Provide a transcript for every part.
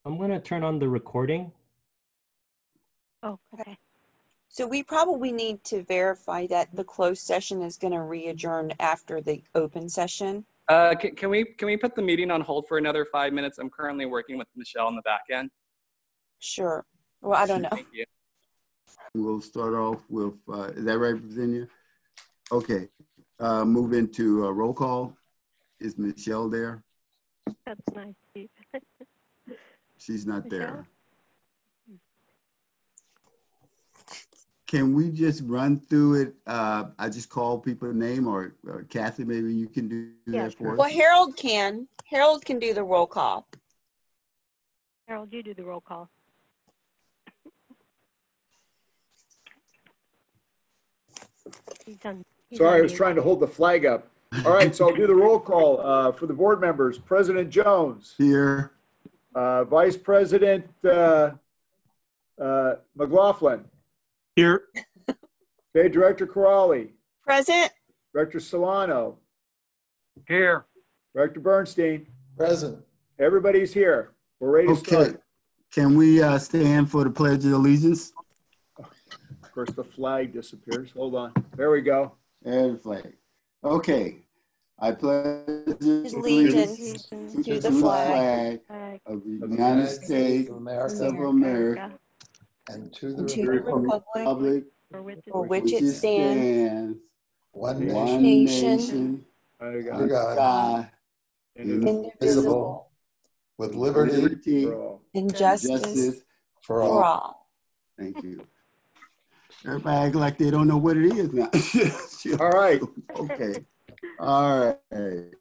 I'm going to turn on the recording. Oh, okay. So we probably need to verify that the closed session is going to re-adjourn after the open session. Can we put the meeting on hold for another 5 minutes? I'm currently working with Michelle on the back end. Sure. Well, I don't know. Thank you. We'll start off with, is that right, Virginia? Okay, move into a roll call. Is Michelle there? That's nice, Steve. She's not Michelle? there. Can we just run through it? I just call people a name, or Kathy, maybe you can do that for us. Well, Harold can. Harold can do the roll call. Harold, you do the roll call. He's done. Sorry, I was trying to hold the flag up. All right, so I'll do the roll call for the board members. President Jones. Here. Vice President McLaughlin. Here. Okay, Director Corrali. Present. Director Silano. Here. Director Bernstein. Present. Everybody's here. We're ready to start. Can we stand for the Pledge of Allegiance? Of course, the flag disappears. Hold on. There we go. And the flag. Okay. I pledge Allegiance to the flag of the United States of America and to the republic for which it stands, one nation, Under under God, indivisible, with liberty and justice for all. Thank you. Everybody act like they don't know what it is now. All right. Okay. All right.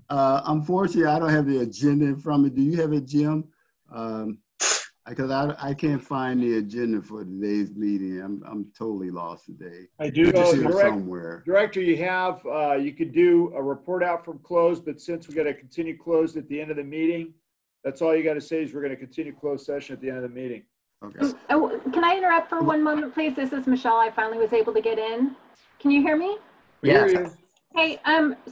Unfortunately, I don't have the agenda in front of me. Do you have it, Jim? Because I can't find the agenda for today's meeting. I'm totally lost today. I do. Somewhere. Director, you have, you could do a report out from closed, but since we got to continue closed at the end of the meeting, that's all you got to say is we're going to continue closed session at the end of the meeting. Okay. Oh, can I interrupt for one moment, please? This is Michelle. I finally was able to get in. Can you hear me? We hear you. Hey,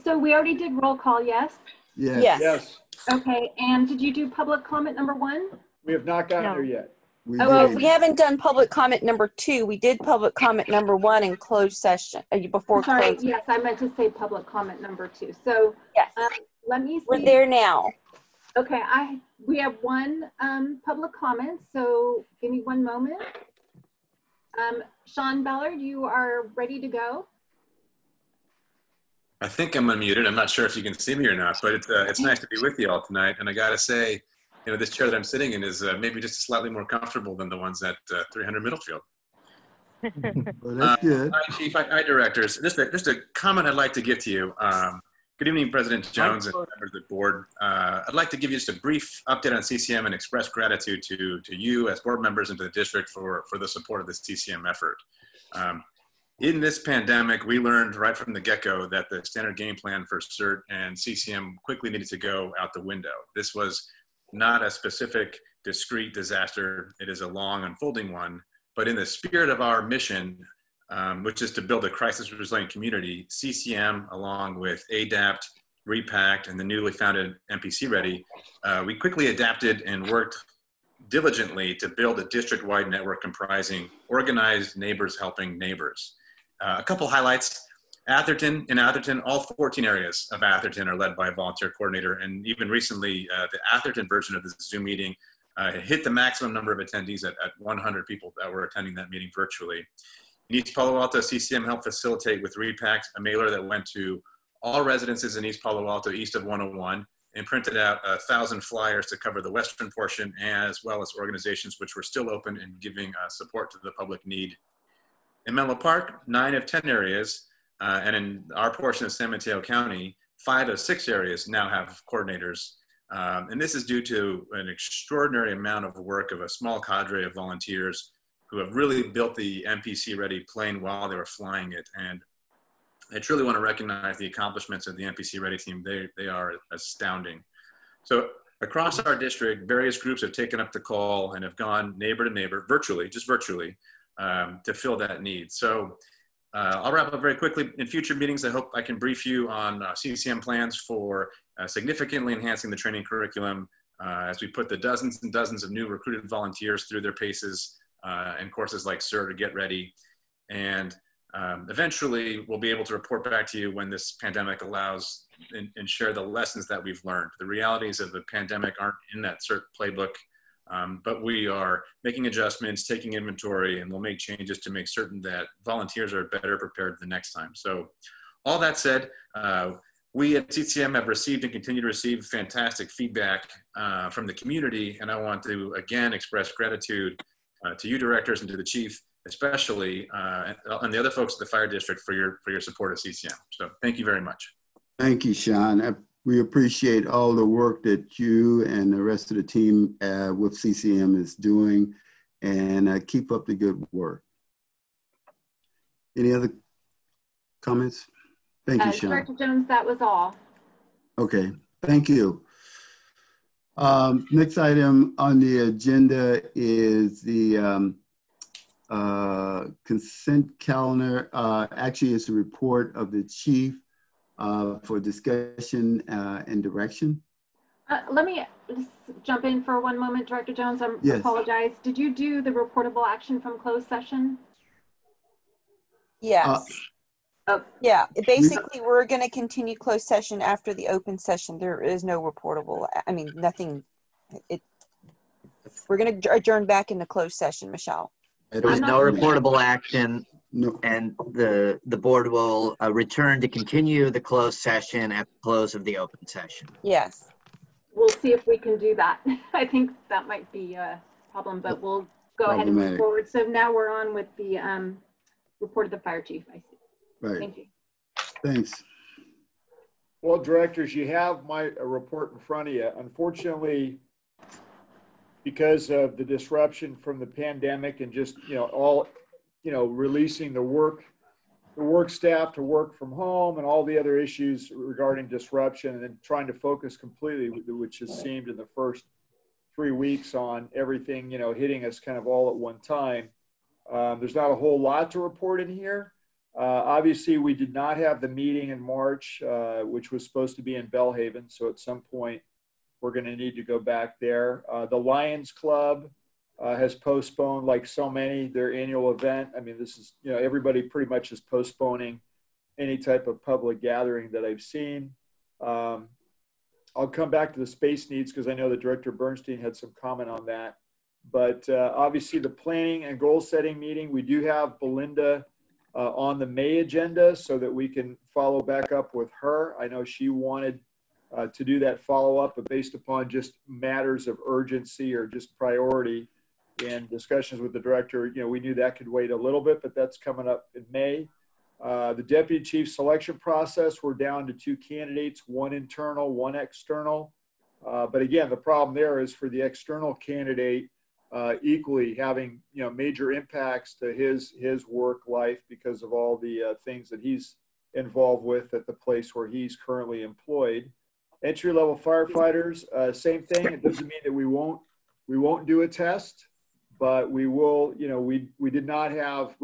so we already did roll call, yes? Yes. Yes. Okay, and did you do public comment number 1? We have not gotten there yet. We haven't done public comment number 2. We did public comment number 1 in closed session before Sorry, closed. yes, I meant to say public comment number 2. So yes, let me see. We're there now. Okay, we have one public comment, so give me one moment. Sean Ballard, you are ready to go. I think I'm unmuted. I'm not sure if you can see me or not, but it's nice to be with you all tonight. And I got to say, you know, this chair that I'm sitting in is maybe just slightly more comfortable than the ones at 300 Middlefield. Well, that's good. Hi, Chief. Hi, Directors. Just a comment I'd like to give to you. Good evening, President Jones and members of the board. I'd like to give you just a brief update on CCM and express gratitude to you as board members and to the district for the support of this CCM effort. In this pandemic, we learned right from the get-go that the standard game plan for CERT and CCM quickly needed to go out the window. This was not a specific, discrete disaster. It is a long unfolding one. But in the spirit of our mission, which is to build a crisis-resilient community, CCM, along with ADAPT, REPACT, and the newly founded MPC Ready, we quickly adapted and worked diligently to build a district-wide network comprising organized neighbors helping neighbors. A couple highlights. In Atherton, all 14 areas of Atherton are led by a volunteer coordinator, and even recently, the Atherton version of the Zoom meeting hit the maximum number of attendees at 100 people that were attending that meeting virtually. In East Palo Alto, CCM helped facilitate with REPACT a mailer that went to all residences in East Palo Alto, east of 101, and printed out 1,000 flyers to cover the western portion, as well as organizations which were still open and giving support to the public need. In Menlo Park, 9 of 10 areas, and in our portion of San Mateo County, 5 of 6 areas now have coordinators. And this is due to an extraordinary amount of work of a small cadre of volunteers who have really built the MPC Ready plane while they were flying it. And I truly want to recognize the accomplishments of the MPC Ready team. They are astounding. So across our district, various groups have taken up the call and have gone neighbor to neighbor, virtually, just virtually, to fill that need. So I'll wrap up very quickly. In future meetings, I hope I can brief you on CCM plans for significantly enhancing the training curriculum, as we put the dozens and dozens of new recruited volunteers through their paces and courses like SIR to get ready. And eventually we'll be able to report back to you when this pandemic allows and share the lessons that we've learned. The realities of the pandemic aren't in that CERT playbook, but we are making adjustments, taking inventory, and we'll make changes to make certain that volunteers are better prepared the next time. So all that said, we at CCM have received and continue to receive fantastic feedback from the community, and I want to again express gratitude to you directors and to the chief, especially, and the other folks at the fire district for your support of CCM. So thank you very much. Thank you, Sean. We appreciate all the work that you and the rest of the team with CCM is doing, and keep up the good work. Any other comments? Thank you, Sean. Director Jones, that was all. Okay, thank you. Next item on the agenda is the consent calendar. Actually, it's a report of the chief for discussion and direction. Let me just jump in for one moment, Director Jones. I Yes. apologize. Did you do the reportable action from closed session? Yes. Oh. Yeah, basically, we're going to continue closed session after the open session. There is no reportable, I mean, nothing. We're going to adjourn back into closed session, Michelle. There's no reportable action, No. and the board will return to continue the closed session at the close of the open session. Yes. We'll see if we can do that. I think that might be a problem, but we'll go ahead and move forward. So now we're on with the report of the fire chief, I see. Right. Thank you. Thanks. Well, directors, you have my report in front of you. Unfortunately, because of the disruption from the pandemic and just, releasing the work staff to work from home and all the other issues regarding disruption, and then trying to focus completely, which has seemed in the first 3 weeks on everything, hitting us kind of all at one time. There's not a whole lot to report in here. Obviously, we did not have the meeting in March, which was supposed to be in Bellhaven. So at some point, we're going to need to go back there. The Lions Club has postponed, like so many, their annual event. I mean, this is, everybody pretty much is postponing any type of public gathering that I've seen. I'll come back to the space needs because I know that Director Bernstein had some comment on that. But obviously, the planning and goal setting meeting, we do have Belinda on the May agenda so that we can follow back up with her. I know she wanted to do that follow-up, but based upon just matters of urgency or just priority and discussions with the director, we knew that could wait a little bit, but that's coming up in May. The deputy chief selection process, we're down to 2 candidates, 1 internal, 1 external. But again, the problem there is for the external candidate, equally having major impacts to his work life because of all the things that he's involved with at the place where he's currently employed. Entry-level firefighters, same thing. It doesn't mean that we won't do a test, but we will. We didn't have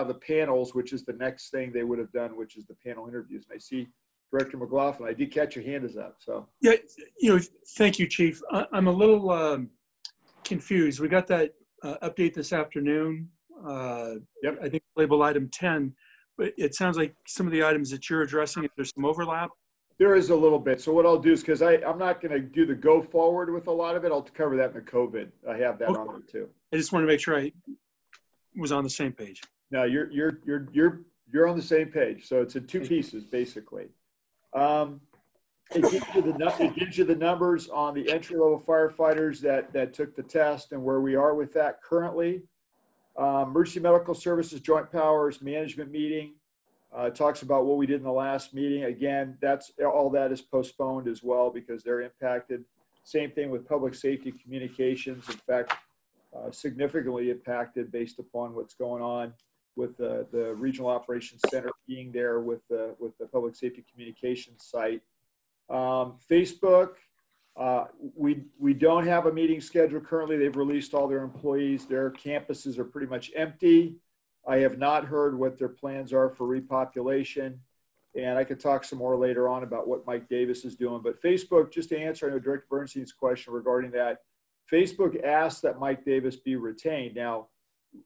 the panels, which is the next thing they would have done, which is the panel interviews. And I see Director McLaughlin, I did catch your hand is up. So yeah, thank you, Chief. I'm a little confused. We got that update this afternoon. Yep. I think label item 10, but it sounds like some of the items that you're addressing, there's some overlap. There is a little bit. So what I'll do is, because I'm not going to do the go forward with a lot of it, I'll cover that in the COVID. I have that on there too. I just want to make sure I was on the same page. No, you're on the same page. So it's in 2 pieces basically. It gives you the numbers on the entry-level firefighters that took the test and where we are with that currently. Emergency Medical Services Joint Powers Management Meeting talks about what we did in the last meeting. Again, all that is postponed as well because they're impacted. Same thing with Public Safety Communications. In fact, significantly impacted based upon what's going on with the Regional Operations Center being there with the Public Safety Communications site. Facebook, we don't have a meeting scheduled currently. They've released all their employees. Their campuses are pretty much empty. I have not heard what their plans are for repopulation. And I could talk some more later on about what Mike Davis is doing. But Facebook, just to answer, I know Director Bernstein's question regarding that, Facebook asked that Mike Davis be retained. Now,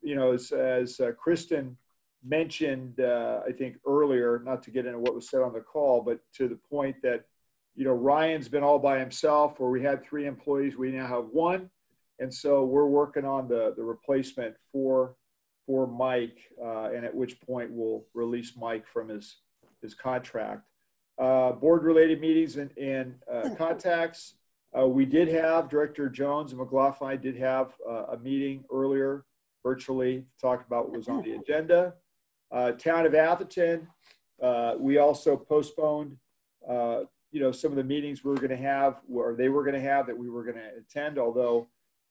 you know, as Kristen mentioned, I think earlier, not to get into what was said on the call, but to the point that, you know, Ryan's been all by himself, where we had 3 employees, we now have 1. And so we're working on the replacement for Mike, and at which point we'll release Mike from his contract. Board-related meetings and contacts. We did have Director Jones and McLaughlin did have a meeting earlier virtually to talk about what was on the agenda. Town of Atherton, we also postponed, you know, some of the meetings we were going to have, or they were going to have, that we were going to attend, although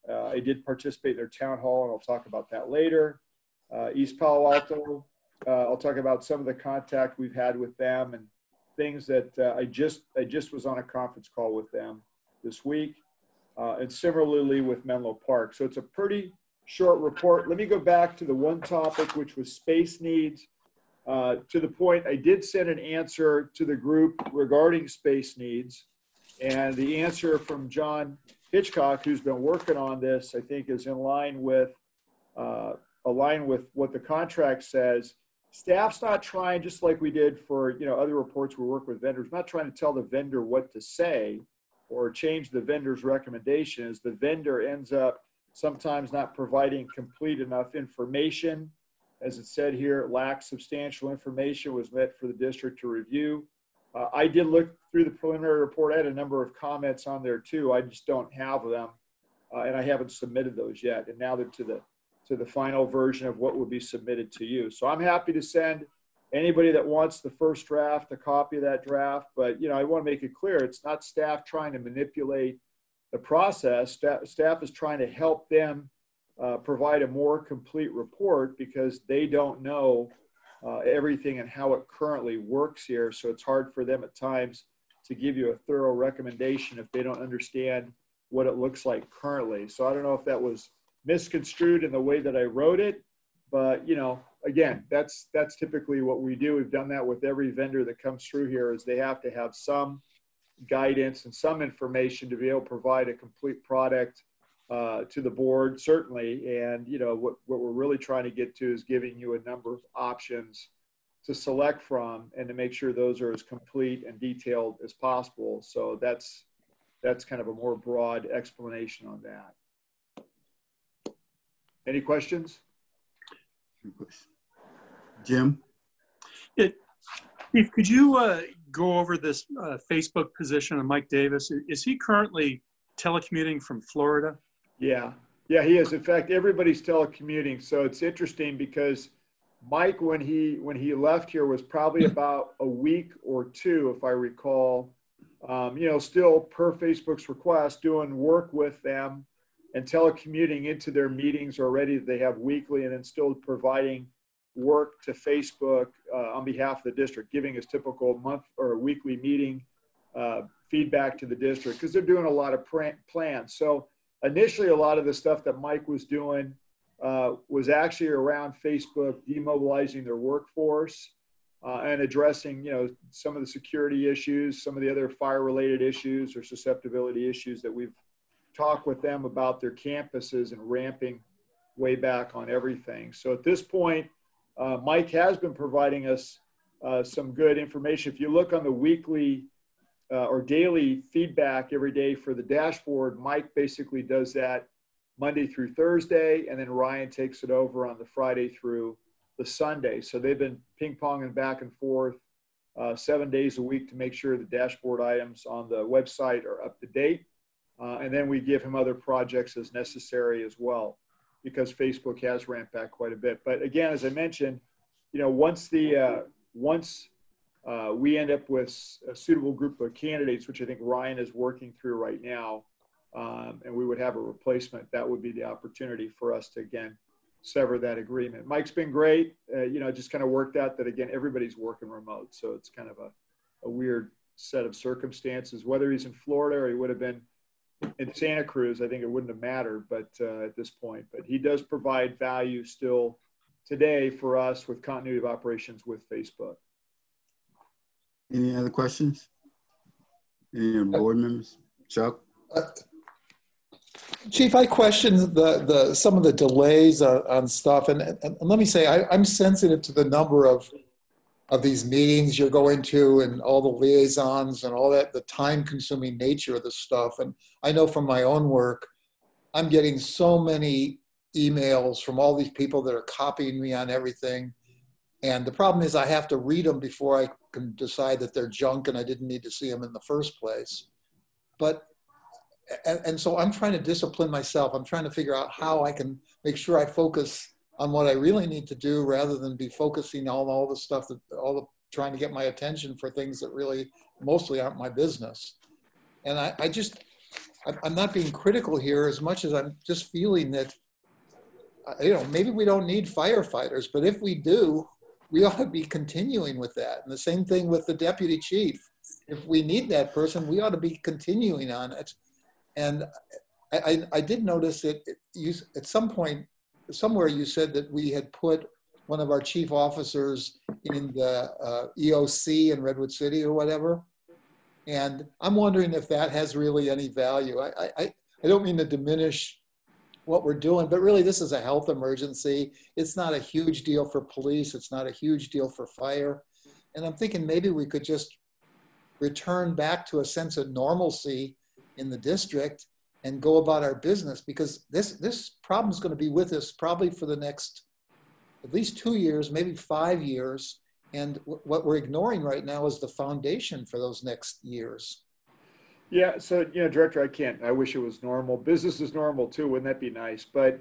I did participate in their town hall, and I'll talk about that later. East Palo Alto, I'll talk about some of the contact we've had with them and things that I just was on a conference call with them this week, and similarly with Menlo Park. So it's a pretty short report. Let me go back to the one topic, which was space needs. To the point, I did send an answer to the group regarding space needs, and the answer from John Hitchcock, who's been working on this, I think is in line with what the contract says. Staff's not trying, just like we did for, you know, other reports we work with vendors, not trying to tell the vendor what to say or change the vendor's recommendations. The vendor ends up sometimes not providing complete enough information. As it said here, it lacks substantial information, was meant for the district to review. I did look through the preliminary report. I had a number of comments on there too. I just don't have them, and I haven't submitted those yet. And now they're to the final version of what will be submitted to you. So I'm happy to send anybody that wants the first draft a copy of that draft. But, you know, I want to make it clear, it's not staff trying to manipulate the process. Staff is trying to help them provide a more complete report, because they don't know everything and how it currently works here. So it's hard for them at times to give you a thorough recommendation if they don't understand what it looks like currently. So I don't know if that was misconstrued in the way that I wrote it, but, you know, again, that's typically what we do. We've done that with every vendor that comes through here, is they have to have some guidance and some information to be able to provide a complete product to the board, certainly. And, you know, what we're really trying to get to is giving you a number of options to select from and to make sure those are as complete and detailed as possible. So that's kind of a more broad explanation on that. Any questions? Jim? Steve, could you go over this Facebook position of Mike Davis? Is he currently telecommuting from Florida? Yeah, he is. In fact, everybody's telecommuting. So it's interesting because Mike, when he left here, was probably about a week or 2, if I recall, you know, still per Facebook's request, doing work with them and telecommuting into their meetings already that they have weekly, and then still providing work to Facebook on behalf of the district, giving his typical month or weekly meeting feedback to the district, because they're doing a lot of plans. So initially, a lot of the stuff that Mike was doing was actually around Facebook demobilizing their workforce and addressing, you know, some of the security issues, some of the other fire-related issues or susceptibility issues that we've talked with them about their campuses and ramping way back on everything. So at this point, Mike has been providing us some good information. If you look on the weekly or daily feedback every day for the dashboard, Mike basically does that Monday through Thursday, and then Ryan takes it over on the Friday through the Sunday. So they've been ping-ponging back and forth 7 days a week to make sure the dashboard items on the website are up to date. And then we give him other projects as necessary as well, because Facebook has ramped back quite a bit. But again, as I mentioned, you know, once we end up with a suitable group of candidates, which I think Ryan is working through right now, and we would have a replacement, that would be the opportunity for us to, again, sever that agreement. Mike's been great. You know, just kind of worked out that, again, everybody's working remote. So it's kind of a weird set of circumstances. Whether he's in Florida or he would have been in Santa Cruz, I think it wouldn't have mattered, but at this point. But he does provide value still today for us with continuity of operations with Facebook. Any other questions? Any other board members? Chuck? Chief, I question some of the delays on stuff, and let me say I'm sensitive to the number of these meetings you're going to and all the liaisons and all that, the time-consuming nature of the stuff. And I know from my own work, I'm getting so many emails from all these people that are copying me on everything. And the problem is I have to read them before I can decide that they're junk and I didn't need to see them in the first place. But and so I'm trying to discipline myself. I'm trying to figure out how I can make sure I focus on what I really need to do rather than be focusing on all the stuff that trying to get my attention for things that really mostly aren't my business. And I'm not being critical here as much as I'm just feeling that, maybe we don't need firefighters, but if we do, we ought to be continuing with that. And the same thing with the deputy chief. If we need that person, we ought to be continuing on it. And I did notice that at some point, somewhere you said that we had put one of our chief officers in the EOC in Redwood City or whatever. And I'm wondering if that has really any value. I don't mean to diminish what we're doing, but really this is a health emergency. It's not a huge deal for police. It's not a huge deal for fire. And I'm thinking maybe we could just return back to a sense of normalcy in the district and go about our business, because this problem is going to be with us probably for the next at least 2 years, maybe 5 years. And what we're ignoring right now is the foundation for those next years. Yeah, so, Director, I wish it was normal. Business is normal too, wouldn't that be nice? But,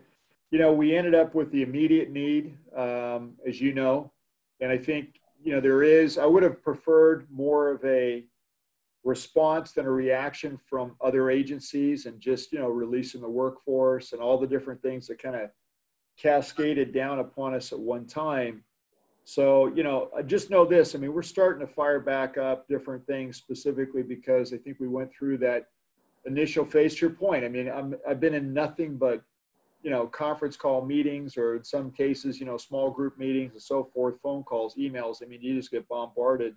we ended up with the immediate need, as you know, and I think, I would have preferred more of a response than a reaction from other agencies and just, releasing the workforce and all the different things that kind of cascaded down upon us at one time. So, I just know this, we're starting to fire back up different things specifically because I think we went through that initial phase. To your point, I've been in nothing but, conference call meetings, or in some cases, small group meetings and so forth, phone calls, emails. You just get bombarded.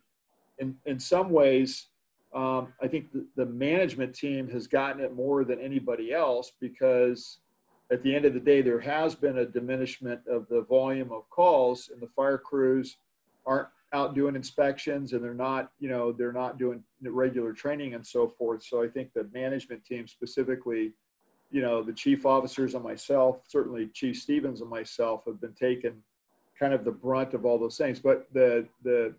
In some ways, I think the management team has gotten it more than anybody else, because at the end of the day, there has been a diminishment of the volume of calls, and the fire crews aren't out doing inspections, and they're not doing regular training and so forth. So I think the management team specifically, the chief officers and myself, certainly Chief Stevens and myself, have been taking kind of the brunt of all those things. But the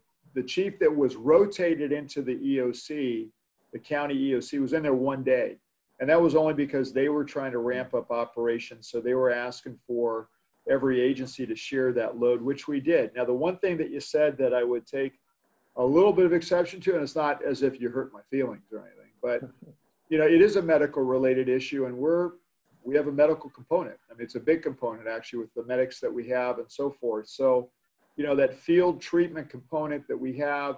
chief that was rotated into the EOC, the county EOC, was in there one day. And that was only because they were trying to ramp up operations. So they were asking for every agency to share that load, which we did. Now, the one thing that you said that I would take a little bit of exception to, and it's not as if you hurt my feelings or anything, but it is a medical related issue, and we have a medical component. It's a big component actually with the medics that we have and so forth. So, that field treatment component that we have,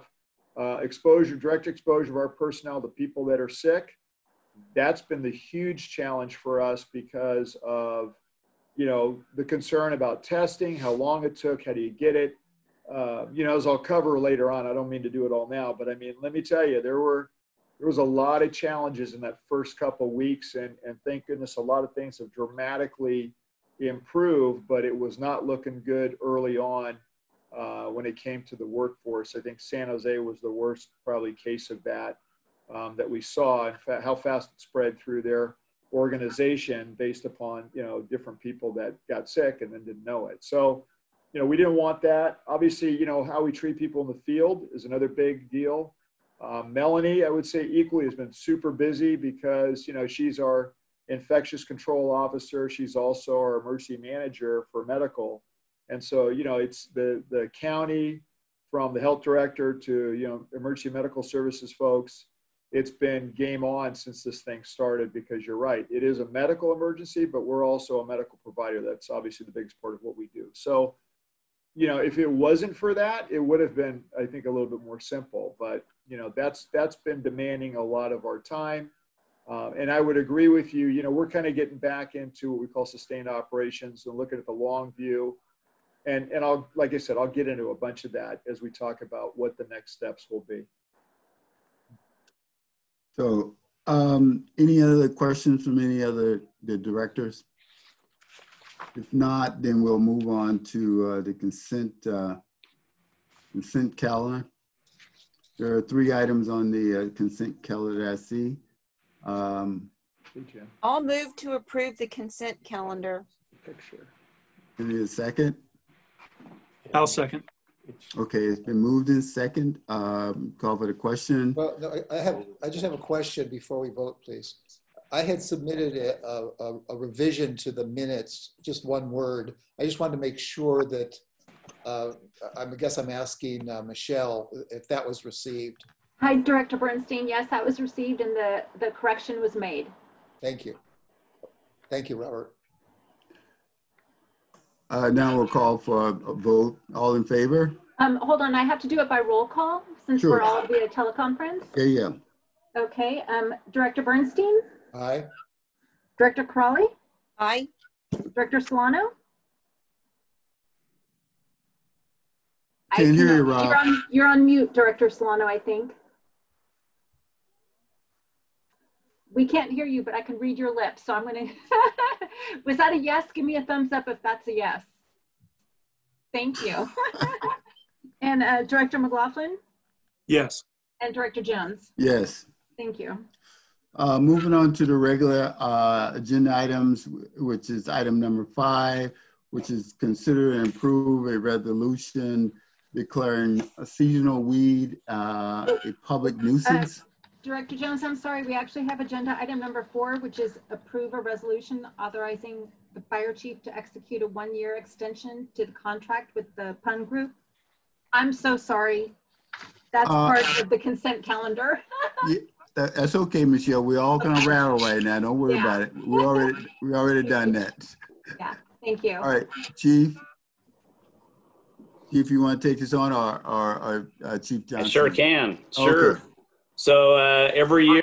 direct exposure of our personnel to people that are sick, that's been the huge challenge for us because of, the concern about testing, how long it took, how do you get it? As I'll cover later on, I don't mean to do it all now, but let me tell you, there was a lot of challenges in that first couple of weeks, and thank goodness a lot of things have dramatically improved, but it was not looking good early on when it came to the workforce. I think San Jose was the worst probably case of that we saw, in fact, how fast it spread through their organization based upon, different people that got sick and then didn't know it. So, we didn't want that. Obviously, how we treat people in the field is another big deal. Melanie, I would say equally, has been super busy because, she's our infectious control officer. She's also our emergency manager for medical. And so, it's the county, from the health director to, emergency medical services folks. It's been game on since this thing started, because you're right. It is a medical emergency, but we're also a medical provider. That's obviously the biggest part of what we do. So, if it wasn't for that, it would have been, I think, a little bit more simple. But, that's been demanding a lot of our time. And I would agree with you. We're kind of getting back into what we call sustained operations and looking at the long view. And like I said, I'll get into a bunch of that as we talk about what the next steps will be. So, any other questions from any other the directors? If not, then we'll move on to the consent calendar. There are 3 items on the consent calendar that I see. I'll move to approve the consent calendar. Picture. Give me a second. I'll second. Okay, it's been moved in second. Call for the question. Well, no, I just have a question before we vote, please. I had submitted a revision to the minutes, just one word. I just wanted to make sure that, I guess I'm asking Michelle if that was received. Hi, Director Bernstein. Yes, that was received and the correction was made. Thank you. Thank you, Robert. Now we'll call for a vote. All in favor? Hold on, I have to do it by roll call since Sure. we're all via teleconference. Yeah. Okay, Director Bernstein? Aye. Director Crawley? Aye. Director Silano? Can't hear you, Rob. You're on mute, Director Silano, I think. We can't hear you, but I can read your lips, so I'm gonna, was that a yes? Give me a thumbs up if that's a yes. Thank you. And Director McLaughlin? Yes. And Director Jones? Yes. Thank you. Moving on to the regular agenda items, which is item number 5, which is consider and approve a resolution declaring a seasonal weed a public nuisance. Director Jones, I'm sorry, we actually have agenda item number 4, which is approve a resolution authorizing the fire chief to execute a 1-year extension to the contract with the PUN group. I'm so sorry. That's part of the consent calendar. Yeah, that's okay, Michelle. We're all gonna rattle right now. Don't worry about it. We already done that. Yeah, thank you. All right, Chief. Chief, you want to take this on, or Chief Johnson? I sure can. Sure. Okay. So every year,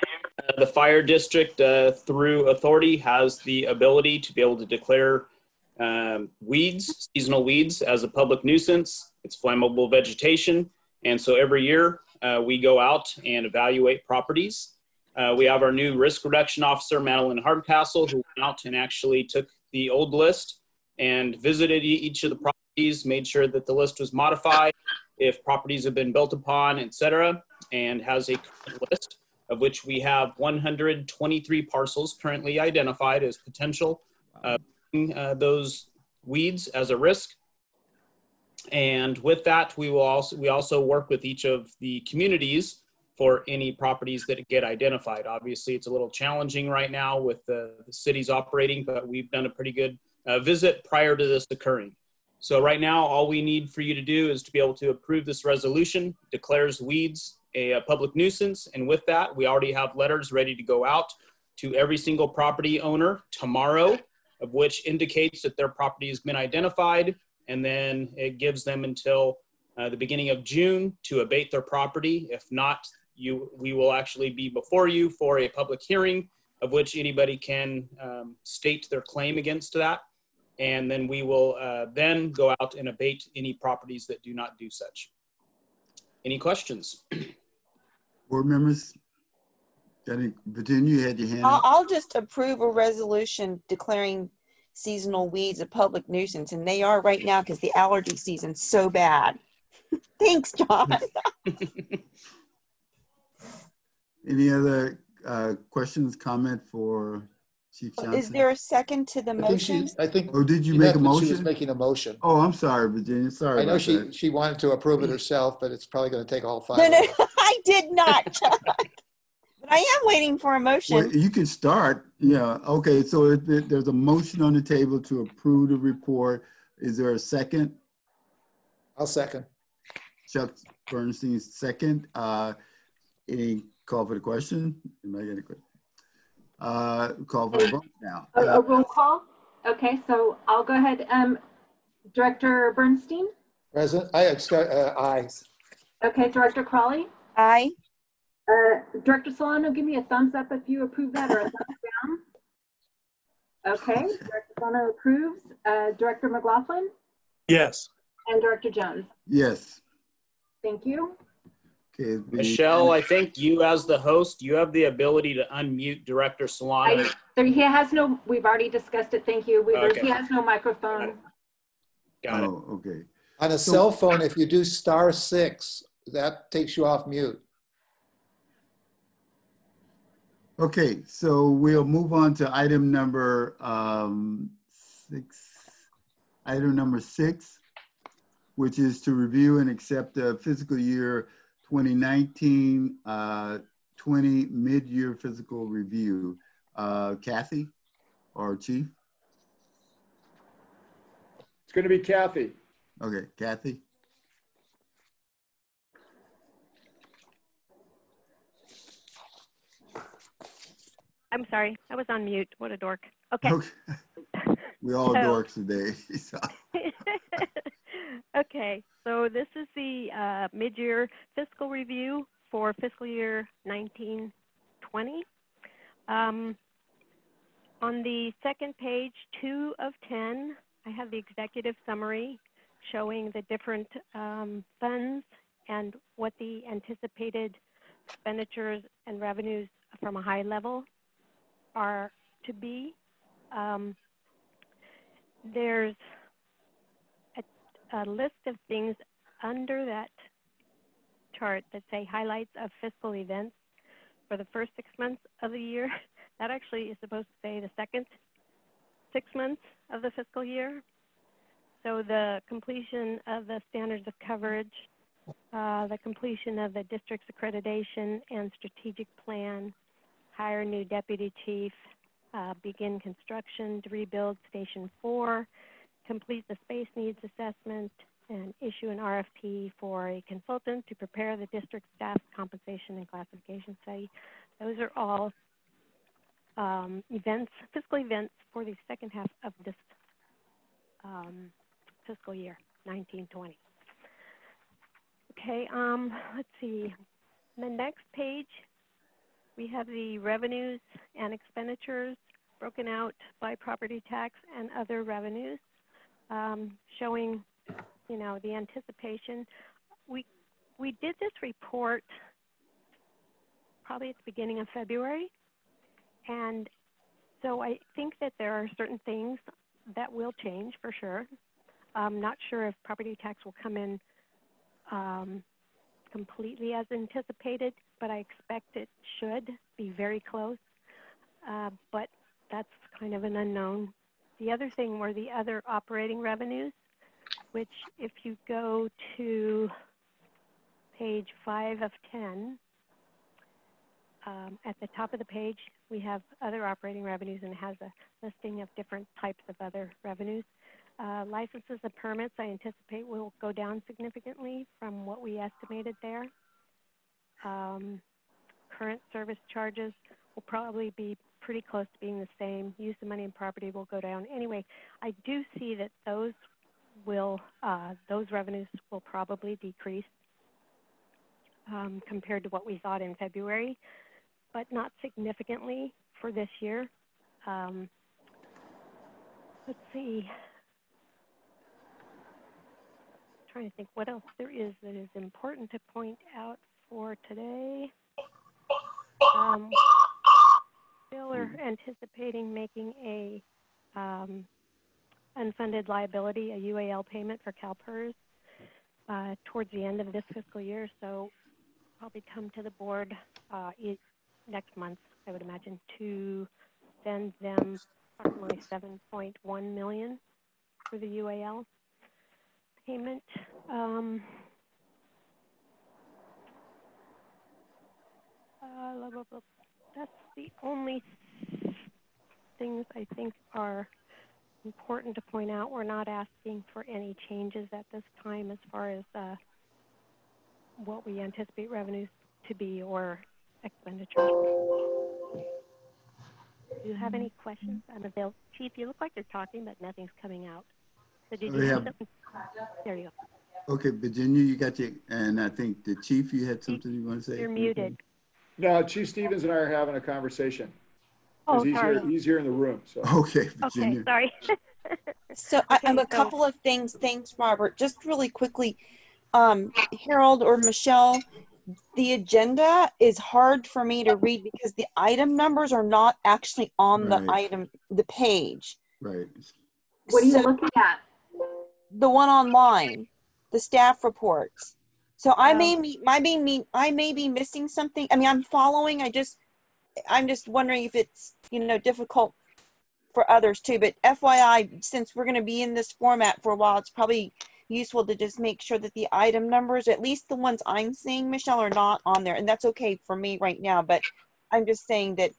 the fire district through authority has the ability to be able to declare weeds, seasonal weeds, as a public nuisance. It's flammable vegetation. And so every year we go out and evaluate properties. We have our new risk reduction officer, Madeline Hardcastle, who went out and actually took the old list and visited each of the properties, made sure that the list was modified, if properties have been built upon, et cetera, and has a current list of which we have 123 parcels currently identified as potential those weeds as a risk. And with that, we also work with each of the communities for any properties that get identified. Obviously, it's a little challenging right now with the cities operating, but we've done a pretty good visit prior to this occurring. So right now, all we need for you to do is to be able to approve this resolution, declares weeds a public nuisance. And with that, we already have letters ready to go out to every single property owner tomorrow, of which indicates that their property has been identified. And then it gives them until the beginning of June to abate their property. If not, we will actually be before you for a public hearing of which anybody can state their claim against that. And then we will then go out and abate any properties that do not do such. Any questions? Board members? Virginia, you had your hand up. I'll just approve a resolution declaring seasonal weeds a public nuisance, and they are right now because the allergy season's so bad. Thanks, John. Any other questions, comment for Chief Johnson? Is there a second to the motion? I think. Oh, did you make a motion? She was making a motion. Oh, I'm sorry, Virginia. Sorry. I know about that. she wanted to approve it herself, but it's probably going to take all 5. No, I did not, John. But I am waiting for a motion. Well, you can start. Yeah. Okay. So there's a motion on the table to approve the report. Is there a second? I'll second. Chuck Bernstein, second. Any call for the question? Anybody got a question? Call for the vote now. A roll call? Okay, so I'll go ahead. Director Bernstein? Present. Aye. Okay, Director Crawley? Aye. Director Silano, give me a thumbs up if you approve that, or a thumbs down. Okay, Director Silano approves. Director McLaughlin? Yes. And Director Jones? Yes. Thank you. Okay. Michelle, I think you as the host, you have the ability to unmute Director Silano. He has no, we've already discussed it, thank you. Okay. He has no microphone. Got it. Oh, okay. On a cell phone, if you do *6, that takes you off mute. Okay, so we'll move on to item number 6. Item number 6, which is to review and accept the fiscal year 2019-20 mid-year fiscal review. Kathy or Chief? It's going to be Kathy. Okay, Kathy. I'm sorry, I was on mute. What a dork. Okay. We all dorks today. So. Okay, so this is the mid-year fiscal review for fiscal year 19-20. On the second page, 2 of 10, I have the executive summary showing the different funds and what the anticipated expenditures and revenues from a high level are to be. There's a list of things under that chart that say highlights of fiscal events for the first 6 months of the year. That actually is supposed to say the second 6 months of the fiscal year. So the completion of the standards of coverage, the completion of the district's accreditation and strategic plan, hire new deputy chief, begin construction to rebuild Station 4, complete the space needs assessment, and issue an RFP for a consultant to prepare the district staff compensation and classification study. Those are all events, fiscal events for the second half of this fiscal year, 19-20. Okay, let's see. On the next page, we have the revenues and expenditures broken out by property tax and other revenues, showing, you know, the anticipation. We did this report probably at the beginning of February, and so I think that there are certain things that will change for sure. I'm not sure if property tax will come in completely as anticipated, but I expect it should be very close, but that's kind of an unknown. The other thing were the other operating revenues, which if you go to page 5 of 10, at the top of the page, we have other operating revenues, and it has a listing of different types of other revenues. Licenses and permits, I anticipate will go down significantly from what we estimated there. Current service charges will probably be pretty close to being the same. Use of money and property will go down. Anyway, I do see that those revenues will probably decrease compared to what we thought in February, but not significantly for this year. Let's see. Trying to think what else there is that is important to point out for today. Still are anticipating making a unfunded liability, a UAL payment for CalPERS towards the end of this fiscal year. So probably come to the board next month, I would imagine, to send them approximately $7.1 million for the UAL payment. That's the only things I think are important to point out. We're not asking for any changes at this time as far as what we anticipate revenues to be or expenditures. Do you have any questions? I'm available. Chief, you look like you're talking, but nothing's coming out. So did you have something? There you go. Okay, Virginia, you got your, and I think the chief, you had something you want to say? You're muted. No, Chief Stevens and I are having a conversation. Oh, he's sorry. He's here in the room. So. Okay, Virginia. Okay, sorry. So I'm a couple of things. Thanks, Robert. Just really quickly, Harold or Michelle, The agenda is hard for me to read because the item numbers are not actually on Right. the page. Right. What are you So looking at? the one online, the staff reports. So I Oh. may be missing something. I mean, I'm following. I'm just wondering if it's, difficult for others too. But FYI, since we're going to be in this format for a while, it's probably useful to just make sure that the item numbers, at least the ones I'm seeing, Michelle, are not on there. And that's okay for me right now. But I'm just saying that,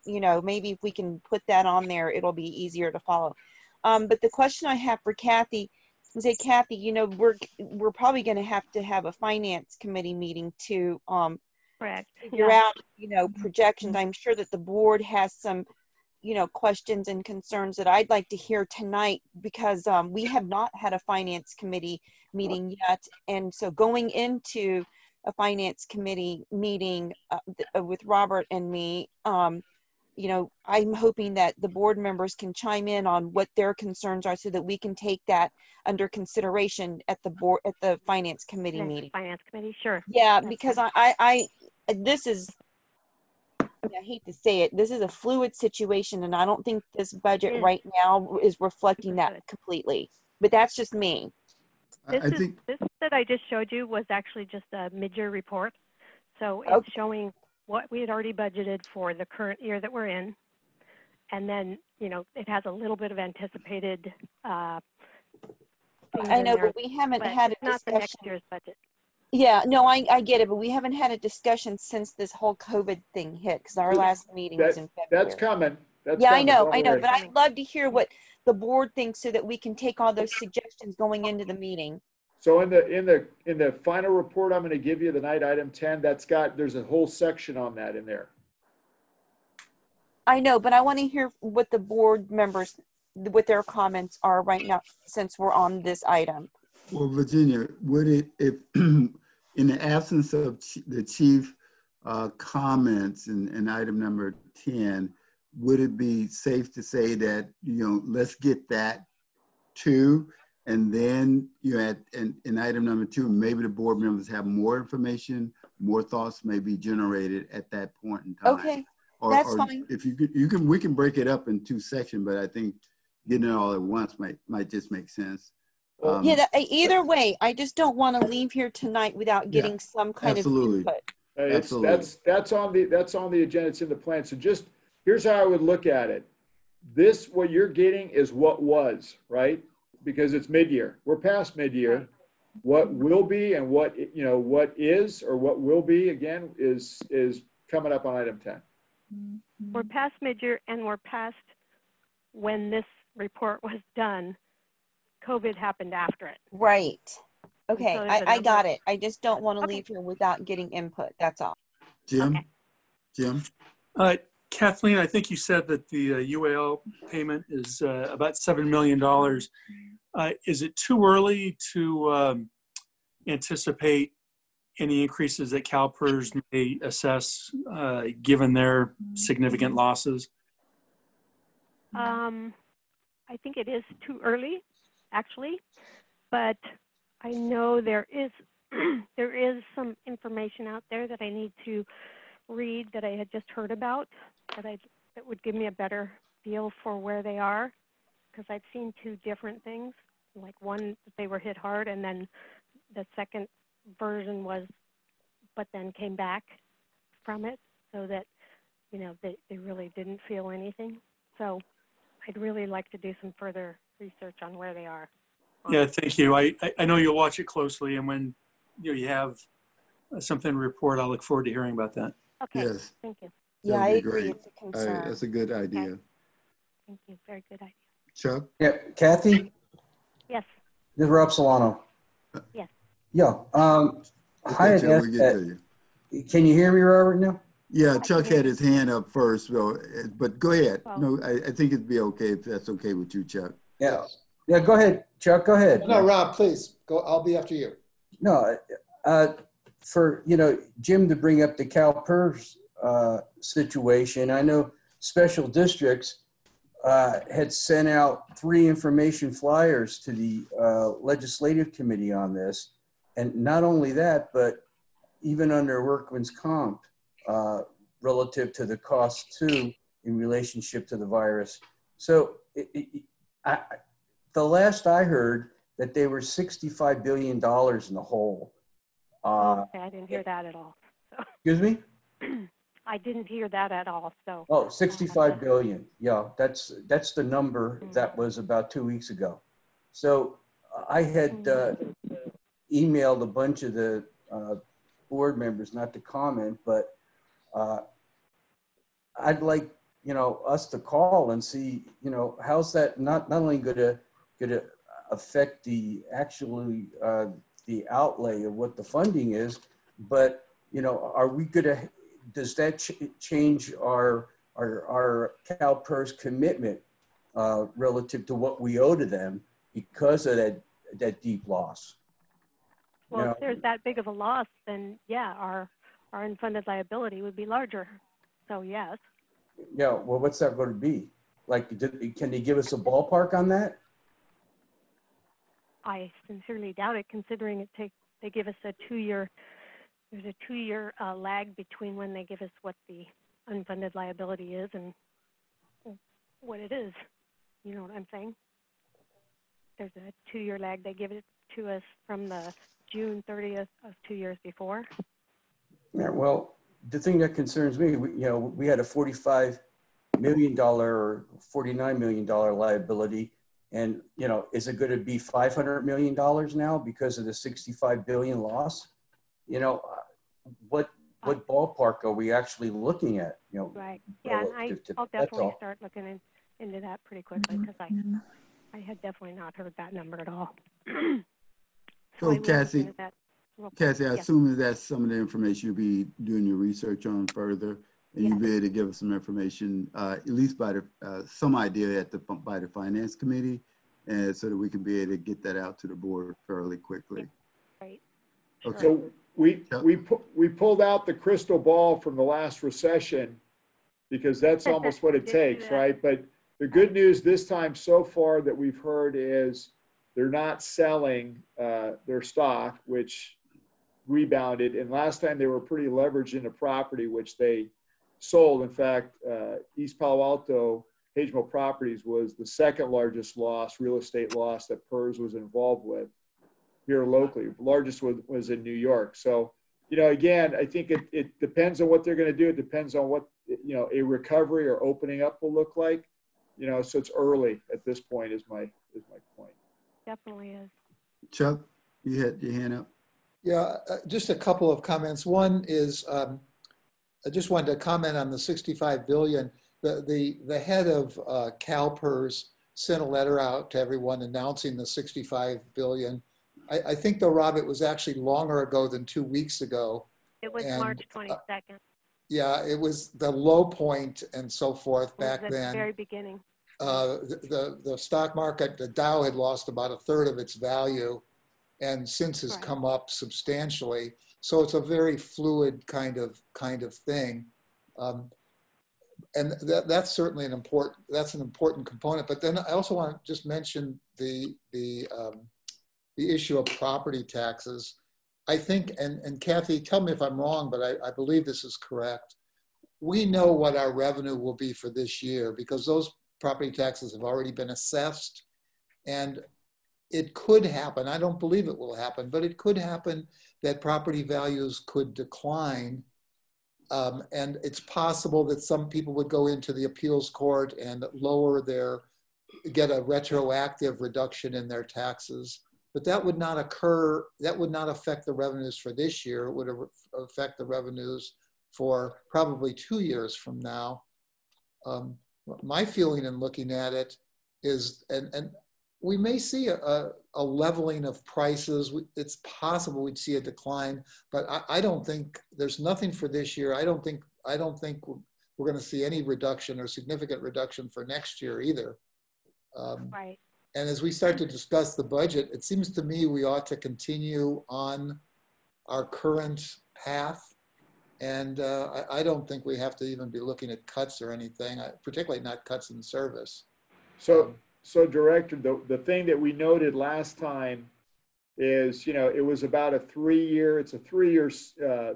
maybe if we can put that on there, it'll be easier to follow. But the question I have for Kathy is, Kathy, we're probably going to have a finance committee meeting to Correct. figure out, projections. I'm sure that the board has some, questions and concerns that I'd like to hear tonight, because we have not had a finance committee meeting yet. And so going into a finance committee meeting with Robert and me, I'm hoping that the board members can chime in on what their concerns are so that we can take that under consideration at the finance committee meeting. Finance committee, sure. Yeah, because this is, I hate to say it, this is a fluid situation, and I don't think this budget right now is reflecting that completely. But that's just me. This that I just showed you was actually just a mid-year report. So it's showing what we had already budgeted for the current year that we're in. And then, it has a little bit of anticipated things I know, in there, but we haven't had a not discussion. the next year's budget. Yeah, no, I get it, but we haven't had a discussion since this whole COVID thing hit, because our last meeting was in February. That's coming. Yeah, I know, Don't but I'd love to hear what the board thinks so that we can take all those suggestions going into the meeting. So in the final report I'm going to give you, the night item 10, there's a whole section on that in there. I know, but I want to hear what the board members, what their comments are right now, since we're on this item. Well, Virginia, would it, if in the absence of the chief comments in item number 10, would it be safe to say that, let's get that too, and then in item number 2, maybe the board members have more information, more thoughts may be generated at that point in time. Okay, that's fine. If we can break it up in 2 sections, but I think getting it all at once might just make sense. Either way, I just don't want to leave here tonight without getting some kind of input. That's on the agenda. It's in the plan. So just here's how I would look at it. What you're getting is what was, right? Because it's mid-year. We're past mid-year. Right. What will be and what is or what will be again is coming up on item 10. We're past mid-year, and we're past when this report was done. COVID happened after it. Right. Okay, so I got it. I just don't want to leave here without getting input. That's all. Jim? Okay. Jim? Kathleen, I think you said that the UAL payment is about $7 million. Is it too early to anticipate any increases that CalPERS may assess given their significant losses? I think it is too early, actually, but I know there is some information out there that I need to read that I had just heard about that would give me a better feel for where they are, because I've seen 2 different things. Like one, they were hit hard, and then the second version was, but then came back from it, so that they really didn't feel anything. So I'd really like to do some further research on where they are. Yeah, thank you. I know you'll watch it closely, and when you have something to report, I'll look forward to hearing about that. Okay. Yes. Thank you. Yeah, I agree. Great. It's a concern. That's a good idea. Okay. Thank you. Very good idea. Chuck? Yeah, Kathy? Yes. This is Rob Silano. Yes. Yeah. I had asked that. Can you hear me, Robert, now? Yeah, Chuck had his hand up first, but go ahead. Oh. No, I think it'd be okay if that's okay with you, Chuck. Yeah. Yeah, go ahead, Chuck. Go ahead. No, Rob, please go. I'll be after you. No, for Jim to bring up the CalPERS situation. I know special districts had sent out 3 information flyers to the legislative committee on this, and not only that, but even under workman's comp, relative to the cost too, in relationship to the virus. So the last I heard that they were $65 billion in the hole. Okay, I didn't hear that at all. So. Excuse me? I didn't hear that at all. So. Oh, 65 billion. Yeah, that's the number that was about 2 weeks ago. So I had emailed a bunch of the board members, not to comment, but I'd like, you know, us to call and see, you know, how's that not only gonna affect the actually the outlay of what the funding is, but, you know, are we does that change our CalPERS commitment relative to what we owe to them because of that deep loss? Well, you know, if there's that big of a loss, then yeah, our unfunded liability would be larger. So yes. Yeah, well, what's that going to be? Like, can they give us a ballpark on that? I sincerely doubt it, considering they give us a 2-year. There's a 2-year lag between when they give us what the unfunded liability is and what it is. You know what I'm saying? There's a 2-year lag. They give it to us from the June 30th of 2 years before. Yeah, well, the thing that concerns me, we had a $45 million or $49 million liability. And, you know, is it going to be $500 million now because of the 65 billion loss? You know, what ballpark are we actually looking at? You know, right. Yeah, and I'll definitely start looking into that pretty quickly because I had definitely not heard that number at all. So Cassie, I assume that's some of the information you'll be doing your research on further, and you'll be able to give us some information, at least by some idea by the finance committee, and so that we can be able to get that out to the board fairly quickly. Right. Okay. So we pulled out the crystal ball from the last recession because that's almost what it takes, right? But the good news this time so far that we've heard is they're not selling their stock, which rebounded. And last time they were pretty leveraged into property, which they sold. In fact, East Palo Alto, Pagemo Properties was the second largest real estate loss that PERS was involved with here locally. The largest was in New York. So, you know, again, I think it depends on what they're going to do. It depends on what, you know, a recovery or opening up will look like. You know, so it's early at this point is my point. Definitely is. Chuck, you had your hand up. Yeah, just a couple of comments. One is I just wanted to comment on the 65 billion. The head of CalPERS sent a letter out to everyone announcing the 65 billion. I think though, Rob, it was actually longer ago than 2 weeks ago. It was March 22nd. Yeah, it was the low point and so forth back then. At the very beginning. The stock market, the Dow had lost about 1/3 of its value, and since has come up substantially. So it's a very fluid kind of thing, and that's certainly an important component. But then I also want to just mention the issue of property taxes. I think, and Kathy, tell me if I'm wrong, but I believe this is correct. We know what our revenue will be for this year because those property taxes have already been assessed, and it could happen. I don't believe it will happen, but it could happen that property values could decline. And it's possible that some people would go into the appeals court and get a retroactive reduction in their taxes. But that would not occur, that would not affect the revenues for this year. It would affect the revenues for probably 2 years from now. My feeling in looking at it is, and we may see a leveling of prices. It's possible we'd see a decline, but I don't think there's nothing for this year. I don't think we're going to see any reduction or significant reduction for next year either. Right. And as we start to discuss the budget, it seems to me we ought to continue on our current path. And I don't think we have to even be looking at cuts or anything, particularly not cuts in service. So Director, the thing that we noted last time is, you know, it was about it's a 3-year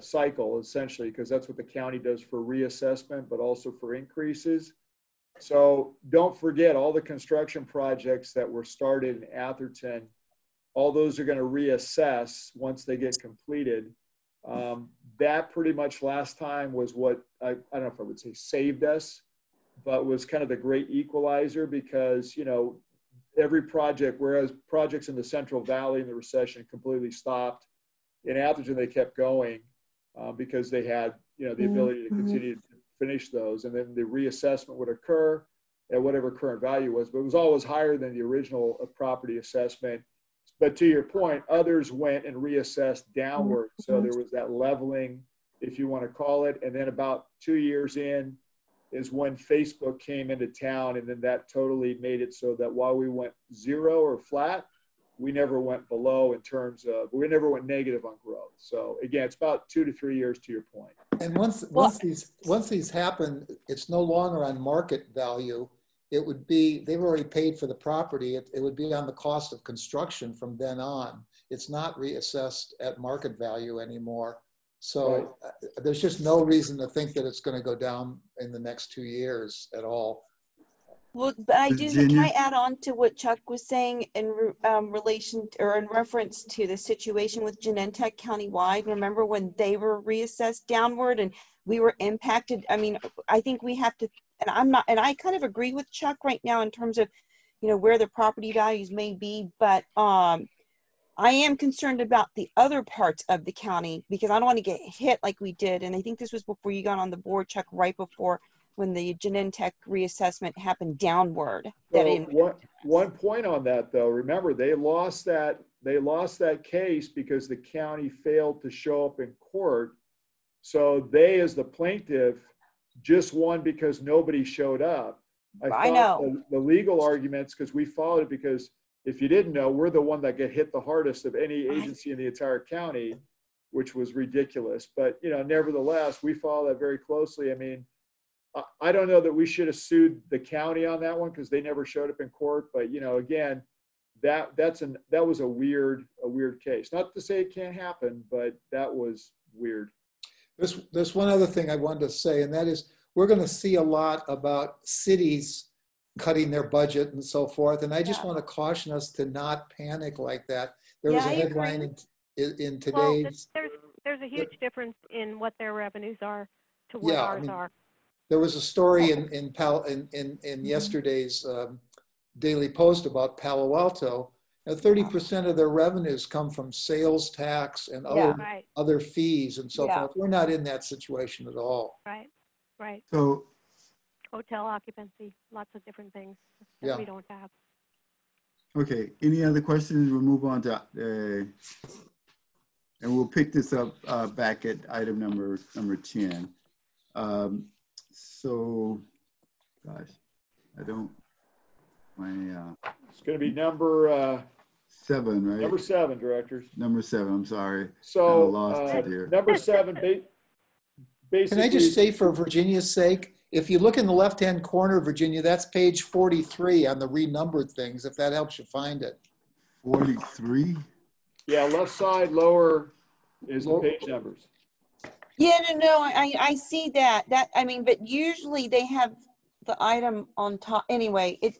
cycle essentially, because that's what the county does for reassessment, but also for increases. So don't forget all the construction projects that were started in Atherton, all those are going to reassess once they get completed. That pretty much last time was what, I don't know if I would say saved us, but was kind of the great equalizer, because, you know, every project, whereas projects in the Central Valley in the recession completely stopped, in Atherton they kept going because they had, you know, the ability to continue to finish those, and then the reassessment would occur at whatever current value was, but it was always higher than the original property assessment. But to your point, others went and reassessed downward, so there was that leveling, if you want to call it. And then about 2 years in is when Facebook came into town, and then that totally made it so that while we went zero or flat, we never went below in terms of, we never went negative on growth. So again, it's about 2 to 3 years to your point. And once these happen, it's no longer on market value. It would be, they've already paid for the property. It would be on the cost of construction from then on. It's not reassessed at market value anymore. So there's just no reason to think that it's going to go down in the next 2 years at all. Well, but I do, Virginia? can I add on to what Chuck was saying in relation or in reference to the situation with Genentech countywide? Remember when they were reassessed downward and we were impacted? I mean, I think we have to, and I kind of agree with Chuck right now in terms of, you know, where the property values may be, but I am concerned about the other parts of the county, because I don't want to get hit like we did. And I think this was before you got on the board, Chuck, right before when the Genentech reassessment happened downward. Well, one point on that though, remember they lost that case because the county failed to show up in court. So they, as the plaintiff, just won because nobody showed up. I know the legal arguments, because we followed it, because if you didn't know, we're the one that get hit the hardest of any agency in the entire county, which was ridiculous. But, you know, nevertheless, we follow that very closely. I mean, I don't know that we should have sued the county on that one because they never showed up in court. But, you know, again, that was a weird case. Not to say it can't happen, but that was weird. There's one other thing I wanted to say, and that is we're going to see a lot about cities cutting their budget and so forth. And I just want to caution us to not panic like that. There was a headline in today's. Well, there's a huge difference in what their revenues are to what ours are. There was a story in yesterday's Daily Post about Palo Alto. 30% of their revenues come from sales tax and other fees and so forth. We're not in that situation at all. Right. So hotel occupancy, lots of different things that we don't have. Okay, any other questions? We'll move on to, and we'll pick this up back at item number 10. So, gosh, it's going to be number 7, right? Number 7, directors. Number 7, I'm sorry. So, lost it here. Number 7, basically. Can I just say, for Virginia's sake, if you look in the left-hand corner, Virginia, that's page 43 on the renumbered things, if that helps you find it. 43? Yeah, left side lower is the page numbers. Yeah, no, I see that. I mean, but usually they have the item on top. Anyway, it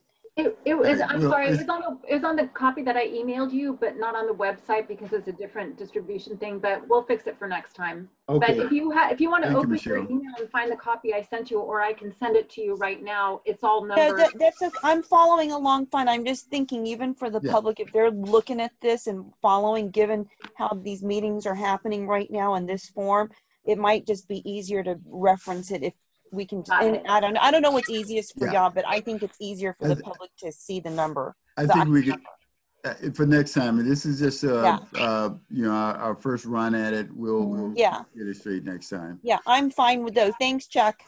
was. I'm sorry. It was on the copy that I emailed you, but not on the website because it's a different distribution thing. But we'll fix it for next time. Okay. But if you want to open your email and find the copy I sent you, or I can send it to you right now, it's all numbered. No, that's okay. I'm following along fine. I'm just thinking, even for the public, if they're looking at this and following, given how these meetings are happening right now in this form, it might just be easier to reference it if we can. And I don't know what's easiest for y'all, but I think it's easier for the public to see the number. I think we could, for next time, and this is just you know, our first run at it. We'll get it straight next time. Yeah, I'm fine with those. Thanks, Chuck.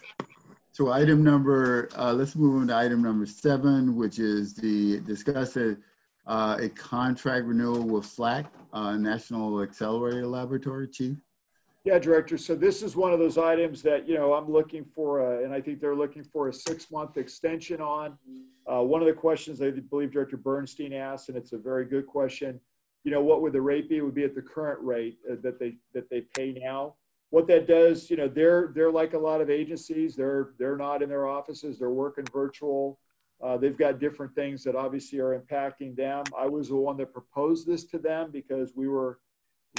So item number, let's move on to item number 7, which is the discuss a contract renewal with SLAC, National Accelerator Laboratory. Chief. Yeah, Director. So this is one of those items that, you know, I'm looking for, and I think they're looking for a 6-month extension on. One of the questions I believe Director Bernstein asked, and it's a very good question. what would the rate be? It would be at the current rate that they pay now. What that does, they're like a lot of agencies. They're not in their offices. They're working virtual. They've got different things that obviously are impacting them. I was the one that proposed this to them because we were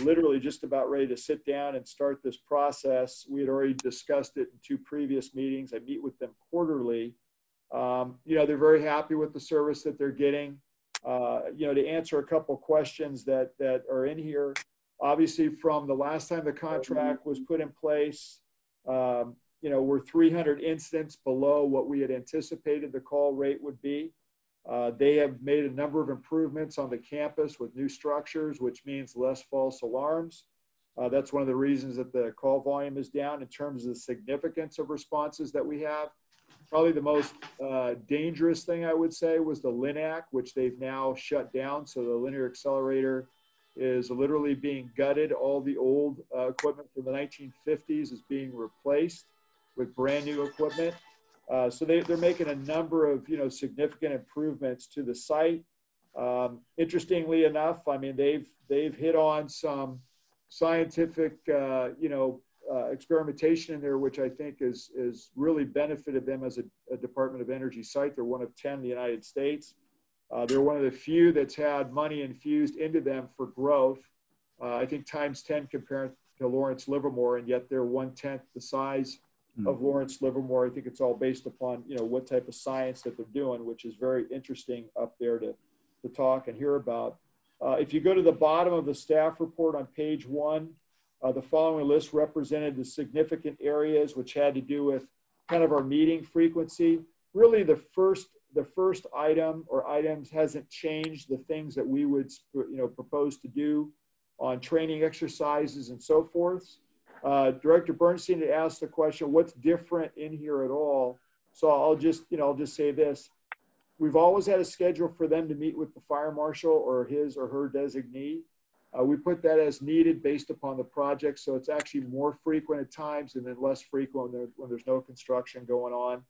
literally just about ready to sit down and start this process. We had already discussed it in 2 previous meetings. I meet with them quarterly. They're very happy with the service that they're getting. To answer a couple questions that are in here, obviously from the last time the contract was put in place, we're 300 incidents below what we had anticipated the call rate would be. They have made a number of improvements on the campus with new structures, which means less false alarms. That's one of the reasons that the call volume is down in terms of the significance of responses that we have. Probably the most dangerous thing I would say was the LINAC, which they've now shut down. So the linear accelerator is literally being gutted. All the old equipment from the 1950s is being replaced with brand new equipment. So they're making a number of significant improvements to the site. Interestingly enough, I mean they've hit on some scientific experimentation in there, which I think is really benefited them as a Department of Energy site. They're one of 10 in the United States. They're one of the few that's had money infused into them for growth. I think times 10 compared to Lawrence Livermore, and yet they're 1/10 the size of Lawrence Livermore. I think it's all based upon what type of science that they're doing, which is very interesting up there to talk and hear about. If you go to the bottom of the staff report on page 1, the following list represented the significant areas which had to do with kind of our meeting frequency. Really the first item or items hasn't changed. The things that we would propose to do on training exercises and so forth. Director Bernstein had asked the question, what's different in here at all? So I'll just say this. We've always had a schedule for them to meet with the fire marshal or his or her designee. We put that as needed based upon the project. So it's actually more frequent at times and then less frequent when there's no construction going on.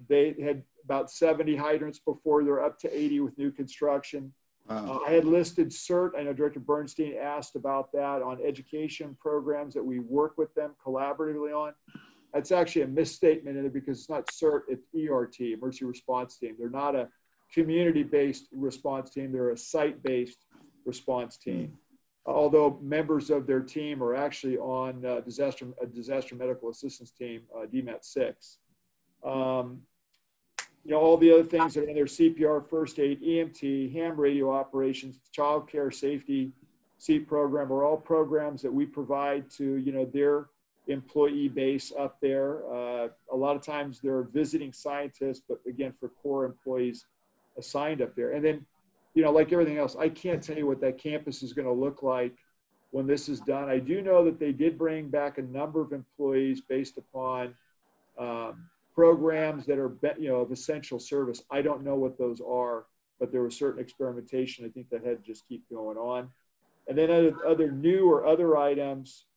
They had about 70 hydrants before. They're up to 80 with new construction. Wow. I had listed CERT. I know Director Bernstein asked about that on education programs that we work with them collaboratively on. That's actually a misstatement in it because it's not CERT, it's ERT, Emergency Response Team. They're not a community-based response team. They're a site-based response team. Although members of their team are actually on a disaster medical assistance team, DMAT 6. All the other things that are in there, CPR, first aid, EMT, ham radio operations, child care safety seat program are all programs that we provide to, their employee base up there. A lot of times they're visiting scientists, but again, for core employees assigned up there. And then, like everything else, I can't tell you what that campus is going to look like when this is done. I do know that they did bring back a number of employees based upon programs that are, of essential service. I don't know what those are, but there was certain experimentation. I think that had to just keep going on. And then other new or other items,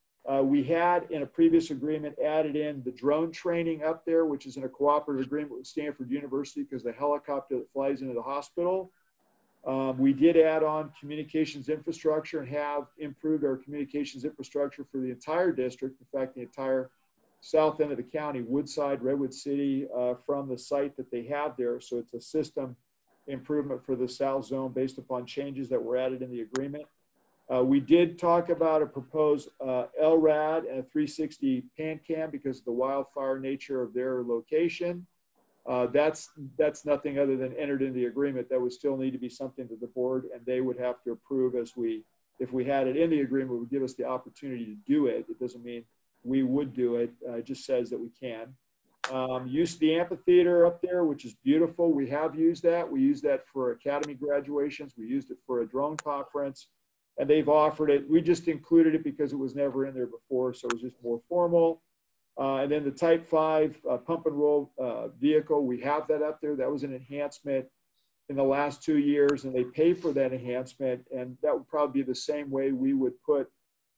we had in a previous agreement added in the drone training up there, which is in a cooperative agreement with Stanford University because the helicopter that flies into the hospital. We did add on communications infrastructure and have improved our communications infrastructure for the entire district. In fact, the entire south end of the county, Woodside, Redwood City, from the site that they have there. So it's a system improvement for the south zone based upon changes that were added in the agreement. We did talk about a proposed LRAD and a 360 PAN-CAM because of the wildfire nature of their location. That's nothing other than entered in the agreement. That would still need to be something that the board and they would have to approve if we had it in the agreement, it would give us the opportunity to do it. It doesn't mean we would do it. It just says that we can. Use of the amphitheater up there, which is beautiful. We have used that. We used that for academy graduations. We used it for a drone conference. And they've offered it. We just included it because it was never in there before, so it was just more formal. And then the Type 5 pump and roll vehicle, we have that up there. That was an enhancement in the last 2 years, and they pay for that enhancement. And that would probably be the same way we would put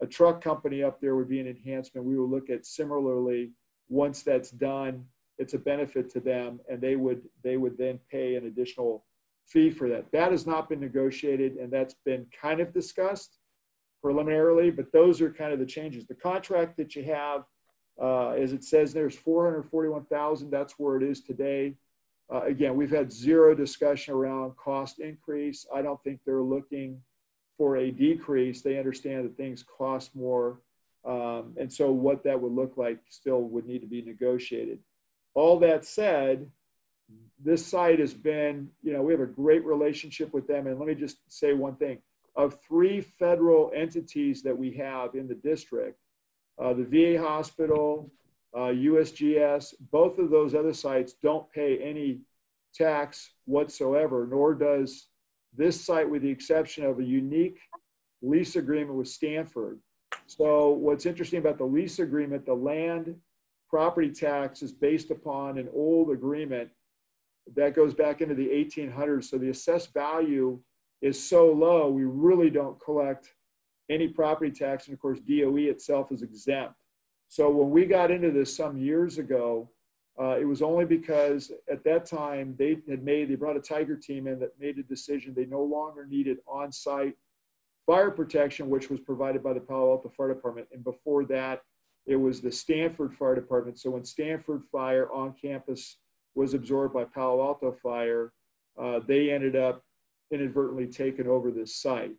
a truck company up there would be an enhancement. We will look at similarly, once that's done, it's a benefit to them, and they would then pay an additional fee for that. That has not been negotiated, and that's been kind of discussed preliminarily, but those are kind of the changes. The contract that you have, as it says, there's 441,000. That's where it is today. Again, we've had zero discussion around cost increase. I don't think they're looking for a decrease. They understand that things cost more. And so what that would look like still would need to be negotiated. All that said, this site has been, we have a great relationship with them. And let me just say one thing. Of 3 federal entities that we have in the district, the VA hospital, USGS, both of those other sites don't pay any tax whatsoever, nor does this site, with the exception of a unique lease agreement with Stanford. So what's interesting about the lease agreement, the land property tax is based upon an old agreement that goes back into the 1800s. So the assessed value is so low, we really don't collect any property tax. And of course, DOE itself is exempt. So when we got into this some years ago, it was only because at that time they brought a Tiger team in that made a decision they no longer needed on-site fire protection, which was provided by the Palo Alto Fire Department. And before that, it was the Stanford Fire Department. So when Stanford Fire on campus was absorbed by Palo Alto Fire, they ended up inadvertently taking over this site.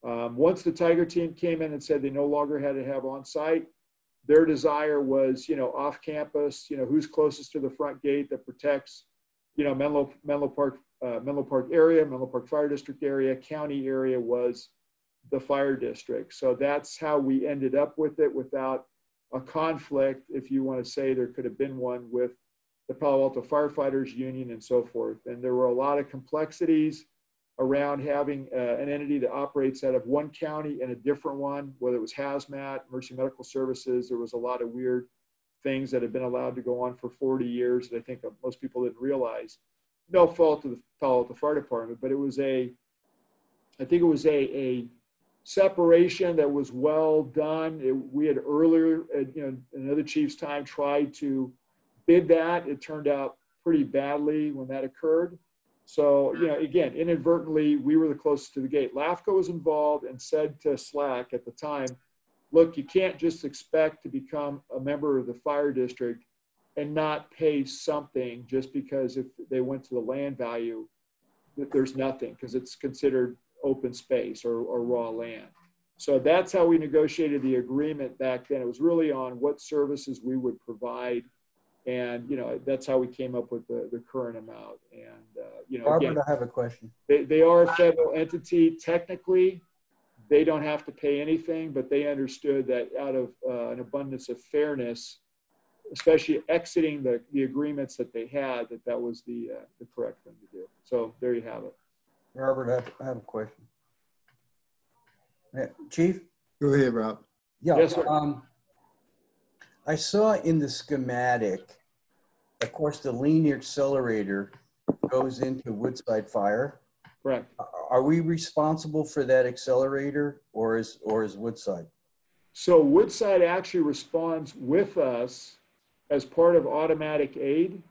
Once the Tiger team came in and said they no longer had to have on-site, their desire was, off campus, who's closest to the front gate that protects, Menlo Park area, Menlo Park Fire District area, county area was the fire district. So that's how we ended up with it without a conflict, if you want to say there could have been one, with the Palo Alto Firefighters Union and so forth. And there were a lot of complexities around having an entity that operates out of one county and a different one, whether it was hazmat, Mercy Medical Services. There was a lot of weird things that have been allowed to go on for 40 years that I think most people didn't realize. No fault to the Palo Alto Fire Department, but it was I think it was a separation that was well done. We had earlier, in another chief's time, tried to bid that. It turned out pretty badly when that occurred. So, again, inadvertently, we were the closest to the gate. LAFCO was involved and said to SLAC at the time, look, you can't just expect to become a member of the fire district and not pay something just because if they went to the land value, that there's nothing because it's considered open space or raw land. So that's how we negotiated the agreement back then. It was really on what services we would provide. And, that's how we came up with the current amount. And, Robert, again, I have a question. They are a federal entity. Technically, they don't have to pay anything, but they understood that out of an abundance of fairness, especially exiting the agreements that they had, that was the correct thing to do. So there you have it. Robert, I have a question. Yeah, Chief? Go ahead, Rob. Yeah. Yes, sir. I saw in the schematic, of course, the linear accelerator goes into Woodside Fire. Correct. Are we responsible for that accelerator, or is Woodside? So Woodside actually responds with us as part of automatic aid.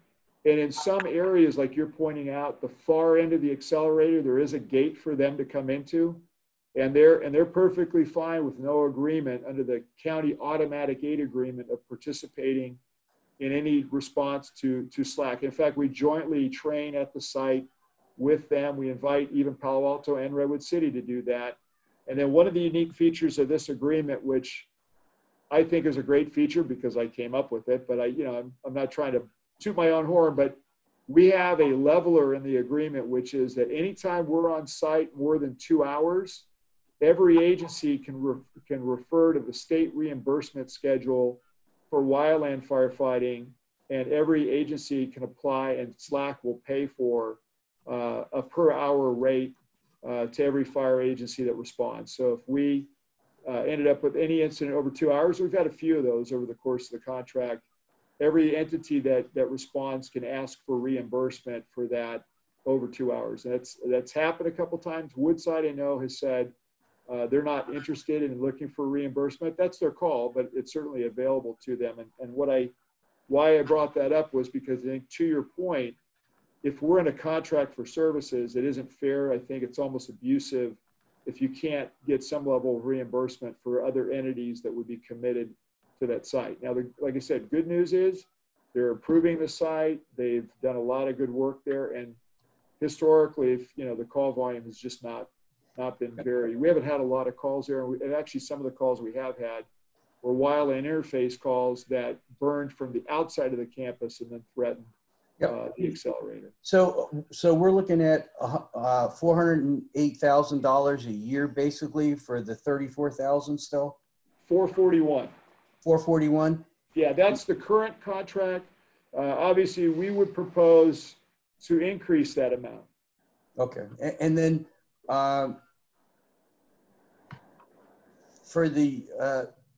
And in some areas, like you're pointing out, the far end of the accelerator, there is a gate for them to come into. And they're perfectly fine with no agreement under the county automatic aid agreement of participating in any response to SLAC. In fact, we jointly train at the site with them. We invite even Palo Alto and Redwood City to do that. And then one of the unique features of this agreement, which I think is a great feature because I came up with it, but I'm not trying to toot my own horn, but we have a leveler in the agreement, which is that anytime we're on site more than 2 hours, every agency can refer to the state reimbursement schedule for wildland firefighting, and every agency can apply, and SLAC will pay for a per hour rate to every fire agency that responds. So if we ended up with any incident over 2 hours, we've had a few of those over the course of the contract, every entity that responds can ask for reimbursement for that over 2 hours. That's happened a couple times. Woodside, I know, has said they're not interested in looking for reimbursement. That's their call, but it's certainly available to them. And why I brought that up was because I think, to your point, if we're in a contract for services, it isn't fair. I think it's almost abusive if you can't get some level of reimbursement for other entities that would be committed to that site. Now, like I said, good news is they're improving the site. They've done a lot of good work there. And historically, if, you know, the call volume has just not been we haven't had a lot of calls there. And actually some of the calls we have had were wireline interface calls that burned from the outside of the campus and then threatened the accelerator. So we're looking at $408,000 a year, basically, for the 34,000 still. 441. 441. Yeah, that's the current contract. Obviously, we would propose to increase that amount. Okay, and then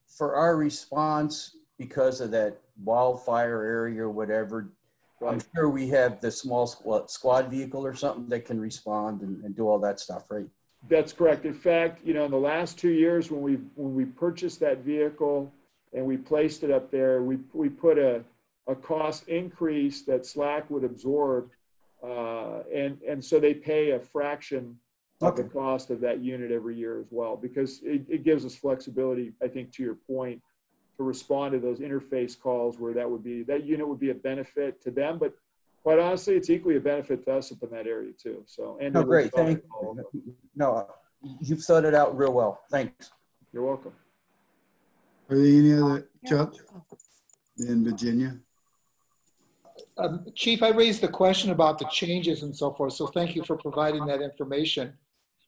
for our response, because of that wildfire area or whatever, I'm sure we have the small squad vehicle or something that can respond and do all that stuff, right? That's correct. In fact, you know, in the last 2 years, when we purchased that vehicle and we placed it up there, we put a cost increase that SLAC would absorb, and so they pay a fraction of the cost of that unit every year as well, because it gives us flexibility, I think, to your point, to respond to those interface calls where that unit would be a benefit to them, but quite honestly, it's equally a benefit to us up in that area too. So, and great, thank you. No, you've thought it out real well. Thanks. You're welcome. Are there any other, Chuck, in Virginia? Chief, I raised the question about the changes and so forth, so thank you for providing that information.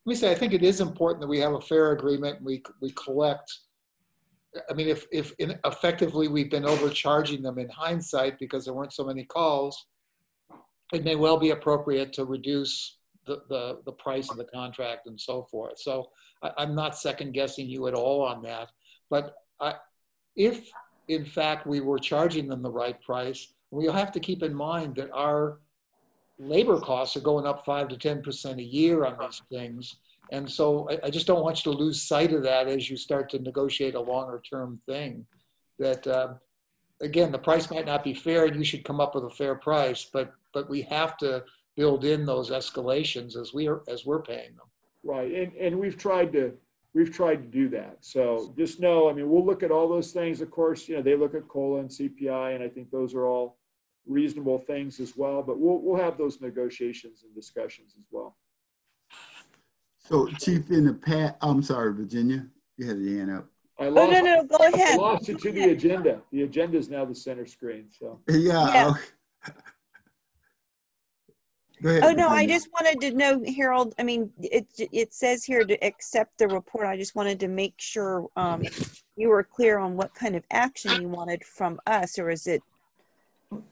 Let me say, I think it is important that we have a fair agreement and we collect. I mean, if effectively we've been overcharging them in hindsight because there weren't so many calls, it may well be appropriate to reduce the price of the contract and so forth. So I'm not second guessing you at all on that. But if in fact we were charging them the right price, we'll have to keep in mind that our labor costs are going up 5 to 10% a year on these things. And so I just don't want you to lose sight of that as you start to negotiate a longer term thing. That again, the price might not be fair and you should come up with a fair price, but we have to build in those escalations as we're paying them. Right, and we've tried to do that. So just know, I mean, we'll look at all those things. Of course, you know, they look at COLA and CPI, and I think those are all reasonable things as well. But we'll have those negotiations and discussions as well. So, Chief, in the past, I'm sorry, Virginia, you had your hand up. No, go ahead. I lost it to the agenda. The agenda is now the center screen. So yeah. Go ahead, Oh no, Virginia. I just wanted to know, Harold. I mean, it says here to accept the report. I just wanted to make sure you were clear on what kind of action you wanted from us, or is it?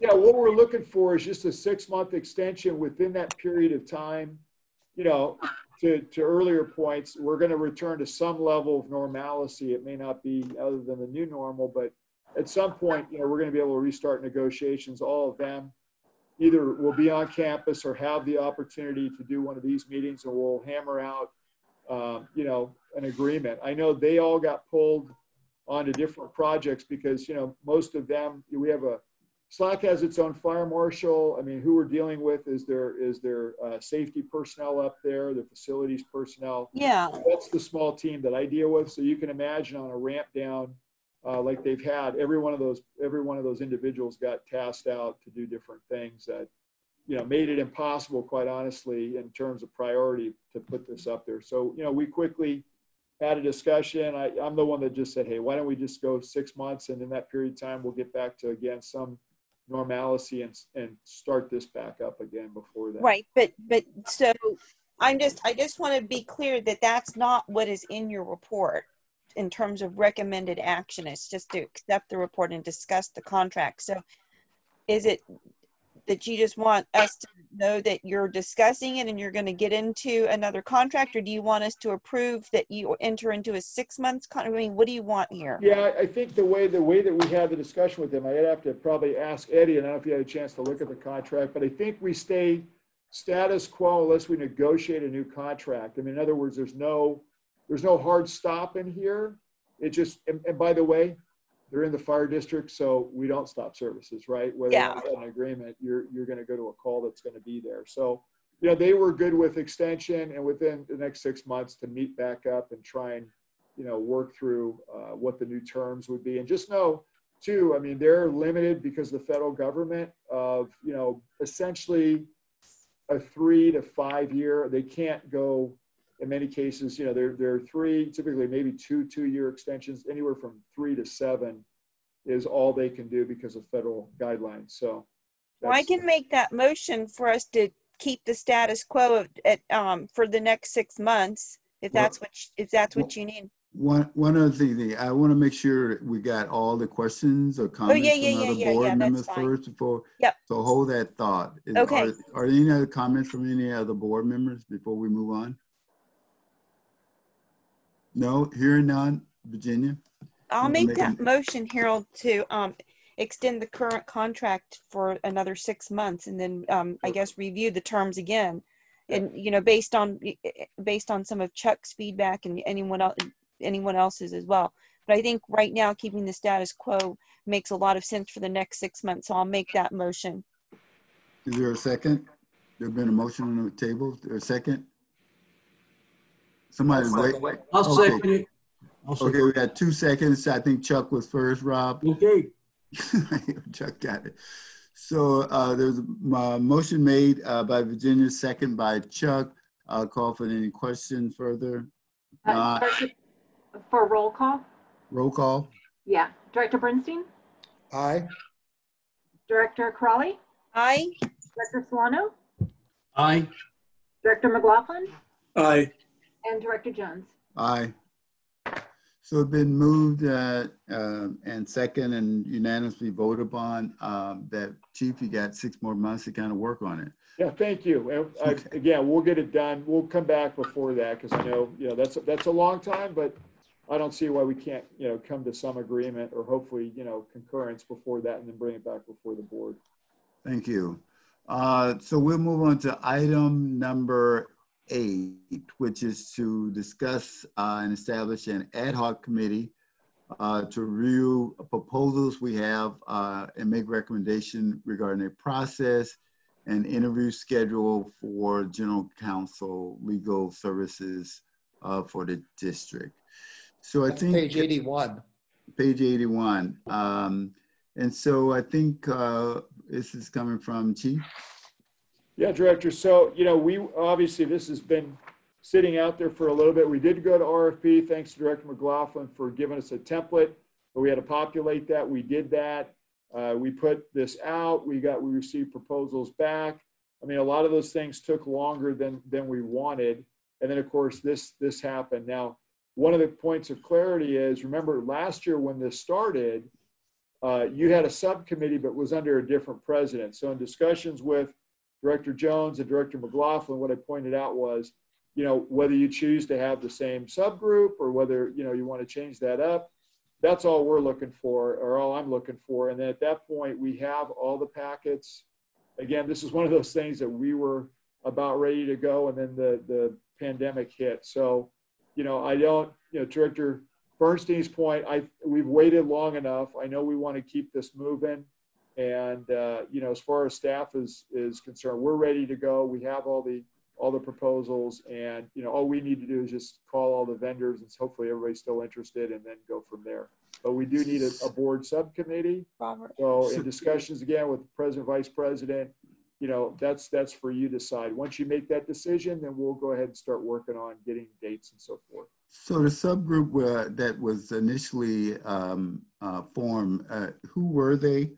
Yeah, what we're looking for is just a 6-month extension within that period of time. You know, to earlier points, we're going to return to some level of normalcy. It may not be other than the new normal, but at some point, you know, we're going to be able to restart negotiations. All of them either will be on campus or have the opportunity to do one of these meetings, and we'll hammer out, you know, an agreement. I know they all got pulled onto different projects because, you know, most of them, we have SLAC has its own fire marshal. I mean, who we're dealing with is their safety personnel up there, the facilities personnel. Yeah. That's the small team that I deal with. So you can imagine on a ramp down like they've had, every one of those individuals got tasked out to do different things that, you know, made it impossible, quite honestly, in terms of priority to put this up there. So, you know, we quickly had a discussion. I'm the one that just said, hey, why don't we just go 6 months, and in that period of time, we'll get back to, again, some normalcy and start this back up again before that. Right, but so I just want to be clear that that's not what is in your report in terms of recommended action. It's just to accept the report and discuss the contract. So is it that you just want us to know that you're discussing it and you're going to get into another contract, or do you want us to approve that you enter into a 6 months contract? I mean, what do you want here? Yeah, I think the way that we had the discussion with them, I'd have to probably ask Eddie, and I don't know if you had a chance to look at the contract, but I think we stay status quo unless we negotiate a new contract. I mean, in other words, there's no hard stop in here. It just, and by the way, they're in the fire district, so we don't stop services, right? Whether Yeah. or not an agreement, you're going to go to a call that's going to be there. So, you know, they were good with extension and within the next 6 months to meet back up and try and, you know, work through what the new terms would be. And just know too, I mean, they're limited because the federal government of, you know, essentially a 3 to 5 year, they can't go in many cases, you know, they're three, typically maybe 2-2-year extensions, anywhere from 3 to 7 is all they can do because of federal guidelines. So Well, I can make that motion for us to keep the status quo for the next 6 months, if that's what you need. One other thing, I want to make sure we got all the questions or comments from other board members first before. Yep. So hold that thought. Okay. Are there any other comments from any other board members before we move on? No, hearing none. Virginia? I'll make that motion, Harold, to extend the current contract for another 6 months, and then I guess review the terms again. And, you know, based on some of Chuck's feedback and anyone else's as well. But I think right now keeping the status quo makes a lot of sense for the next 6 months. So I'll make that motion. Is there a second? There's been a motion on the table. Is there a second? Somebody wait. I'll second it. Okay, we got 2 seconds. I think Chuck was first, Rob. Okay. Chuck got it. So there's a motion made by Virginia, second by Chuck. I'll call for any questions further. For roll call? Roll call. Yeah. Director Bernstein? Aye. Director Crawley? Aye. Director Silano? Aye. Director McLaughlin? Aye. And Director Jones? Aye. So it's been moved and second and unanimously voted upon that, Chief, you got 6 more months to kind of work on it. Yeah, thank you. Again, we'll get it done. We'll come back before that because I know, you know, that's a long time, but I don't see why we can't, you know, come to some agreement or hopefully, you know, concurrence before that and then bring it back before the board. Thank you. So we'll move on to item number 8, which is to discuss and establish an ad hoc committee to review proposals we have and make recommendation regarding a process and interview schedule for general counsel legal services for the district. So That's page 81. Page 81. And so I think this is coming from Chief. Yeah, Director. So, you know, we obviously this has been sitting out there for a little bit. We did go to RFP. Thanks to Director McLaughlin for giving us a template, but we had to populate that. We did that. We put this out. We received proposals back. I mean, a lot of those things took longer than we wanted. And then of course this happened. Now, one of the points of clarity is, remember last year when this started, you had a subcommittee, but was under a different president. So in discussions with Director Jones and Director McLaughlin, what I pointed out was, you know, whether you choose to have the same subgroup or whether, you know, you want to change that up, that's all we're looking for, or all I'm looking for. And then at that point, we have all the packets. Again, this is one of those things that we were about ready to go, and then the pandemic hit. So, you know, Director Bernstein's point, we've waited long enough. I know we want to keep this moving. And, you know, as far as staff is concerned, we're ready to go. We have all the proposals, and, you know, all we need to do is just call all the vendors, and hopefully everybody's still interested, and then go from there. But we do need a board subcommittee. Robert. So in discussions again with the president, vice president, you know, that's for you to decide. Once you make that decision, then we'll go ahead and start working on getting dates and so forth. So the subgroup that was initially formed, who were they?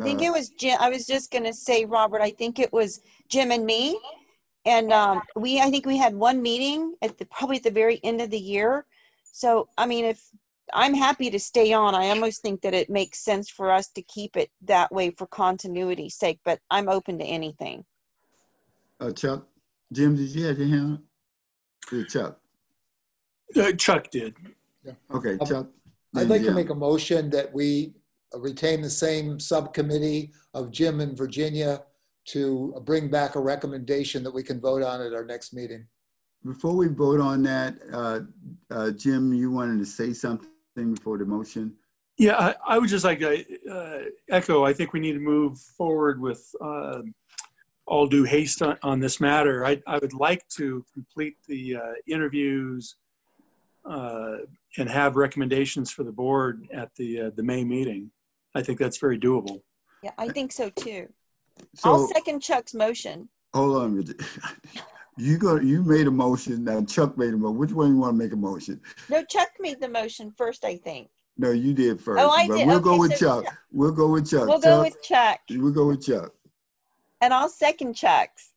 I think it was Jim. I was just going to say, Robert, I think it was Jim and me. And I think we had one meeting probably at the very end of the year. So, I mean, if I'm happy to stay on, I almost think that it makes sense for us to keep it that way for continuity's sake, but I'm open to anything. Chuck, Jim, did you have your hand up? Chuck. Chuck did. Yeah. Okay, Chuck. I'd like to make a motion that we retain the same subcommittee of Jim and Virginia to bring back a recommendation that we can vote on at our next meeting. Before we vote on that, Jim, you wanted to say something before the motion? Yeah, I would just like to echo, I think we need to move forward with all due haste on this matter. I would like to complete the interviews and have recommendations for the board at the May meeting. I think that's very doable. Yeah, I think so too. So, I'll second Chuck's motion. hold on, Virginia. You made a motion. Now Chuck made a motion. Which one you want to make a motion? No, Chuck made the motion first, I think. No, you did first. Oh, I but did. We'll go Okay, with so Chuck. We'll go with Chuck. We'll go with Chuck. We'll go with Chuck. And I'll second Chuck's.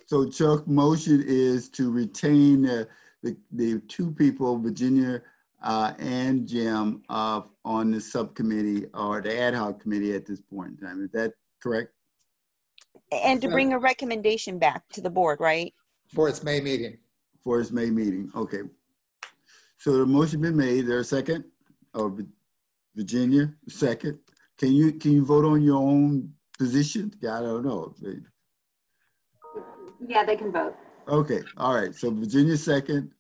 So Chuck's motion is to retain the two people, Virginia and Jim, on the subcommittee or the ad hoc committee at this point in time. Is that correct? And to bring a recommendation back to the board, right? For its May meeting. For its May meeting. Okay. So the motion been made. There a second? Oh, Virginia, second. Can you vote on your own position? I don't know. Yeah, they can vote. Okay. All right. So Virginia second.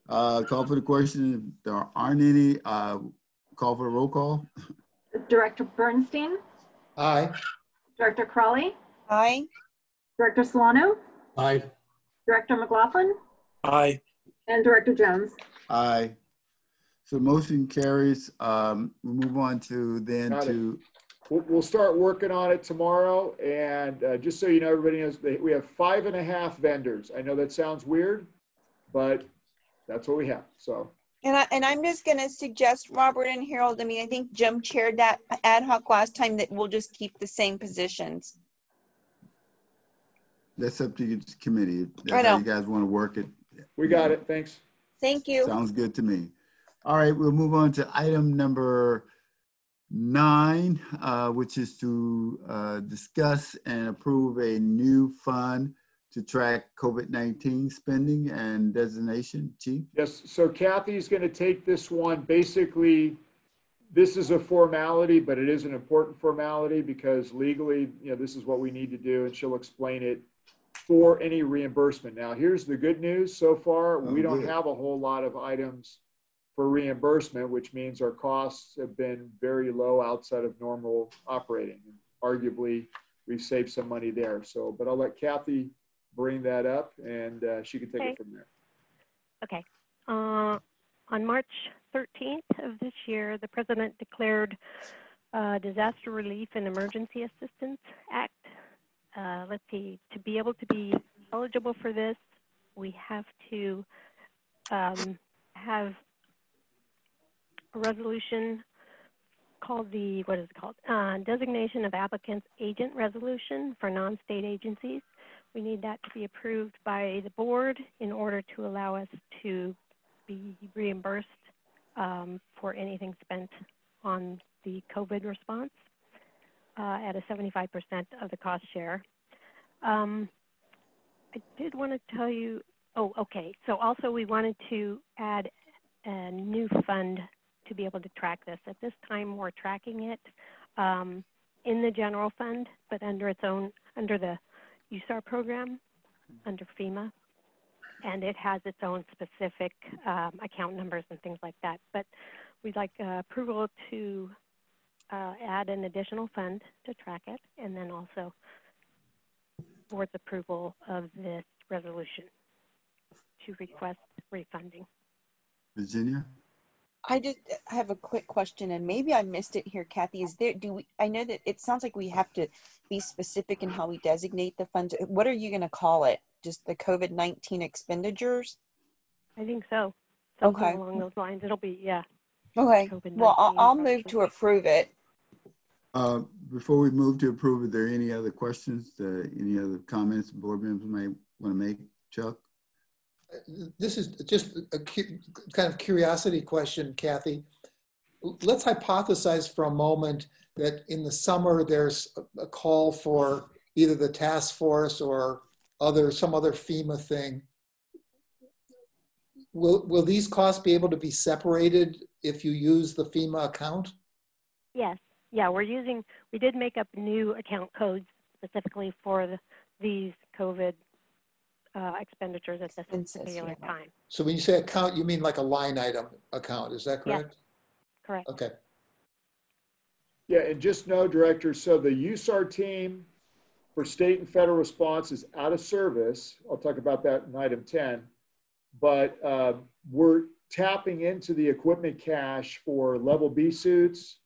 Call for the question. If there aren't any, call for a roll call. Director Bernstein? Aye. Director Crawley? Aye. Director Silano? Aye. Director McLaughlin? Aye. And Director Jones? Aye. So motion carries. We'll move on to then Got it. to. We'll start working on it tomorrow. And just so you know, everybody knows, we have 5.5 vendors. I know that sounds weird, but that's what we have. So. And I'm just going to suggest, Robert and Harold, I mean, I think Jim chaired that ad hoc last time, that we'll just keep the same positions. That's up to your committee. If I that's how know. you guys want to work it. We got it. Thanks. Thank you. Sounds good to me. All right, we'll move on to item number 9, which is to discuss and approve a new fund to track COVID-19 spending and designation. Chief? Yes, so Kathy's going to take this one. Basically, this is a formality, but it is an important formality because legally, this is what we need to do, and she'll explain it for any reimbursement. Now, here's the good news so far. We don't have a whole lot of items for reimbursement, which means our costs have been very low outside of normal operating. Arguably, we've saved some money there. So, but I'll let Kathy bring that up, and she can take it from there. Okay. On March 13th of this year, the President declared Disaster Relief and Emergency Assistance Act. Let's see, to be able to be eligible for this, we have to have a resolution called the, what is it called? Designation of Applicants Agent Resolution for non-state agencies. We need that to be approved by the board in order to allow us to be reimbursed for anything spent on the COVID response at a 75% of the cost share. I did want to tell you, oh, okay. So also we wanted to add a new fund to be able to track this. At this time, we're tracking it in the general fund, but under its own, under the USAR program, under FEMA, and it has its own specific account numbers and things like that. But we'd like approval to add an additional fund to track it, and then also board's approval of this resolution to request refunding. Virginia? I have a quick question, and maybe I missed it here, Kathy. Is there, I know that it sounds like we have to be specific in how we designate the funds. What are you going to call it? Just the COVID-19 expenditures? I think so. Something Okay. along those lines. It'll be, yeah. Okay. Well, I'll move to approve it. Before we move to approve, are there any other questions, any other comments board members may want to make? Chuck? This is just a kind of curiosity question, Kathy. Let's hypothesize for a moment that in the summer there's a call for either the task force or some other FEMA thing. Will these costs be able to be separated if you use the FEMA account? Yes. Yeah, we did make up new account codes specifically for these COVID expenditures at this particular time. So when you say account, you mean like a line item account, is that correct? Yes, correct. Okay. Yeah, and just know, Director, so the USAR team for state and federal response is out of service. I'll talk about that in item 10. But we're tapping into the equipment cache for level B suits,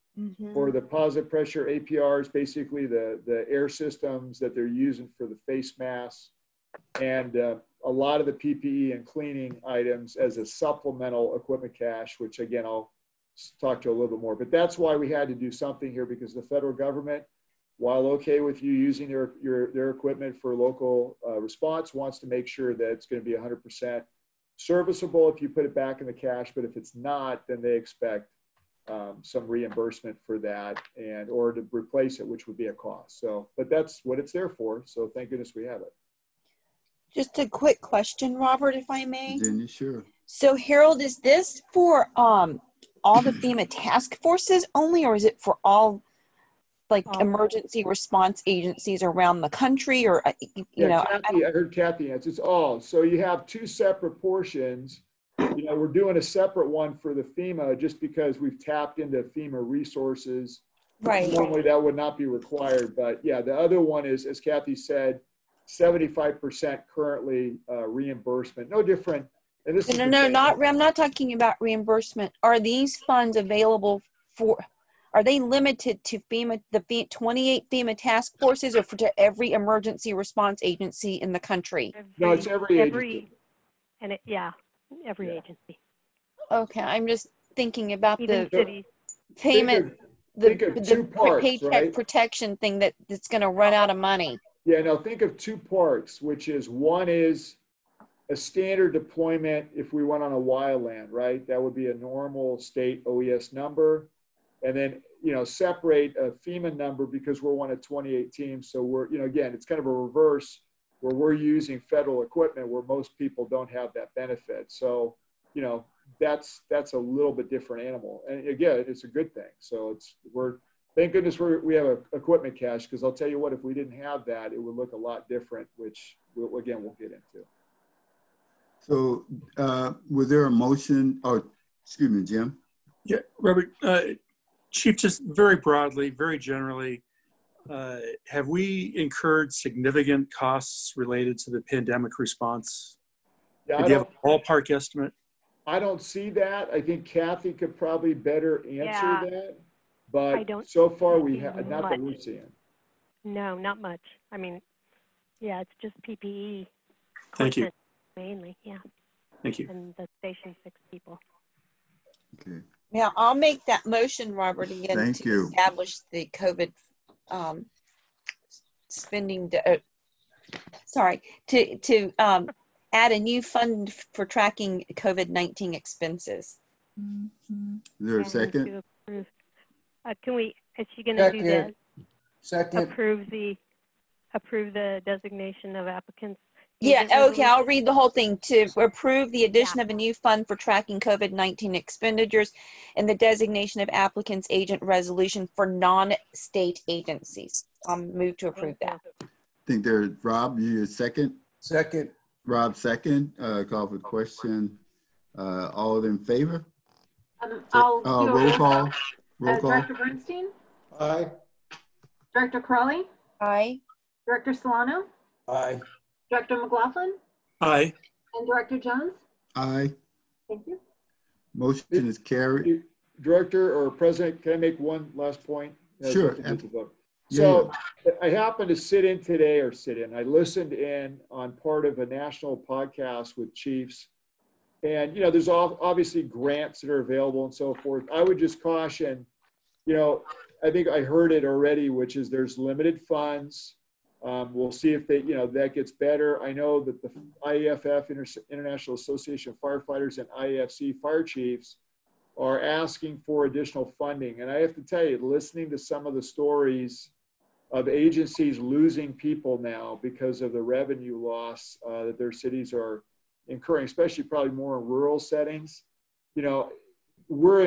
for the positive pressure APRs, basically the air systems that they're using for the face masks, and a lot of the PPE and cleaning items as a supplemental equipment cache, which again, I'll talk to a little bit more. But that's why we had to do something here, because the federal government, while okay with you using their equipment for local response, wants to make sure that it's going to be 100% serviceable if you put it back in the cache. But if it's not, then they expect some reimbursement for that, and or to replace it, which would be a cost. So, but that's what it's there for. So thank goodness we have it. Just a quick question, Robert, if I may. Virginia, sure. So Harold, is this for all the FEMA task forces only, or is it for all like emergency response agencies around the country? Or you know, Kathy, I heard Kathy answer. It's all. So you have two separate portions. You know, we're doing a separate one for the FEMA just because we've tapped into FEMA resources. Right. Normally that would not be required, but yeah, the other one is, as Kathy said, 75% currently reimbursement. No different. And this I'm not talking about reimbursement. Are these funds available for? Are they limited to FEMA, the 28 FEMA task forces, or to every emergency response agency in the country? No, it's every agency. And every agency. Okay, I'm just thinking about Even the cities. payment, think of two parts, paycheck right? protection thing that's going to run out of money. Yeah, now think of two parts, which is one is a standard deployment if we went on a wildland, right? That would be a normal state OES number. And then, you know, separate a FEMA number because we're one of 28 teams. So we're, you know, again, it's kind of a reverse where we're using federal equipment where most people don't have that benefit. So, you know, that's a little bit different animal. And again, it's a good thing. So thank goodness we have an equipment cache, because I'll tell you what, if we didn't have that, it would look a lot different, which we'll get into. So was there a motion, or excuse me, Jim? Yeah, Robert, Chief, just very broadly, very generally, have we incurred significant costs related to the pandemic response? Yeah, Do you have a ballpark estimate? I don't see that. I think Kathy could probably better answer that. But so far we have, not that we're seeing. No, not much. I mean, yeah, it's just PPE. Thank you. Mainly, yeah. Thank you. And the Station 6 people. Okay. Yeah, I'll make that motion, Robert, again Thank you. Establish the COVID spending. To add a new fund for tracking COVID-19 expenses. Is there a second? Can we? Is she going to do that? Second. Approve the designation of applicants. Yeah, okay, I'll read the whole thing. To approve the addition of a new fund for tracking COVID-19 expenditures and the designation of applicants agent resolution for non-state agencies. I'll move to approve that. I think there's Rob, you second? Second. Rob second, call for the question. All in favor? I'll do a roll call. Roll call. Director Bernstein? Aye. Director Crawley? Aye. Director Silano? Aye. Director McLaughlin? Aye. And Director Jones? Aye. Thank you. Motion is carried. Director or President, can I make one last point? Sure. So I happened to I listened in on part of a national podcast with chiefs. And, you know, there's obviously grants that are available and so forth. I would just caution, you know, I think I heard it already, which is there's limited funds. We'll see if that gets better. I know that the IAFF, International Association of Firefighters, and IAFC fire chiefs are asking for additional funding. And I have to tell you, listening to some of the stories of agencies losing people now because of the revenue loss that their cities are incurring, especially probably more in rural settings, you know, we're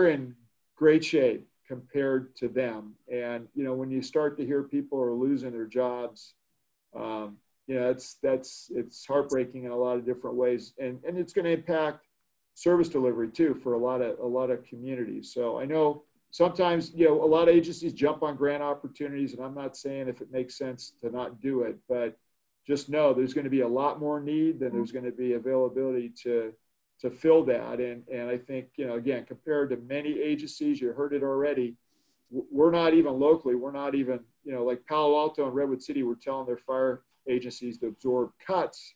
in great shape compared to them. And, you know, when you start to hear people are losing their jobs, you know, it's heartbreaking in a lot of different ways. And it's going to impact service delivery too for a lot of communities. So I know sometimes, you know, a lot of agencies jump on grant opportunities, and I'm not saying if it makes sense to not do it, but just know there's going to be a lot more need than there's going to be availability to fill that. And I think, you know, again, compared to many agencies, you heard it already, we're not even locally, we're not even, you know, like Palo Alto and Redwood City were telling their fire agencies to absorb cuts,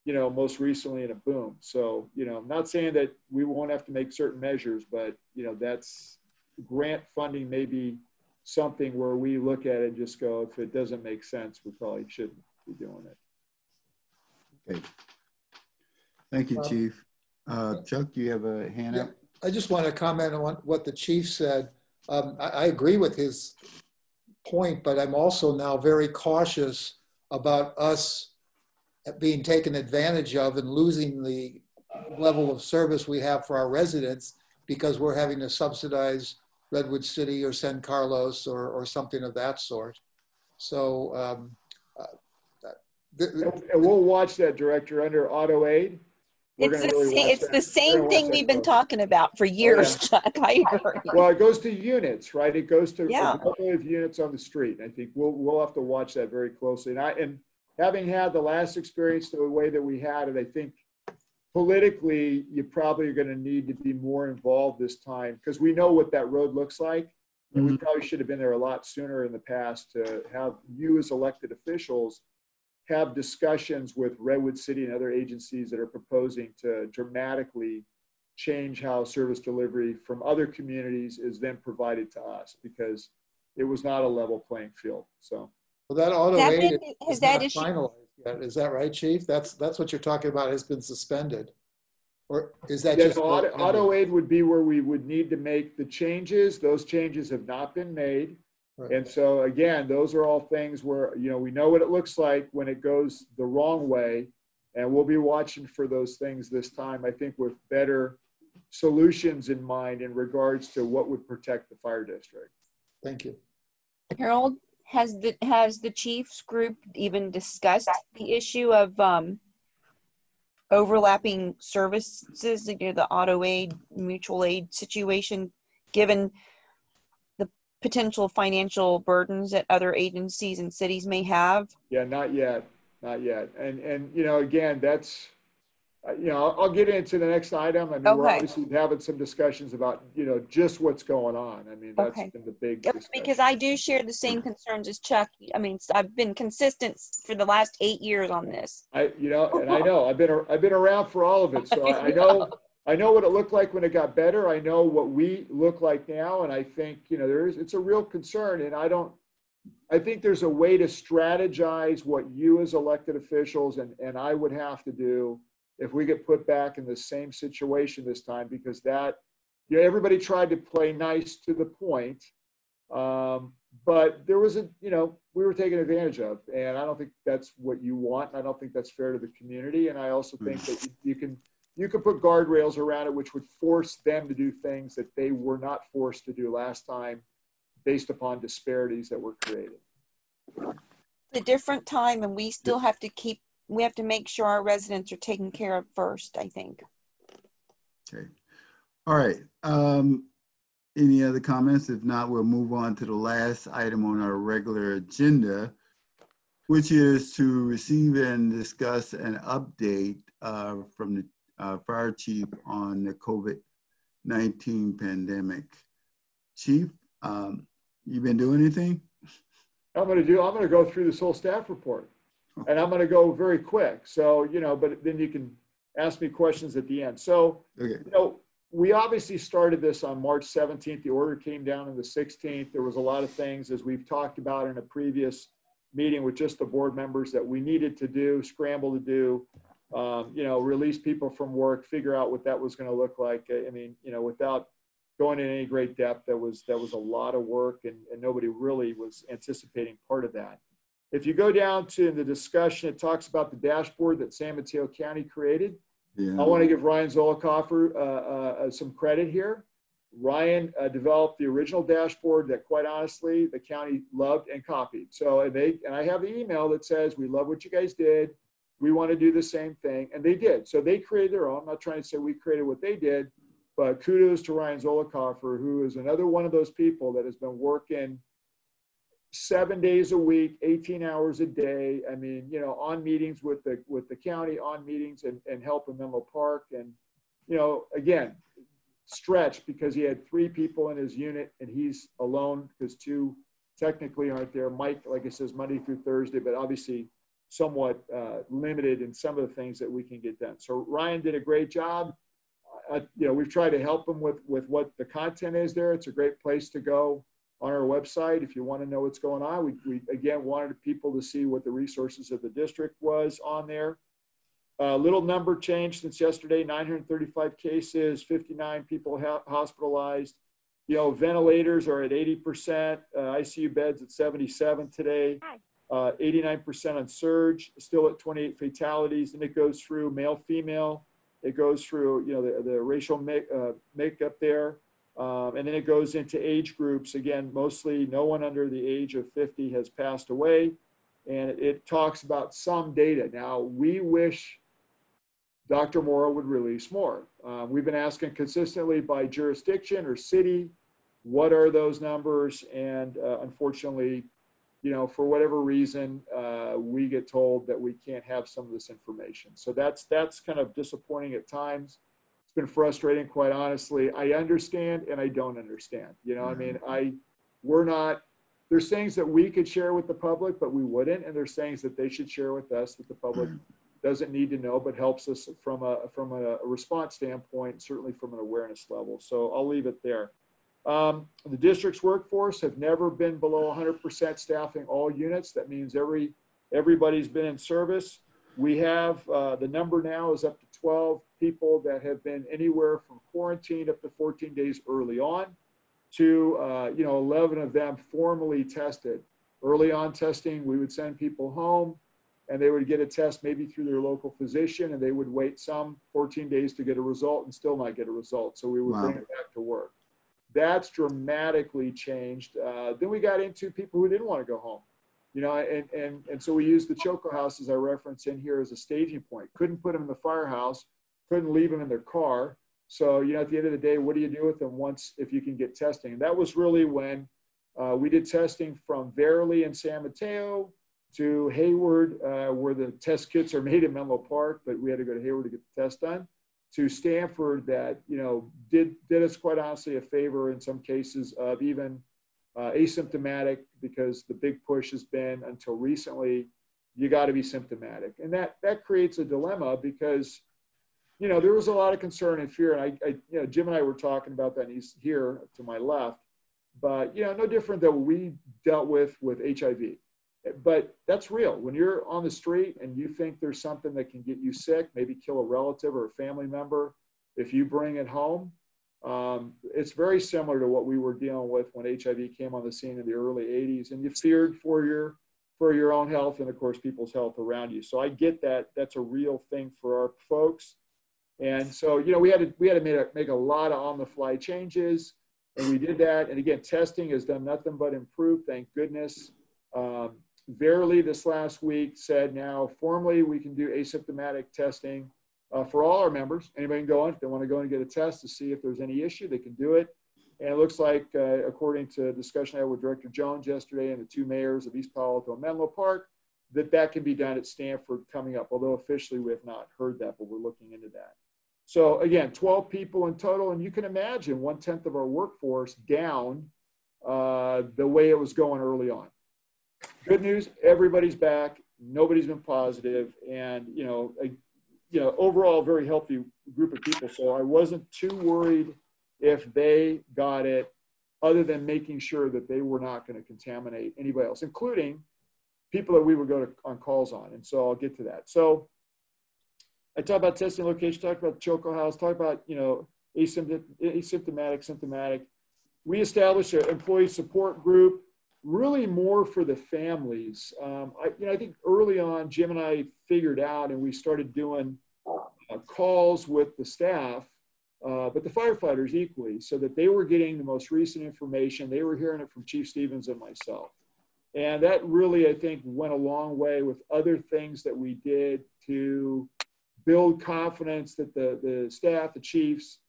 you know, most recently in a boom. So, you know, I'm not saying that we won't have to make certain measures, but, you know, that's grant funding may be something where we look at it and just go, if it doesn't make sense, we probably shouldn't be doing it. Okay. Thank you, Chief. Chuck, you have a hand up? I just want to comment on what the chief said. I agree with his point, but I'm also now very cautious about us being taken advantage of and losing the level of service we have for our residents because we're having to subsidize Redwood City or San Carlos or something of that sort. So and we'll watch that, Director, under auto aid. It's the same thing we've been talking about for years, Chuck. I agree. Well, it goes to units, right? It goes to yeah. a number of units on the street. I think we'll have to watch that very closely. And having had the last experience the way that we had it, I think politically you probably are going to need to be more involved this time because we know what that road looks like, and we probably should have been there a lot sooner in the past to have you as elected officials have discussions with Redwood City and other agencies that are proposing to dramatically change how service delivery from other communities is then provided to us because it was not a level playing field. So, well, that auto aid is not finalized yet. Is that right, Chief? That's what you're talking about has been suspended, or is that just auto aid would be where we would need to make the changes. Those changes have not been made. Right. And so again, those are all things where, you know, we know what it looks like when it goes the wrong way, and we'll be watching for those things this time, I think, with better solutions in mind in regards to what would protect the fire district. Thank you. Harold, has the Chiefs group even discussed the issue of overlapping services, you know, the auto aid, mutual aid situation, given potential financial burdens that other agencies and cities may have? Yeah, not yet. And you know, again, that's, you know, I'll get into the next item. I mean, we're obviously having some discussions about, you know, just what's going on. I mean, that's been the big discussion. Because I do share the same concerns as Chuck. I mean, I've been consistent for the last 8 years on this. You know, and I know I've been around for all of it, so I know what it looked like when it got better. I know what we look like now. And I think, you know, it's a real concern. And I think there's a way to strategize what you as elected officials and I would have to do if we get put back in the same situation this time, because that, you know, everybody tried to play nice to the point. But there was you know, we were taken advantage of, and I don't think that's what you want. I don't think that's fair to the community. And I also think that you can put guardrails around it, which would force them to do things that they were not forced to do last time based upon disparities that were created. It's a different time, and we still have to make sure our residents are taken care of first, I think. Okay. All right. Any other comments? If not, we'll move on to the last item on our regular agenda, which is to receive and discuss an update from the Fire Chief on the COVID-19 pandemic. Chief, you been doing anything? I'm going to go through this whole staff report, and I'm going to go very quick. So, you know, but then you can ask me questions at the end. So, you know, we obviously started this on March 17th. The order came down on the 16th. There was a lot of things, as we've talked about in a previous meeting with just the board members, that we needed to do, scramble to do. You know, release people from work, figure out what that was going to look like. I mean, you know, without going in any great depth, that was a lot of work, and nobody really was anticipating part of that. If you go down to the discussion, it talks about the dashboard that San Mateo County created. Yeah. I want to give Ryan Zollicoffer some credit here. Ryan developed the original dashboard that, quite honestly, the county loved and copied. So, and I have the email that says, "We love what you guys did. We want to do the same thing," and they did. So they created their own. I'm not trying to say we created what they did, but kudos to Ryan Zollicoffer, who is another one of those people that has been working 7 days a week, 18 hours a day. I mean, you know, on meetings with the county, on meetings and help in Menlo Park. And, you know, again, stretched because he had 3 people in his unit and he's alone because 2 technically aren't there. Mike, like I says, Monday through Thursday, but obviously somewhat limited in some of the things that we can get done. So Ryan did a great job. You know, we've tried to help him with what the content is there. It's a great place to go on our website if you want to know what's going on. We again wanted people to see what the resources of the district was on there. Little number change since yesterday, 935 cases, 59 people hospitalized. You know, ventilators are at 80%, ICU beds at 77 today, 89% on surge, still at 28 fatalities. And it goes through male, female. It goes through, you know, the racial makeup there. And then it goes into age groups. Again, mostly no one under the age of 50 has passed away. And it talks about some data. Now, we wish Dr. Morrow would release more. We've been asking consistently by jurisdiction or city, what are those numbers? And unfortunately, you know, for whatever reason, we get told that we can't have some of this information. So that's kind of disappointing at times. It's been frustrating, quite honestly. I understand and I don't understand. You know, I mean, there's things that we could share with the public, but we wouldn't. And there's things that they should share with us that the public doesn't need to know, but helps us from a response standpoint, certainly from an awareness level. So I'll leave it there. The district's workforce have never been below 100% staffing all units. That means everybody's been in service. We have, the number now is up to 12 people that have been anywhere from quarantine up to 14 days early on to, you know, 11 of them formally tested. Early on testing, we would send people home and they would get a test maybe through their local physician and they would wait some 14 days to get a result and still not get a result. So we would bring it back to work. That's dramatically changed. Then we got into people who didn't want to go home, you know, and so we used the Choco House, as I referenced in here, as a staging point. Couldn't put them in the firehouse, couldn't leave them in their car. So, you know, at the end of the day, what do you do with them if you can get testing? And that was really when we did testing from Verily and San Mateo to Hayward, where the test kits are made in Menlo Park, but we had to go to Hayward to get the test done, to Stanford that, you know, did us quite honestly a favor in some cases of even asymptomatic, because the big push has been until recently, you got to be symptomatic. And that creates a dilemma because, you know, there was a lot of concern and fear. And you know, Jim and I were talking about that, and he's here to my left, but, you know, no different than we dealt with HIV. But that's real. When you're on the street and you think there's something that can get you sick, maybe kill a relative or a family member, if you bring it home, it's very similar to what we were dealing with when HIV came on the scene in the early 80s, and you feared for your own health and of course people's health around you. So I get that. That's a real thing for our folks. And so, you know, we had to make a lot of on-the-fly changes, and we did that. And again, testing has done nothing but improve, thank goodness. Verily this last week said now formally we can do asymptomatic testing for all our members. Anybody can go in if they want to go and get a test to see if there's any issue, they can do it. And it looks like, according to a discussion I had with Director Jones yesterday and the 2 mayors of East Palo Alto and Menlo Park, that can be done at Stanford coming up, although officially we have not heard that, but we're looking into that. So again, 12 people in total, and you can imagine 1/10 of our workforce down the way it was going early on. Good news, everybody's back. Nobody's been positive, and you know, overall, a very healthy group of people. So I wasn't too worried if they got it, other than making sure that they were not going to contaminate anybody else, including people that we would go on calls on. And so I'll get to that. So I talked about testing location, talked about Choco House, talked about, you know, asymptomatic, symptomatic. We established an employee support group, really more for the families. I think early on, Jim and I figured out, and we started doing calls with the staff, but the firefighters equally, so that they were getting the most recent information. They were hearing it from Chief Stevens and myself. And that really, I think, went a long way with other things that we did to build confidence that the staff, the chiefs,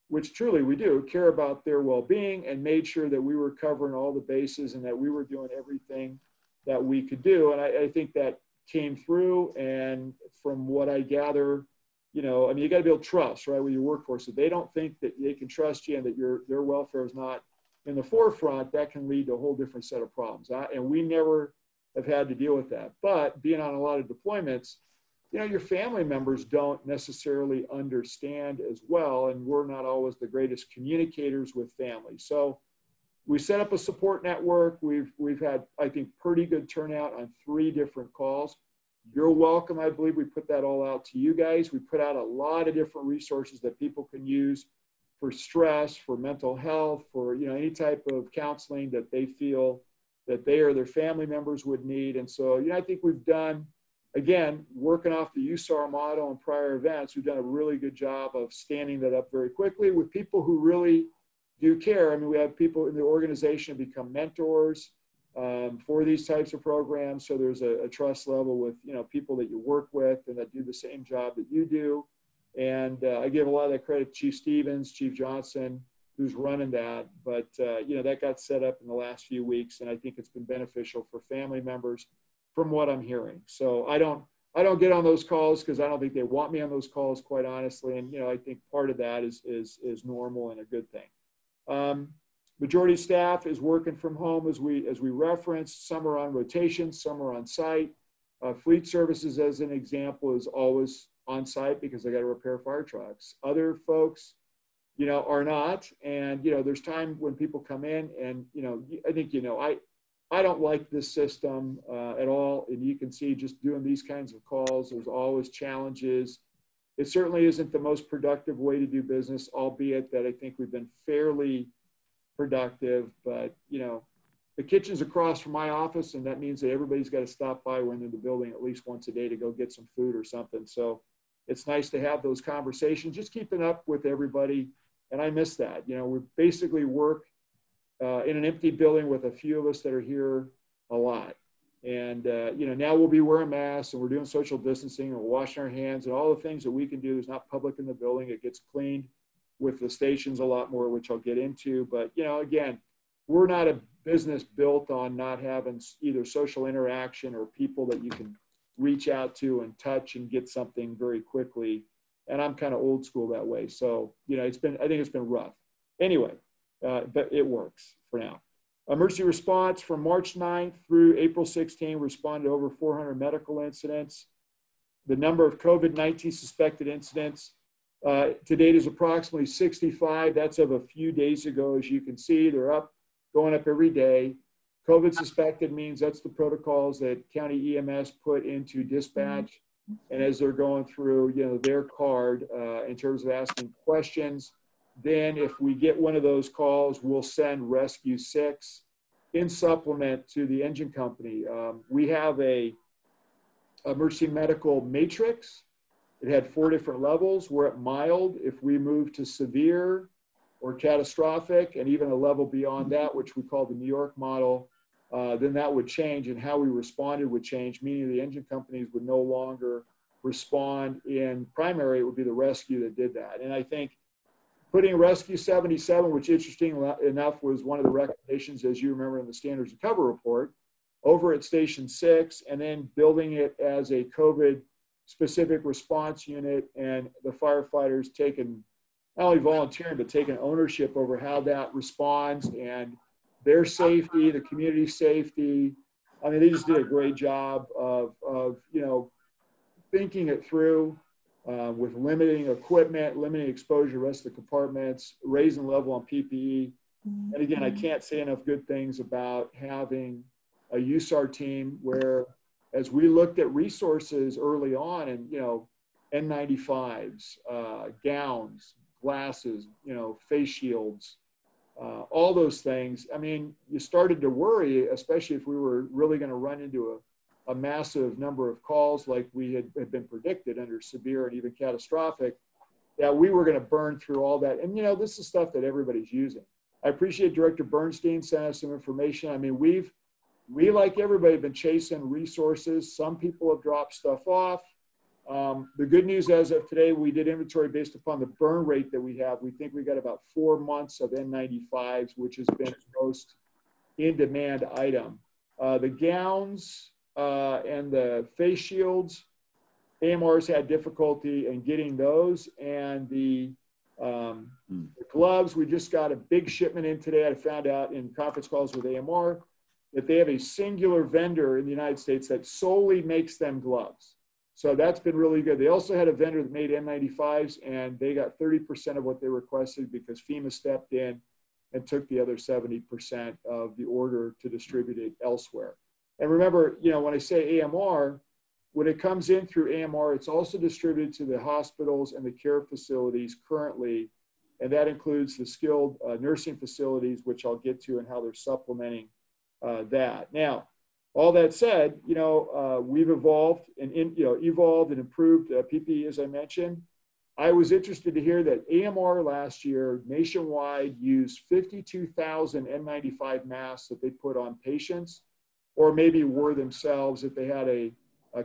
which truly we do, care about their well-being, and made sure that we were covering all the bases and that we were doing everything that we could do. And I think that came through. And from what I gather, you know, I mean, you got to build trust, right, with your workforce. If they don't think that they can trust you and that their welfare is not in the forefront, that can lead to a whole different set of problems. And we never have had to deal with that. But being on a lot of deployments, you know, your family members don't necessarily understand as well, and we're not always the greatest communicators with family. So we set up a support network. We've had, I think, pretty good turnout on 3 different calls. You're welcome. I believe we put that all out to you guys. We put out a lot of different resources that people can use for stress, for mental health, for, you know, any type of counseling that they feel that they or their family members would need. And so, you know, I think we've done, again, working off the USAR model and prior events, we've done a really good job of standing that up very quickly with people who really do care. I mean, we have people in the organization become mentors for these types of programs. So there's a trust level with, you know, people that you work with and that do the same job that you do. And I give a lot of that credit to Chief Stevens, Chief Johnson, who's running that. But, you know, that got set up in the last few weeks, and I think it's been beneficial for family members from what I'm hearing. So I don't get on those calls because I don't think they want me on those calls, quite honestly. And, you know, I think part of that is normal and a good thing. Majority of staff is working from home as we referenced. Some are on rotation, some are on site. Fleet services, as an example, is always on site because they got to repair fire trucks. Other folks, you know, are not. And, you know, there's time when people come in and, you know, I think, you know, I don't like this system at all. And you can see just doing these kinds of calls, there's always challenges. It certainly isn't the most productive way to do business, albeit that I think we've been fairly productive. But, you know, the kitchen's across from my office, and that means that everybody's got to stop by when they're in the building at least once a day to go get some food or something. So it's nice to have those conversations, just keeping up with everybody. And I miss that. You know, we basically work in an empty building with a few of us that are here a lot. And, you know, now we'll be wearing masks and we're doing social distancing and we're washing our hands and all the things that we can do. There's not public in the building. It gets cleaned with the stations a lot more, which I'll get into. But, you know, again, we're not a business built on not having either social interaction or people that you can reach out to and touch and get something very quickly. And I'm kind of old school that way. So, you know, I think it's been rough. Anyway, but it works for now. Emergency response from March 9th through April 16 responded to over 400 medical incidents. The number of COVID-19 suspected incidents to date is approximately 65. That's of a few days ago. As you can see, they're up, going up every day. COVID suspected means that's the protocols that county EMS put into dispatch. And as they're going through, you know, their card in terms of asking questions, then if we get one of those calls, we'll send Rescue 6 in supplement to the engine company. We have a emergency medical matrix. It had 4 different levels. We're at mild. If we move to severe or catastrophic, and even a level beyond that, which we call the New York model, then that would change, and how we responded would change, meaning the engine companies would no longer respond in primary. It would be the rescue that did that. And I think putting Rescue 77, which interesting enough was one of the recommendations, as you remember, in the Standards and Cover report, over at Station 6, and then building it as a COVID-specific response unit, and the firefighters taking, not only volunteering, but taking ownership over how that responds and their safety, the community safety. I mean, they just did a great job of you know, thinking it through with limiting equipment, limiting exposure to the rest of the compartments, raising level on PPE. And again, I can't say enough good things about having a USAR team where, as we looked at resources early on, and, you know, N95s, gowns, glasses, you know, face shields, all those things. I mean, you started to worry, especially if we were really going to run into a massive number of calls like we had been predicted under severe and even catastrophic, that we were going to burn through all that. And, you know, this is stuff that everybody's using. I appreciate Director Bernstein sending us some information. I mean, we, like everybody, have been chasing resources. Some people have dropped stuff off. The good news as of today, we did inventory based upon the burn rate that we have. We think we got about 4 months of N95s, which has been the most in-demand item. The gowns and the face shields, AMR's had difficulty in getting those, and the gloves, we just got a big shipment in today. I found out in conference calls with AMR that they have a singular vendor in the United States that solely makes them gloves. So that's been really good. They also had a vendor that made N95s, and they got 30% of what they requested because FEMA stepped in and took the other 70% of the order to distribute it elsewhere. And remember, you know, when I say AMR, when it comes in through AMR, it's also distributed to the hospitals and the care facilities currently, and that includes the skilled nursing facilities, which I'll get to and how they're supplementing that. Now, all that said, you know, we've evolved and improved PPE, as I mentioned. I was interested to hear that AMR last year nationwide used 52,000 N95 masks that they put on patients, or maybe wore themselves if they had a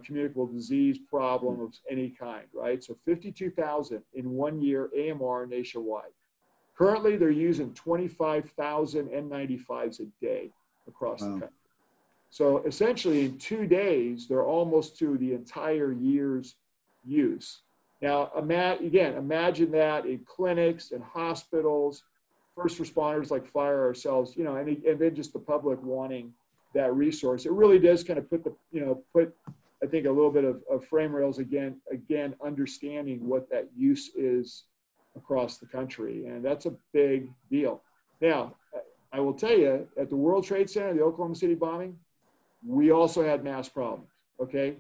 communicable disease problem of any kind, right? So 52,000 in 1 year, AMR nationwide. Currently, they're using 25,000 N95s a day across the country. So essentially in 2 days, they're almost to the entire year's use. Now, imagine that in clinics and hospitals, first responders like fire ourselves, you know, and then just the public wanting that resource. It really does kind of put I think a little bit of frame rails again, understanding what that use is across the country. And that's a big deal. Now, I will tell you, at the World Trade Center, the Oklahoma City bombing, we also had mass problems, okay?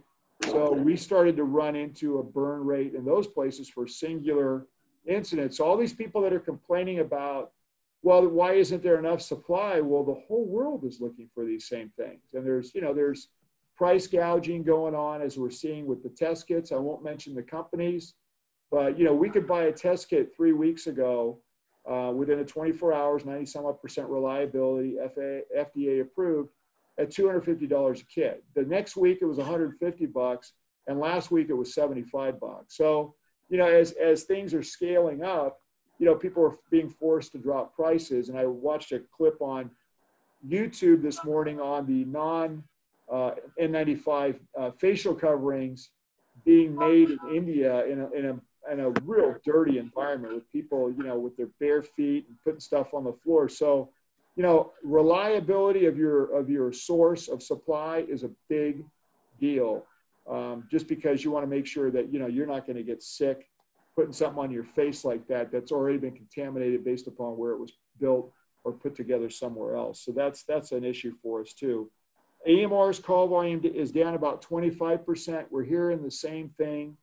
So we started to run into a burn rate in those places for singular incidents. So all these people that are complaining about, well, why isn't there enough supply? Well, the whole world is looking for these same things. And there's price gouging going on, as we're seeing with the test kits. I won't mention the companies, but, you know, we could buy a test kit 3 weeks ago within a 24 hours, 90-some-odd% reliability, FDA approved, at $250 a kit. The next week it was $150, and last week it was $75. So, you know, as things are scaling up, you know, people are being forced to drop prices. And I watched a clip on YouTube this morning on the N95 facial coverings being made in India in a real dirty environment with people, you know, with their bare feet and putting stuff on the floor. So, you know, reliability of your source of supply is a big deal. Just because you want to make sure that, you know, you're not going to get sick putting something on your face like that that's already been contaminated based upon where it was built or put together somewhere else. So that's an issue for us too. AMR's call volume is down about 25%. We're hearing the same thing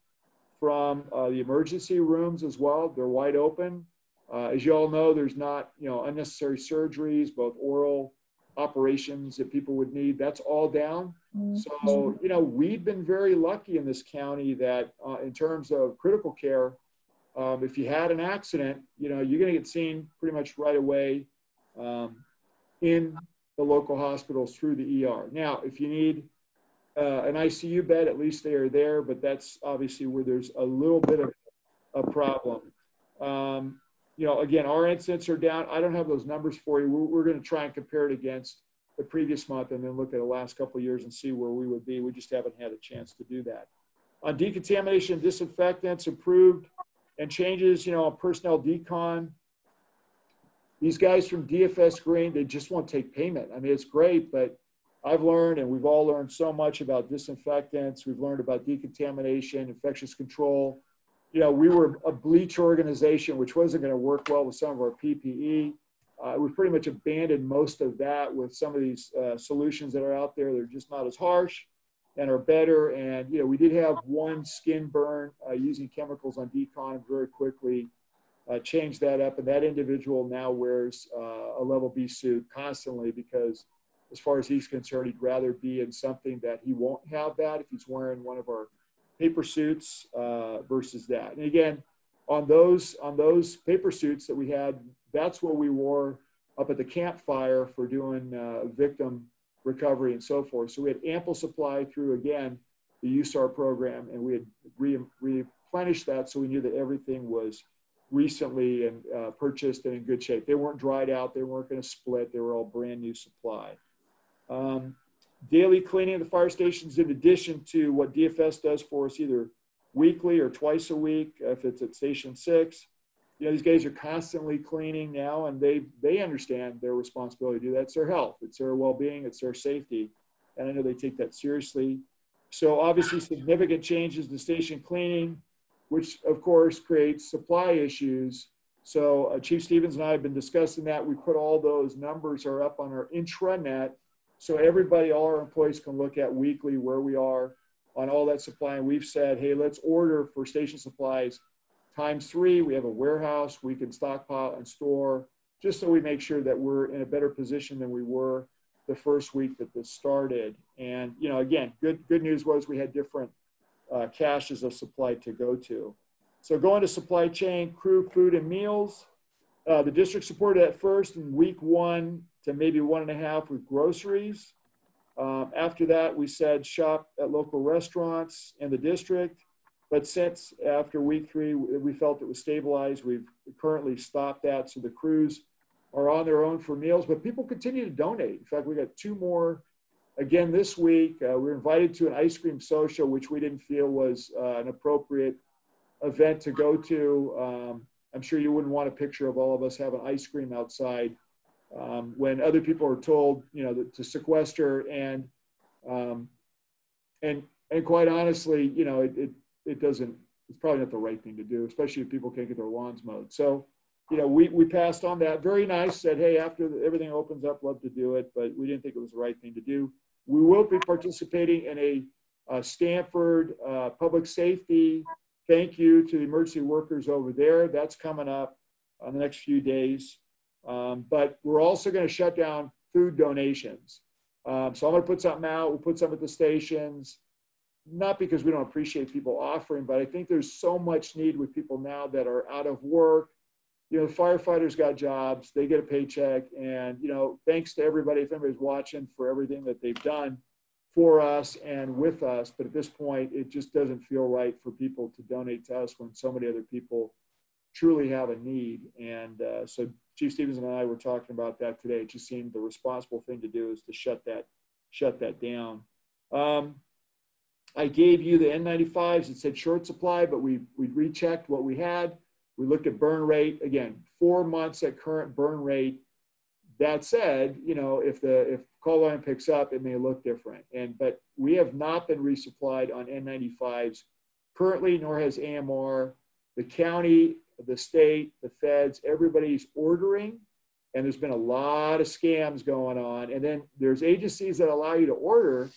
from the emergency rooms as well. They're wide open. As you all know, there's not, you know, unnecessary surgeries, both oral operations that people would need. That's all down. So, you know, we've been very lucky in this county that in terms of critical care, if you had an accident, you know, you're going to get seen pretty much right away in the local hospitals through the ER. Now, if you need an ICU bed, at least they are there, but that's obviously where there's a little bit of a problem. You know, again, our incidents are down. I don't have those numbers for you. We're going to try and compare it against the previous month and then look at the last couple of years and see where we would be. We just haven't had a chance to do that. On decontamination, disinfectants improved and changes, you know, on personnel decon. These guys from DFS Green, they just won't take payment. I mean, it's great, but I've learned, and we've all learned so much about disinfectants. We've learned about decontamination, infectious control. You know, we were a bleach organization, which wasn't going to work well with some of our PPE. We pretty much abandoned most of that with some of these solutions that are out there. They're just not as harsh and are better. And, you know, we did have one skin burn using chemicals on decon very quickly. Changed that up, and that individual now wears a level B suit constantly because as far as he's concerned, he'd rather be in something that he won't have that if he's wearing one of our paper suits versus that. And again, on those paper suits that we had, that's what we wore up at the campfire for doing victim recovery and so forth. So we had ample supply through, again, the USAR program, and we had replenished that, so we knew that everything was recently and purchased and in good shape. They weren't dried out. They weren't going to split. They were all brand new supply. Daily cleaning of the fire stations, in addition to what DFS does for us, either weekly or twice a week, if it's at Station 6. You know, these guys are constantly cleaning now, and they understand their responsibility to do that. It's their health, it's their well-being, it's their safety, and I know they take that seriously. So obviously significant changes to station cleaning, which of course creates supply issues. So Chief Stevens and I have been discussing that. We put all those numbers are up on our intranet, so everybody, all our employees can look at weekly where we are on all that supply. And we've said, hey, let's order for station supplies ×3. We have a warehouse we can stockpile and store, just so we make sure that we're in a better position than we were the first week that this started. And, you know, again, good news was we had different caches of supply to go to. So going to supply chain, crew, food, and meals. The district supported at first in week 1 to maybe 1.5 with groceries. After that, we said shop at local restaurants in the district. But since after week 3, we felt it was stabilized, we've currently stopped that. So the crews are on their own for meals, but people continue to donate. In fact, we got 2 more again this week. We were invited to an ice cream social, which we didn't feel was an appropriate event to go to. I'm sure you wouldn't want a picture of all of us having ice cream outside when other people are told, you know, to sequester, and quite honestly, you know, it doesn't, it's probably not the right thing to do, especially if people can't get their lawns mowed. So, you know, we passed on that. Very nice, said, hey, after everything opens up, love to do it, but we didn't think it was the right thing to do. We will be participating in a Stanford public safety thank you to the emergency workers over there. That's coming up in the next few days. But we're also going to shut down food donations. So I'm going to put something out. We'll put some at the stations, not because we don't appreciate people offering, but I think there's so much need with people now that are out of work. You know, the firefighters got jobs, they get a paycheck, and, you know, thanks to everybody, if anybody's watching, for everything that they've done for us and with us. But at this point, it just doesn't feel right for people to donate to us when so many other people truly have a need. And so Chief Stevens and I were talking about that today. It just seemed the responsible thing to do is to shut that down. I gave you the N95s. It said short supply, but we rechecked what we had. We looked at burn rate. Again, 4 months at current burn rate. That said, you know, if call volume picks up, it may look different. But we have not been resupplied on N95s currently, nor has AMR. The county, the state, the feds, everybody's ordering, and there's been a lot of scams going on. And then there's agencies that allow you to order.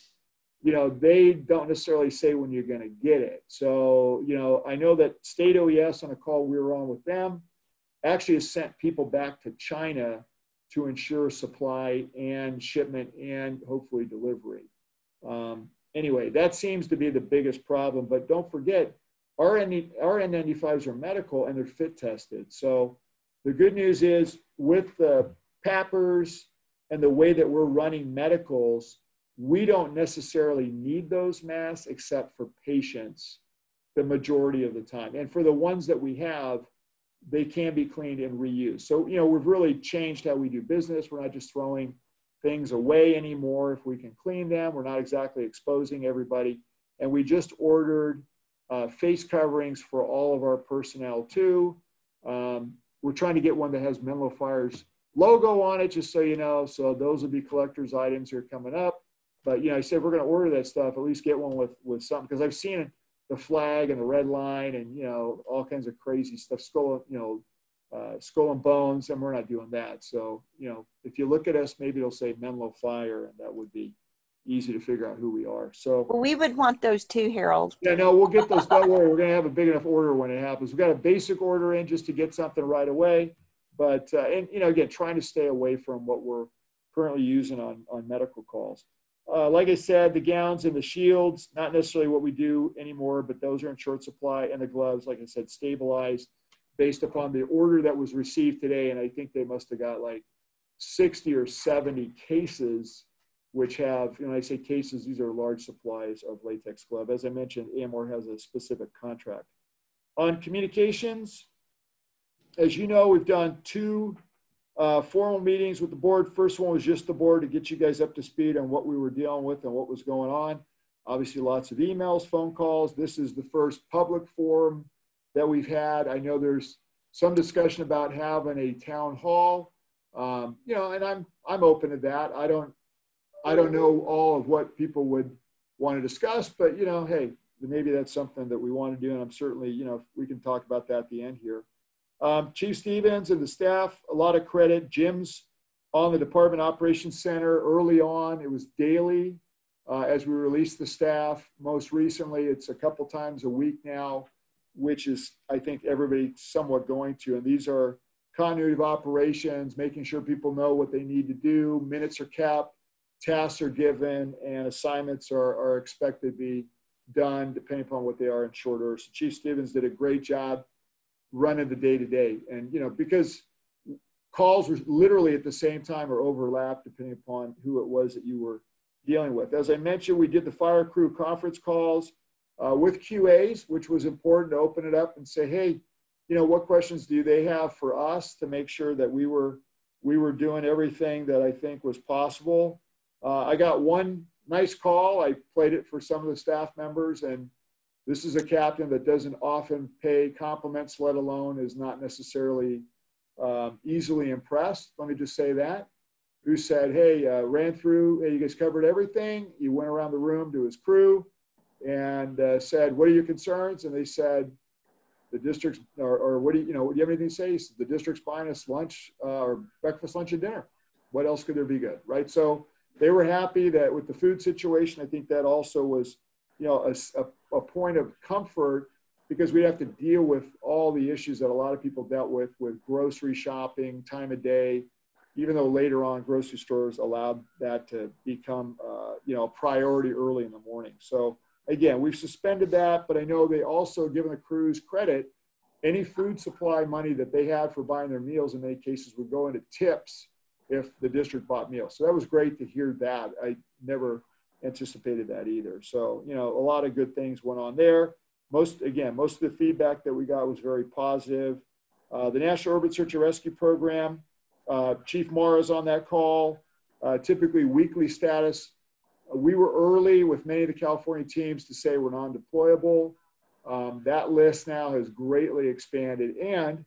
You know, they don't necessarily say when you're going to get it. So, you know, I know that State OES, on a call we were on with them, actually has sent people back to China to ensure supply and shipment and hopefully delivery. Anyway, that seems to be the biggest problem. But don't forget, our N95s are medical and they're fit tested. So the good news is with the PAPRs and the way that we're running medicals, we don't necessarily need those masks except for patients the majority of the time. And for the ones that we have, they can be cleaned and reused. So, you know, we've really changed how we do business. We're not just throwing things away anymore. If we can clean them, we're not exactly exposing everybody. And we just ordered face coverings for all of our personnel too. We're trying to get one that has Menlo Fire's logo on it, just so you know. So those will be collector's items here coming up. But, you know, I said, we're going to order that stuff, at least get one with something, because I've seen the flag and the red line and, you know, all kinds of crazy stuff, skull and bones, and we're not doing that. So, you know, if you look at us, maybe it'll say Menlo Fire, and that would be easy to figure out who we are. So well, we would want those too, Harold. Yeah, no, we'll get those. Don't worry, we're going to have a big enough order when it happens. We've got a basic order in just to get something right away. But, and, you know, again, trying to stay away from what we're currently using on medical calls. Like I said, the gowns and the shields, not necessarily what we do anymore, but those are in short supply. And the gloves, like I said, stabilized based upon the order that was received today. And I think they must have got like 60 or 70 cases which have, you know, I say cases, these are large supplies of latex glove. As I mentioned, AMOR has a specific contract. On communications, as you know, we've done 2 formal meetings with the board. First one was just the board to get you guys up to speed on what we were dealing with and what was going on. Obviously, lots of emails, phone calls. This is the first public forum that we've had. I know there's some discussion about having a town hall, you know, and I'm open to that. I don't know all of what people would want to discuss, but you know, hey, maybe that's something that we want to do, and I'm certainly, you know, we can talk about that at the end here. Chief Stevens and the staff, a lot of credit. Jim's on the Department Operations Center early on. It was daily as we released the staff. Most recently, it's a couple times a week now, which is, I think, everybody somewhat going to. And these are continuity of operations, making sure people know what they need to do. Minutes are kept, tasks are given, and assignments are expected to be done depending upon what they are in short order. So Chief Stevens did a great job running the day-to-day. And, you know, because calls were literally at the same time or overlapped depending upon who it was that you were dealing with. As I mentioned, we did the fire crew conference calls with QAs, which was important to open it up and say, hey, you know, what questions do they have for us to make sure that we were doing everything that I think was possible. I got one nice call. I played it for some of the staff members, and this is a captain that doesn't often pay compliments, let alone is not necessarily easily impressed. Let me just say that. Who said, hey, ran through, hey, you guys covered everything. He went around the room to his crew and said, what are your concerns? And they said, the district's, or what do you, do you have anything to say? He said, the district's buying us lunch or breakfast, lunch, and dinner. What else could there be good, right? So they were happy that with the food situation, I think that also was, you know, a point of comfort, because we have to deal with all the issues that a lot of people dealt with grocery shopping, time of day, even though later on grocery stores allowed that to become, you know, a priority early in the morning. So again, we've suspended that, but I know they also, given the crews credit, any food supply money that they had for buying their meals in many cases would go into tips if the district bought meals. So that was great to hear that. I never anticipated that either. So, you know, a lot of good things went on there. Most of the feedback that we got was very positive. The National Urban Search and Rescue Program, Chief Mara's on that call, typically weekly status. We were early with many of the California teams to say we're non-deployable. That list now has greatly expanded. And,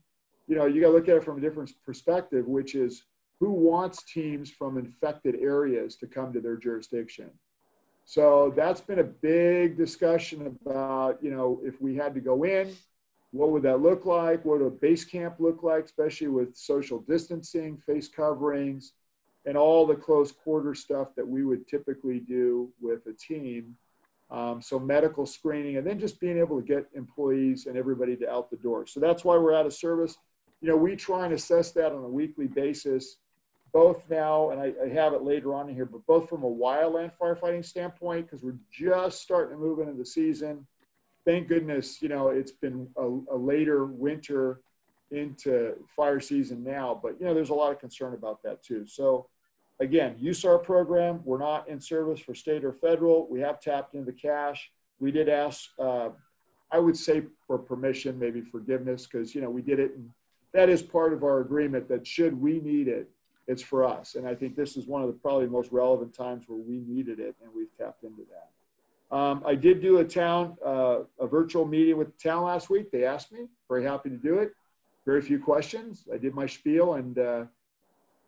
you know, you got to look at it from a different perspective, which is who wants teams from infected areas to come to their jurisdiction? So that's been a big discussion about, you know, if we had to go in, what would that look like? What would a base camp look like, especially with social distancing, face coverings, and all the close quarter stuff that we would typically do with a team. So medical screening, and then just being able to get employees and everybody to out the door. So that's why we're out of service. You know, we try and assess that on a weekly basis, both now, and I have it later on in here, but both from a wildland firefighting standpoint, because we're just starting to move into the season. Thank goodness, you know, it's been a later winter into fire season now, but, you know, there's a lot of concern about that too. So again, USAR program, we're not in service for state or federal. We have tapped into cash. We did ask, I would say for permission, maybe forgiveness, because, you know, we did it. And that is part of our agreement that should we need it, it's for us. And I think this is one of the probably most relevant times where we needed it, and we've tapped into that. I did do a virtual meeting with the town last week. They asked me, very happy to do it. Very few questions. I did my spiel, and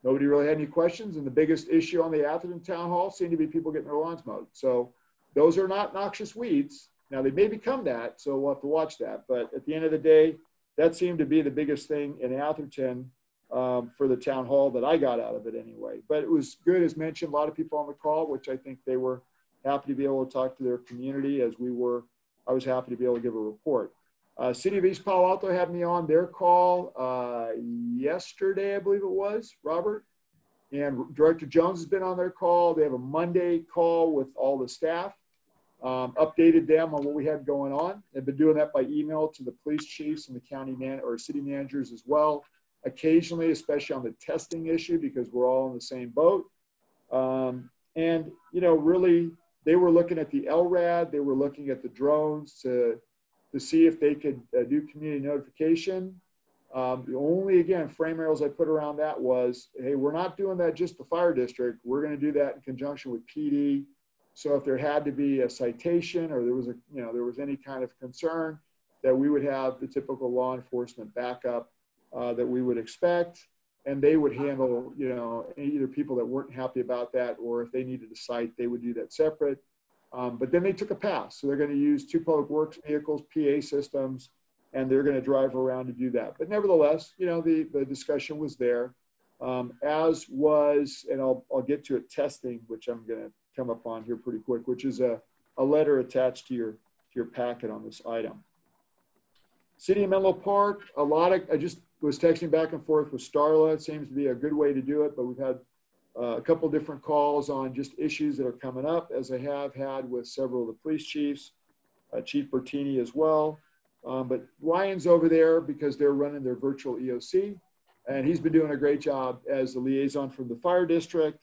nobody really had any questions. And the biggest issue on the Atherton Town Hall seemed to be people getting their lawns mowed. So those are not noxious weeds. Now they may become that, so we'll have to watch that. But at the end of the day, that seemed to be the biggest thing in Atherton for the town hall that I got out of it anyway. But it was good, as mentioned, a lot of people on the call, which I think they were happy to be able to talk to their community as we were. I was happy to be able to give a report. City of East Palo Alto had me on their call yesterday, I believe it was, Robert. And Director Jones has been on their call. They have a Monday call with all the staff. Updated them on what we had going on. They've been doing that by email to the police chiefs and the county or city managers as well. Occasionally, especially on the testing issue, because we're all in the same boat. And, you know, really, they were looking at the LRAD, they were looking at the drones to see if they could do community notification. The only, again, frame rails I put around that was, hey, we're not doing that just the fire district. We're going to do that in conjunction with PD. So if there had to be a citation or there was there was any kind of concern, that we would have the typical law enforcement backup that we would expect. And they would handle, you know, either people that weren't happy about that, or if they needed a cite, they would do that separate. But then they took a pass. So they're going to use 2 public works vehicles, PA systems, and they're going to drive around to do that. But nevertheless, you know, the discussion was there, as was, and I'll get to it, testing, which I'm going to come up on here pretty quick, which is a letter attached to your packet on this item. City of Menlo Park, I just was texting back and forth with Starla. It seems to be a good way to do it, but we've had a couple different calls on just issues that are coming up, as I have had with several of the police chiefs, Chief Bertini as well. But Ryan's over there because they're running their virtual EOC, and he's been doing a great job as the liaison from the fire district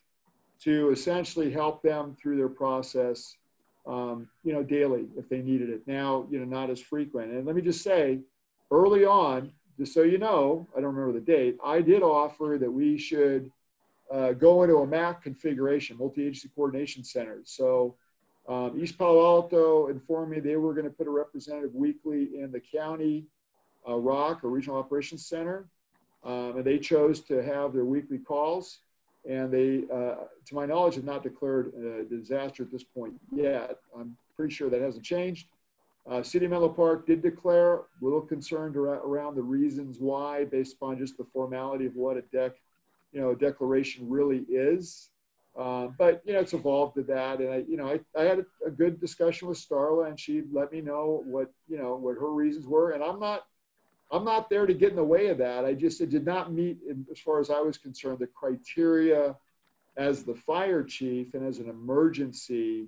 to essentially help them through their process, you know, daily if they needed it. Now, you know, not as frequent. And let me just say, early on, just so you know, I don't remember the date, I did offer that we should go into a MAC configuration, multi-agency coordination centers. So East Palo Alto informed me they were going to put a representative weekly in the county ROC, or Regional Operations Center, and they chose to have their weekly calls. And they, to my knowledge, have not declared a disaster at this point yet. I'm pretty sure that hasn't changed. City of Menlo Park did declare, a little concerned around the reasons why, based upon just the formality of what a declaration really is. But, you know, it's evolved to that. And I had a good discussion with Starla, and she let me know what her reasons were. And I'm not there to get in the way of that. It did not meet, as far as I was concerned, the criteria as the fire chief and as an emergency,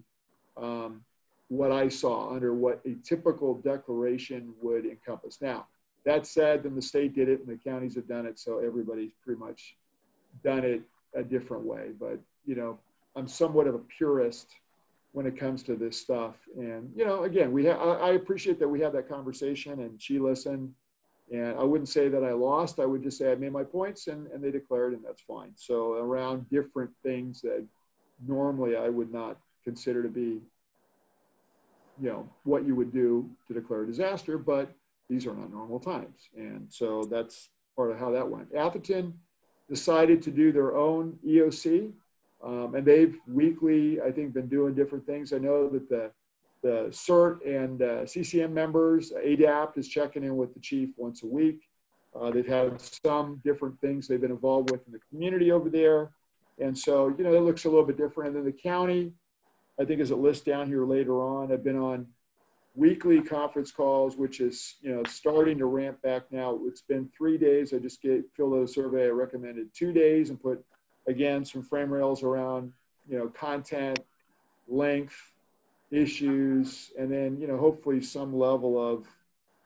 what I saw under what a typical declaration would encompass. Now, that said, then the state did it and the counties have done it, so everybody's pretty much done it a different way. But, you know, I'm somewhat of a purist when it comes to this stuff. And, you know, again, I appreciate that we had that conversation and she listened. And I wouldn't say that I lost. I would just say I made my points and they declared, and that's fine. So around different things that normally I would not consider to be, you know, what you would do to declare a disaster, but these are not normal times. And so that's part of how that went. Atherton decided to do their own EOC, and they've weekly, I think, been doing different things. I know that the CERT and CCM members, ADAPT is checking in with the chief once a week. They've had some different things they've been involved with in the community over there. And so, you know, it looks a little bit different. And then the county, I think as it lists down here later on, I've been on weekly conference calls, which is, you know, starting to ramp back now. It's been 3 days. I just filled out a survey. I recommended 2 days and put, again, some frame rails around, you know, content, length, issues, and then, you know, hopefully some level of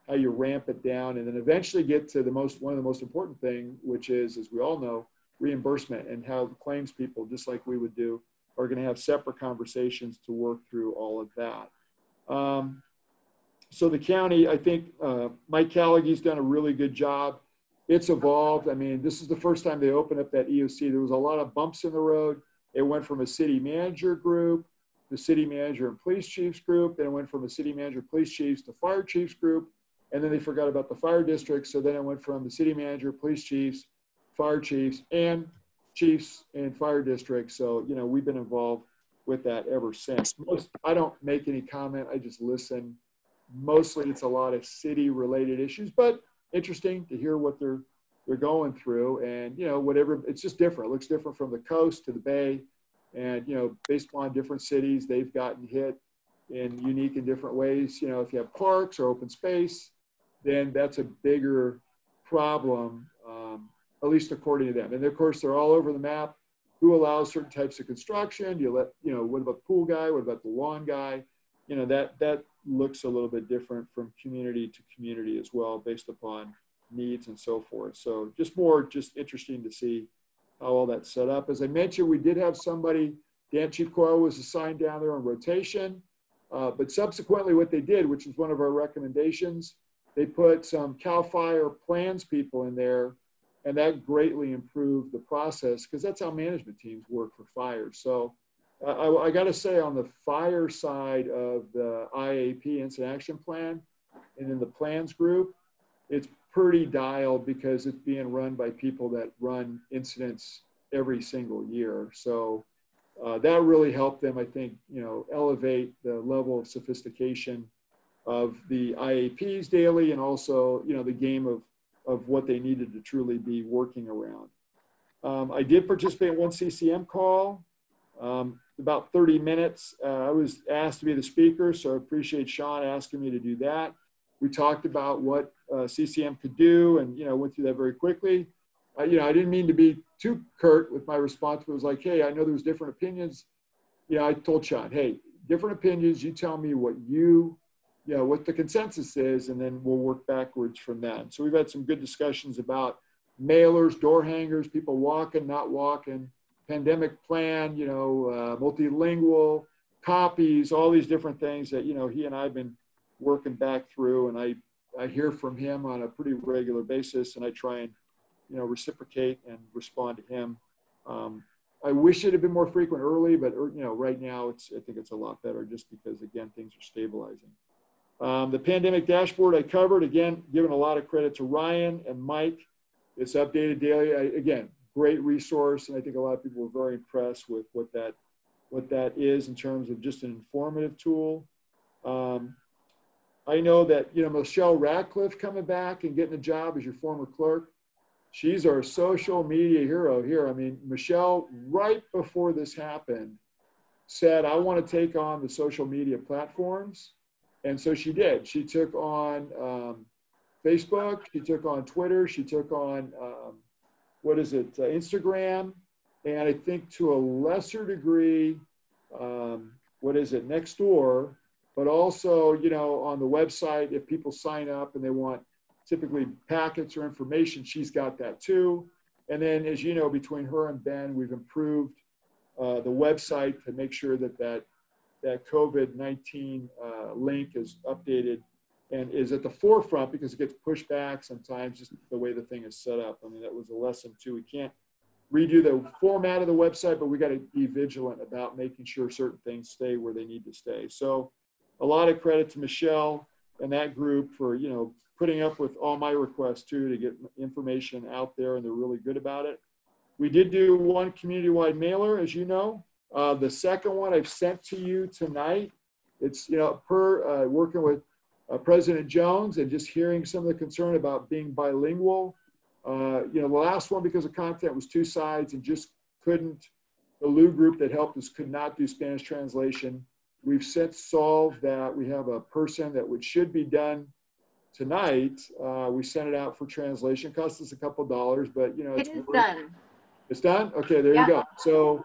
how you ramp it down, and then eventually get to one of the most important thing, which is, as we all know, reimbursement, and how the claims people, just like we would do, are going to have separate conversations to work through all of that. So the county, I think Mike Callaghan's done a really good job. It's evolved. I mean, this is the first time they opened up that EOC. There was a lot of bumps in the road. It went from a city manager group, the city manager and police chiefs group. Then it went from a city manager, police chiefs to fire chiefs group. And then they forgot about the fire district. So then it went from the city manager, police chiefs, fire chiefs, and chiefs and fire districts. So, you know, we've been involved with that ever since. I don't make any comment. I just listen. Mostly it's a lot of city related issues, but interesting to hear what they're going through. And, you know, whatever, it's just different. It looks different from the coast to the bay. And, you know, based upon different cities, they've gotten hit in unique and different ways. You know, if you have parks or open space, then that's a bigger problem, at least according to them. And of course, they're all over the map. Who allows certain types of construction? Do you let, you know, what about the pool guy? What about the lawn guy? You know, that looks a little bit different from community to community as well, based upon needs and so forth. So just interesting to see how all that's set up. As I mentioned, we did have somebody Chief Coyle was assigned down there on rotation. But subsequently what they did, which is one of our recommendations, they put some CAL FIRE plans people in there, and that greatly improved the process because that's how management teams work for fire. So I got to say, on the fire side of the IAP, Incident Action Plan, and in the plans group, it's pretty dialed because it's being run by people that run incidents every single year. So that really helped them, I think, elevate the level of sophistication of the IAPs daily, and also, the game of what they needed to truly be working around. I did participate in one CCM call, about 30 minutes. I was asked to be the speaker, so I appreciate Sean asking me to do that. We talked about what CCM could do, and went through that very quickly. I didn't mean to be too curt with my response, but it was like, hey, I know there was different opinions. I told Sean, hey, different opinions, you tell me what what the consensus is, and then we'll work backwards from that. So we've had some good discussions about mailers, door hangers, people walking, not walking, pandemic plan, multilingual, copies, all these different things that, he and I have been working back through, and I hear from him on a pretty regular basis, and I try and, reciprocate and respond to him. I wish it had been more frequent early, but, right now I think it's a lot better just because, again, things are stabilizing. The pandemic dashboard I covered, again, giving a lot of credit to Ryan and Mike. It's updated daily. Again, great resource, and I think a lot of people were very impressed with what that is in terms of just an informative tool. I know that, Michelle Radcliffe coming back and getting a job as your former clerk, she's our social media hero here. I mean, Michelle, right before this happened, said, I want to take on the social media platforms. And so she did. She took on Facebook, she took on Twitter, she took on, Instagram, and I think to a lesser degree, Nextdoor, but also, on the website, if people sign up and they want typically packets or information, she's got that too. And then, as you know, between her and Ben, we've improved the website to make sure that COVID-19 link is updated and is at the forefront, because it gets pushed back sometimes just the way the thing is set up. I mean, that was a lesson too. We can't redo the format of the website, but we got to be vigilant about making sure certain things stay where they need to stay. So a lot of credit to Michelle and that group for, putting up with all my requests too, to get information out there, and they're really good about it. We did do one community-wide mailer, as you know. The second one I've sent to you tonight. It's, per working with President Jones and just hearing some of the concern about being bilingual. The last one, because of content, was 2 sides and just couldn't, the Lou group that helped us could not do Spanish translation. We've since solved that. We have a person that should be done tonight. We sent it out for translation. It cost us a couple dollars, but It is done. It's done? Okay, there you go. So,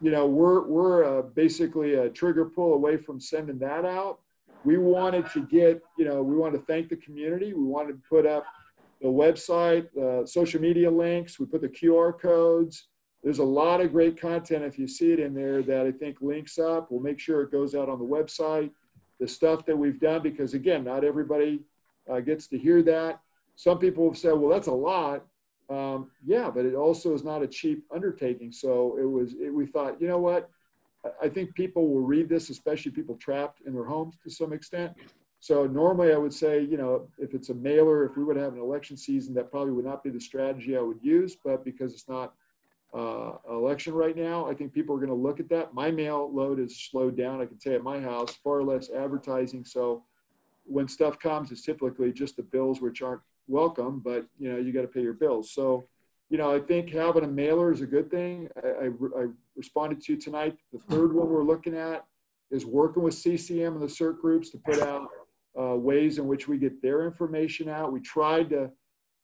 we're basically a trigger pull away from sending that out. We wanted to get, we wanted to thank the community. We wanted to put up the website, social media links. We put the QR codes. There's a lot of great content, if you see it in there, that I think links up. We'll make sure it goes out on the website. The stuff that we've done, because again, not everybody gets to hear that. Some people have said, well, that's a lot. Yeah, but it also is not a cheap undertaking. So we thought, you know what? I think people will read this, especially people trapped in their homes to some extent. So normally I would say, if it's a mailer, if we would have an election season, that probably would not be the strategy I would use. But because it's not election right now, I think people are going to look at that. My mail load is slowed down. I can tell you at my house, far less advertising. So when stuff comes, it's typically just the bills, which aren't welcome, but you got to pay your bills. So, I think having a mailer is a good thing. I responded to tonight. The third one we're looking at is working with CCM and the CERT groups to put out ways in which we get their information out. We tried to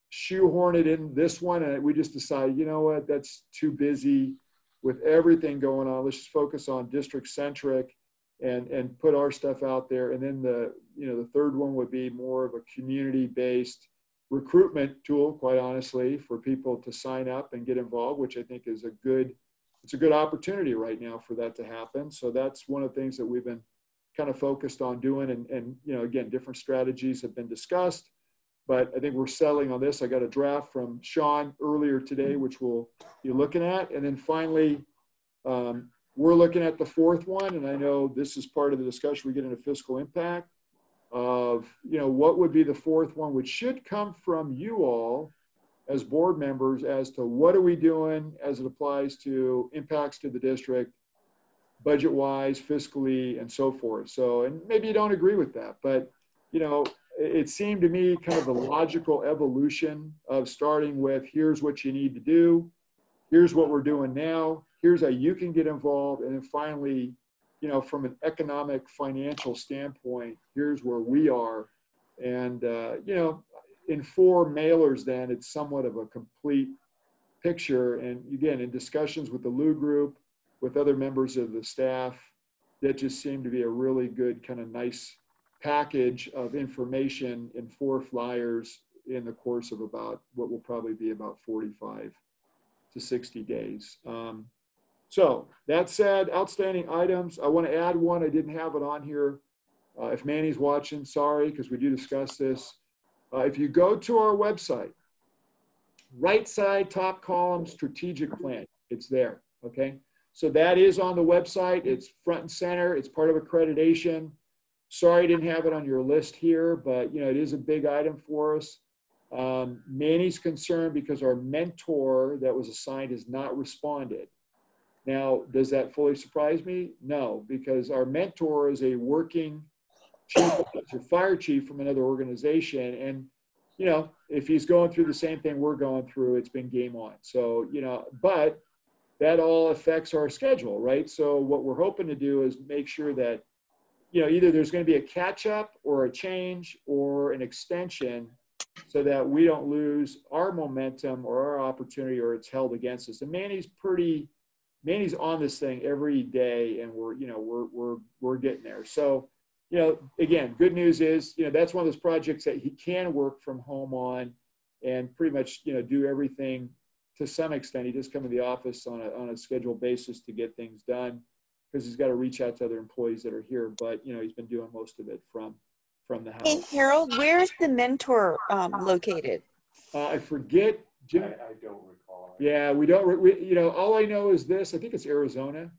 shoehorn it in this one, and we just decided, you know what, that's too busy with everything going on. Let's just focus on district centric and put our stuff out there. And then the third one would be more of a community-based recruitment tool, quite honestly, for people to sign up and get involved, which I think is it's a good opportunity right now for that to happen. So that's one of the things that we've been kind of focused on doing. And you know, again, different strategies have been discussed, but I think we're settling on this. I got a draft from Sean earlier today, which we'll be looking at. And then finally, we're looking at the fourth one. And I know this is part of the discussion we get into fiscal impact of, you know, what would be the fourth one, which should come from you all as board members as to what are we doing as it applies to impacts to the district, budget-wise, fiscally, and so forth. So, and maybe you don't agree with that, but, you know, it seemed to me kind of the logical evolution of starting with, here's what you need to do, here's what we're doing now, here's how you can get involved, and then finally, you know, from an economic, financial standpoint, here's where we are. And, you know, in 4 mailers, then it's somewhat of a complete picture. And again, in discussions with the Lou group, with other members of the staff, that just seemed to be a really good kind of nice package of information in 4 flyers in the course of about what will probably be about 45 to 60 days. So that said, outstanding items. I want to add one. I didn't have it on here. If Manny's watching, sorry, because we do discuss this. If you go to our website, right side, top column, strategic plan, it's there, okay? So that is on the website. It's front and center. It's part of accreditation. Sorry I didn't have it on your list here, but you know, it is a big item for us. Manny's concerned because our mentor that was assigned has not responded. Now, does that fully surprise me? No, because our mentor is a working chief, a fire chief from another organization. And, you know, if he's going through the same thing we're going through, it's been game on. So, you know, but that all affects our schedule, right? So what we're hoping to do is make sure that, you know, either there's going to be a catch up or a change or an extension so that we don't lose our momentum or our opportunity or it's held against us. And Manny's on this thing every day, and we're getting there. So, you know, again, good news is, you know, that's one of those projects that he can work from home on and pretty much, you know, do everything to some extent. He does come to the office on a scheduled basis to get things done because he's got to reach out to other employees that are here. But, you know, he's been doing most of it from the house. Hey, Harold, where's the mentor located? I forget. Jim, I don't recall. Yeah, you know, all I know is this. I think it's Arizona.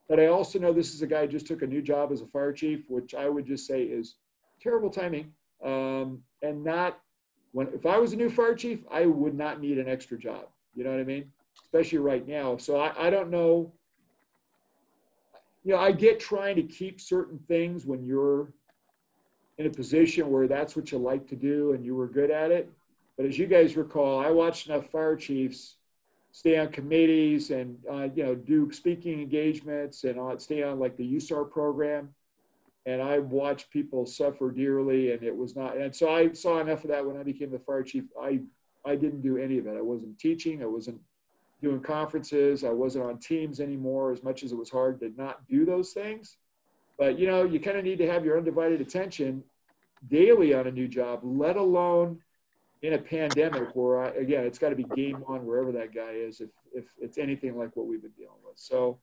But I also know this is a guy who just took a new job as a fire chief, which I would just say is terrible timing. And if I was a new fire chief, I would not need an extra job. You know what I mean? Especially right now. So I don't know. You know, I get trying to keep certain things when you're in a position where that's what you like to do and you were good at it. But as you guys recall, I watched enough fire chiefs stay on committees and, you know, do speaking engagements and stay on like the USAR program. And I watched people suffer dearly, and it was not, and so I saw enough of that when I became the fire chief. I didn't do any of it. I wasn't teaching. I wasn't doing conferences. I wasn't on teams anymore, as much as it was hard to not do those things. But, you know, you kind of need to have your undivided attention daily on a new job, let alone in a pandemic where, again, it's got to be game on wherever that guy is if it's anything like what we've been dealing with. So,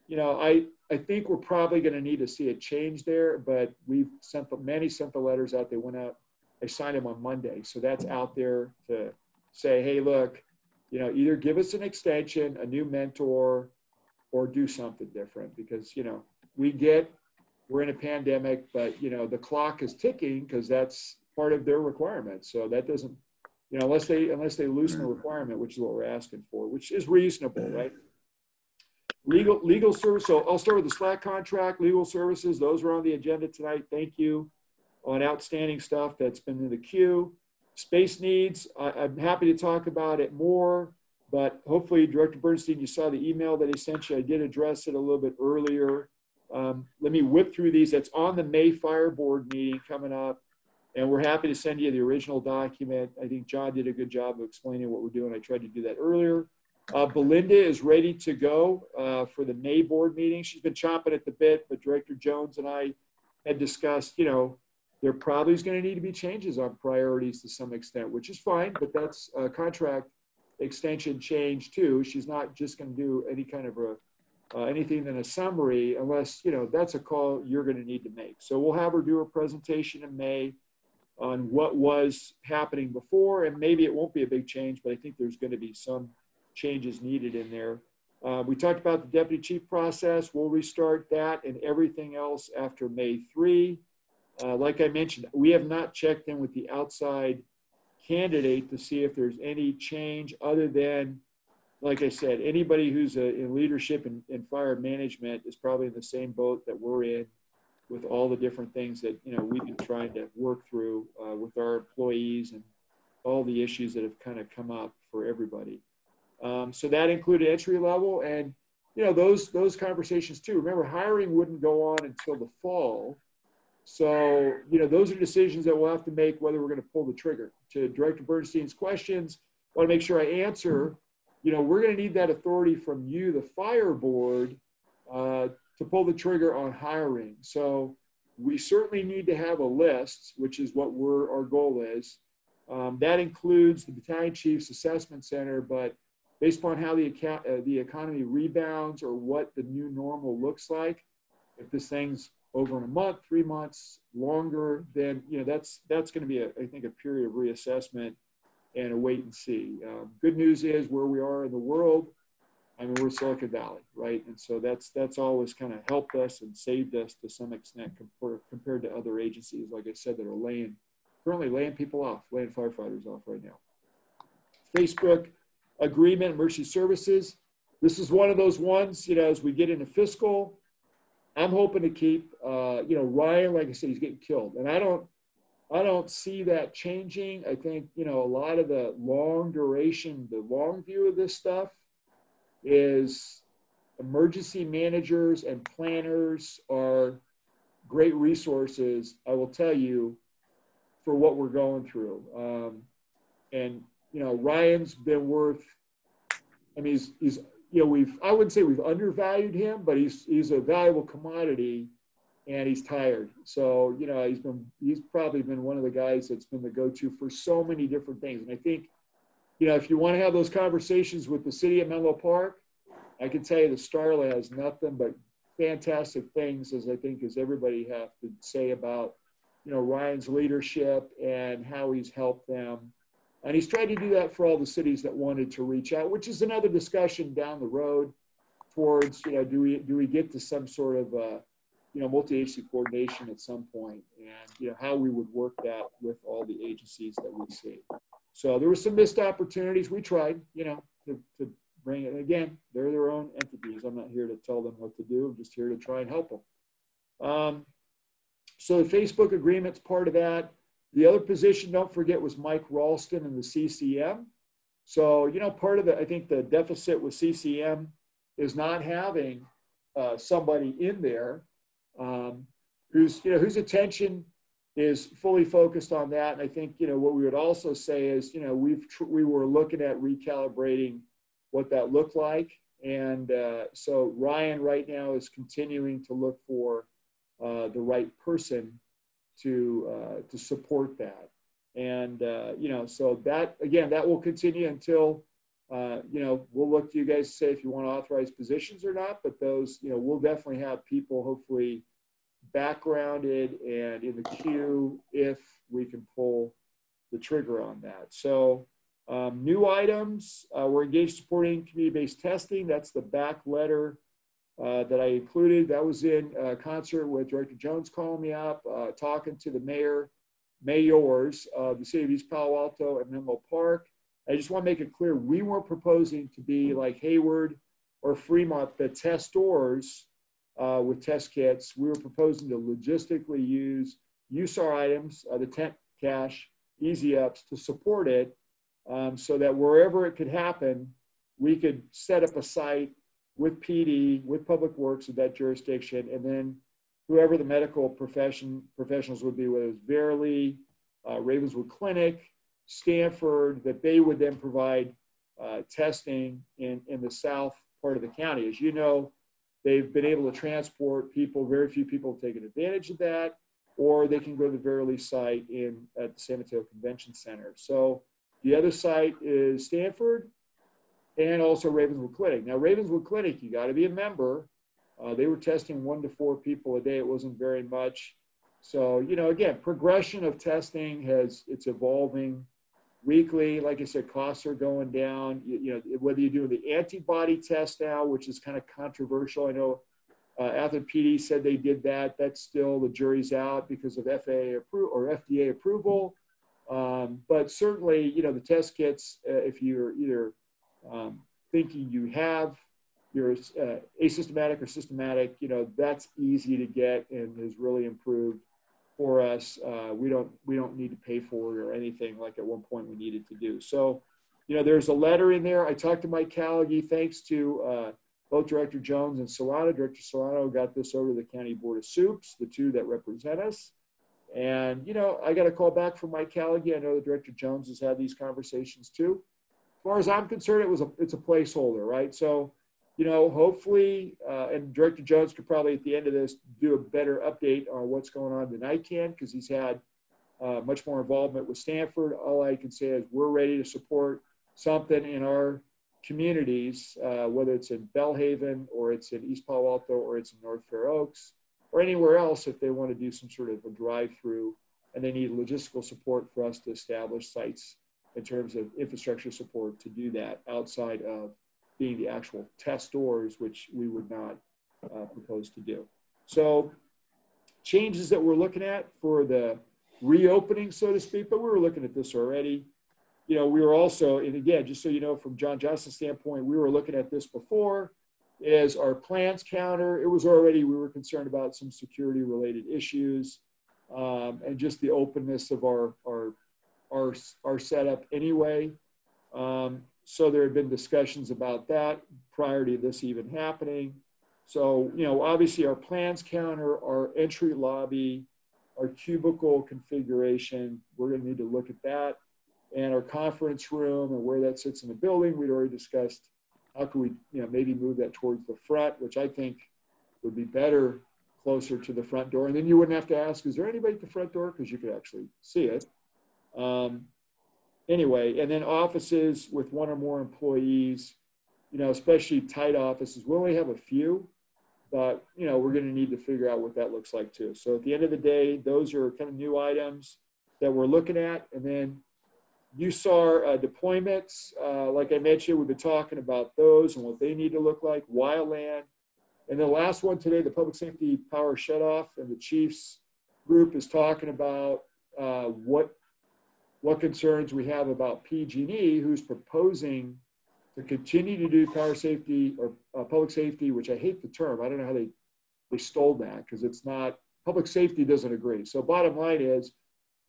you know, I think we're probably going to need to see a change there, but Manny sent the letters out. They went out. I signed them on Monday. So that's out there to say, hey, look, you know, either give us an extension, a new mentor, or do something different because, you know, we're in a pandemic, but, you know, the clock is ticking because that's part of their requirement. So that doesn't, you know, unless they loosen the requirement, which is what we're asking for, which is reasonable, right? Legal service. So I'll start with the Slack contract, legal services. Those are on the agenda tonight. Thank you on outstanding stuff that's been in the queue. Space needs. I'm happy to talk about it more, but hopefully Director Bernstein, you saw the email that he sent you. I did address it a little bit earlier. Let me whip through these. That's on the May Fire Board meeting coming up. And we're happy to send you the original document. I think John did a good job of explaining what we're doing. I tried to do that earlier. Belinda is ready to go for the May board meeting. She's been chomping at the bit, but Director Jones and I had discussed, you know, there probably is going to need to be changes on priorities to some extent, which is fine, but that's a contract extension change too. She's not just going to do any kind of a anything than a summary, unless, you know, that's a call you're going to need to make. So we'll have her do a presentation in May on what was happening before, and maybe it won't be a big change, but I think there's going to be some changes needed in there. We talked about the deputy chief process. We'll restart that and everything else after May 3. Like I mentioned, we have not checked in with the outside candidate to see if there's any change other than, like I said, anybody who's in leadership and fire management is probably in the same boat that we're in, with all the different things that, you know, we've been trying to work through with our employees and all the issues that have kind of come up for everybody. So that included entry level, and, you know, those conversations too. Remember, hiring wouldn't go on until the fall. So, you know, those are decisions that we'll have to make, whether we're going to pull the trigger. To Director Bernstein's questions, I want to make sure I answer, you know, we're going to need that authority from you, the fire board, to pull the trigger on hiring. So we certainly need to have a list, which is what our goal is. That includes the battalion chief's assessment center, but based upon how the economy rebounds or what the new normal looks like, if this thing's over in a month, 3 months, longer, then, you know, that's going to be, I think, a period of reassessment and a wait and see. Good news is where we are in the world, I mean, we're Silicon Valley, right? And so that's always kind of helped us and saved us to some extent compared to other agencies, like I said, that are currently laying people off, laying firefighters off right now. Facebook agreement, emergency services. This is one of those ones, you know, as we get into fiscal, I'm hoping to keep, you know, Ryan, like I said, he's getting killed. And I don't see that changing. I think, you know, a lot of the long duration, the long view of this stuff is emergency managers and planners are great resources, I will tell you, for what we're going through. And, you know, Ryan's been worth, I mean, he's you know, I wouldn't say we've undervalued him, but he's a valuable commodity, and he's tired. So, you know, he's probably been one of the guys that's been the go-to for so many different things. And I think, you know, if you want to have those conversations with the city of Menlo Park, I can tell you the Starla has nothing but fantastic things, as everybody have to say about, you know, Ryan's leadership and how he's helped them. And he's tried to do that for all the cities that wanted to reach out, which is another discussion down the road towards, you know, do we get to some sort of, you know, multi-agency coordination at some point, and, you know, how we would work that with all the agencies that we see. So there were some missed opportunities. We tried, you know, to bring it. Again, they're their own entities. I'm not here to tell them what to do. I'm just here to try and help them. So the Facebook agreement's part of that. The other position, don't forget, was Mike Ralston in the CCM. So, you know, part of I think the deficit with CCM is not having somebody in there whose attention is fully focused on that. And I think, you know, what we would also say is, you know, we were looking at recalibrating what that looked like. And so Ryan right now is continuing to look for the right person to support that. And, you know, so that, again, that will continue until, you know, we'll look to you guys to say if you want to authorize positions or not, but those, you know, we'll definitely have people hopefully backgrounded and in the queue if we can pull the trigger on that. So new items, we're engaged supporting community-based testing. That's the back letter that I included. That was in concert with Director Jones calling me up, talking to the mayors of the city of East Palo Alto and Menlo Park. I just want to make it clear, we weren't proposing to be like Hayward or Fremont that test stores with test kits. We were proposing to logistically use our items, the tent cache, easy ups to support it, so that wherever it could happen, we could set up a site with PD, with Public Works of that jurisdiction, and then whoever the medical professionals would be, whether it was Verily, Ravenswood Clinic, Stanford, that they would then provide testing in the south part of the county. As you know, they've been able to transport people. Very few people have taken advantage of that, or they can go to the Verily site at the San Mateo Convention Center. So the other site is Stanford, and also Ravenswood Clinic. Now, Ravenswood Clinic, you got to be a member. They were testing 1 to 4 people a day. It wasn't very much. So, you know, again, progression of testing it's evolving weekly. Like I said, costs are going down. You know, whether you're doing the antibody test now, which is kind of controversial. I know Athens PD said they did that. That's still, the jury's out because of FDA approval. But certainly, you know, the test kits, if you're either thinking you're asymptomatic or systematic, you know, that's easy to get and has really improved for us. We don't need to pay for it or anything like at one point we needed to do. So, you know, there's a letter in there. I talked to Mike Callaghy, thanks to both Director Jones and Silano. Director Silano got this over to the County Board of Soups, the two that represent us. And, you know, I got a call back from Mike Callaghy. I know that Director Jones has had these conversations too. As far as I'm concerned, it's a placeholder, right? So, you know, hopefully, and Director Jones could probably at the end of this do a better update on what's going on than I can, because he's had much more involvement with Stanford. All I can say is we're ready to support something in our communities, whether it's in Bellhaven or it's in East Palo Alto or it's in North Fair Oaks or anywhere else, if they want to do some sort of a drive-through and they need logistical support for us to establish sites in terms of infrastructure support to do that outside of being the actual test stores, which we would not propose to do. So changes that we're looking at for the reopening, so to speak, but we were looking at this already. You know, we were also, and again, just so you know, from John Johnson's standpoint, we were looking at this before, is our plans counter. It was already, we were concerned about some security related issues and just the openness of our setup anyway. So there had been discussions about that prior to this even happening. So, you know, obviously our plans counter, our entry lobby, our cubicle configuration, we're going to need to look at that. And our conference room and where that sits in the building, we'd already discussed how could we, you know, maybe move that towards the front, which I think would be better closer to the front door. And then you wouldn't have to ask, is there anybody at the front door? Because you could actually see it. Anyway, and then offices with 1 or more employees, you know, especially tight offices. We only have a few, but, you know, we're going to need to figure out what that looks like too. So at the end of the day, those are kind of new items that we're looking at. And then you saw deployments. Like I mentioned, we've been talking about those and what they need to look like, wildland. And the last one today, the public safety power shutoff, and the chiefs group is talking about what concerns we have about PG&E, who's proposing to continue to do power safety or public safety, which I hate the term. I don't know how they stole that, because it's not, public safety doesn't agree. So bottom line is,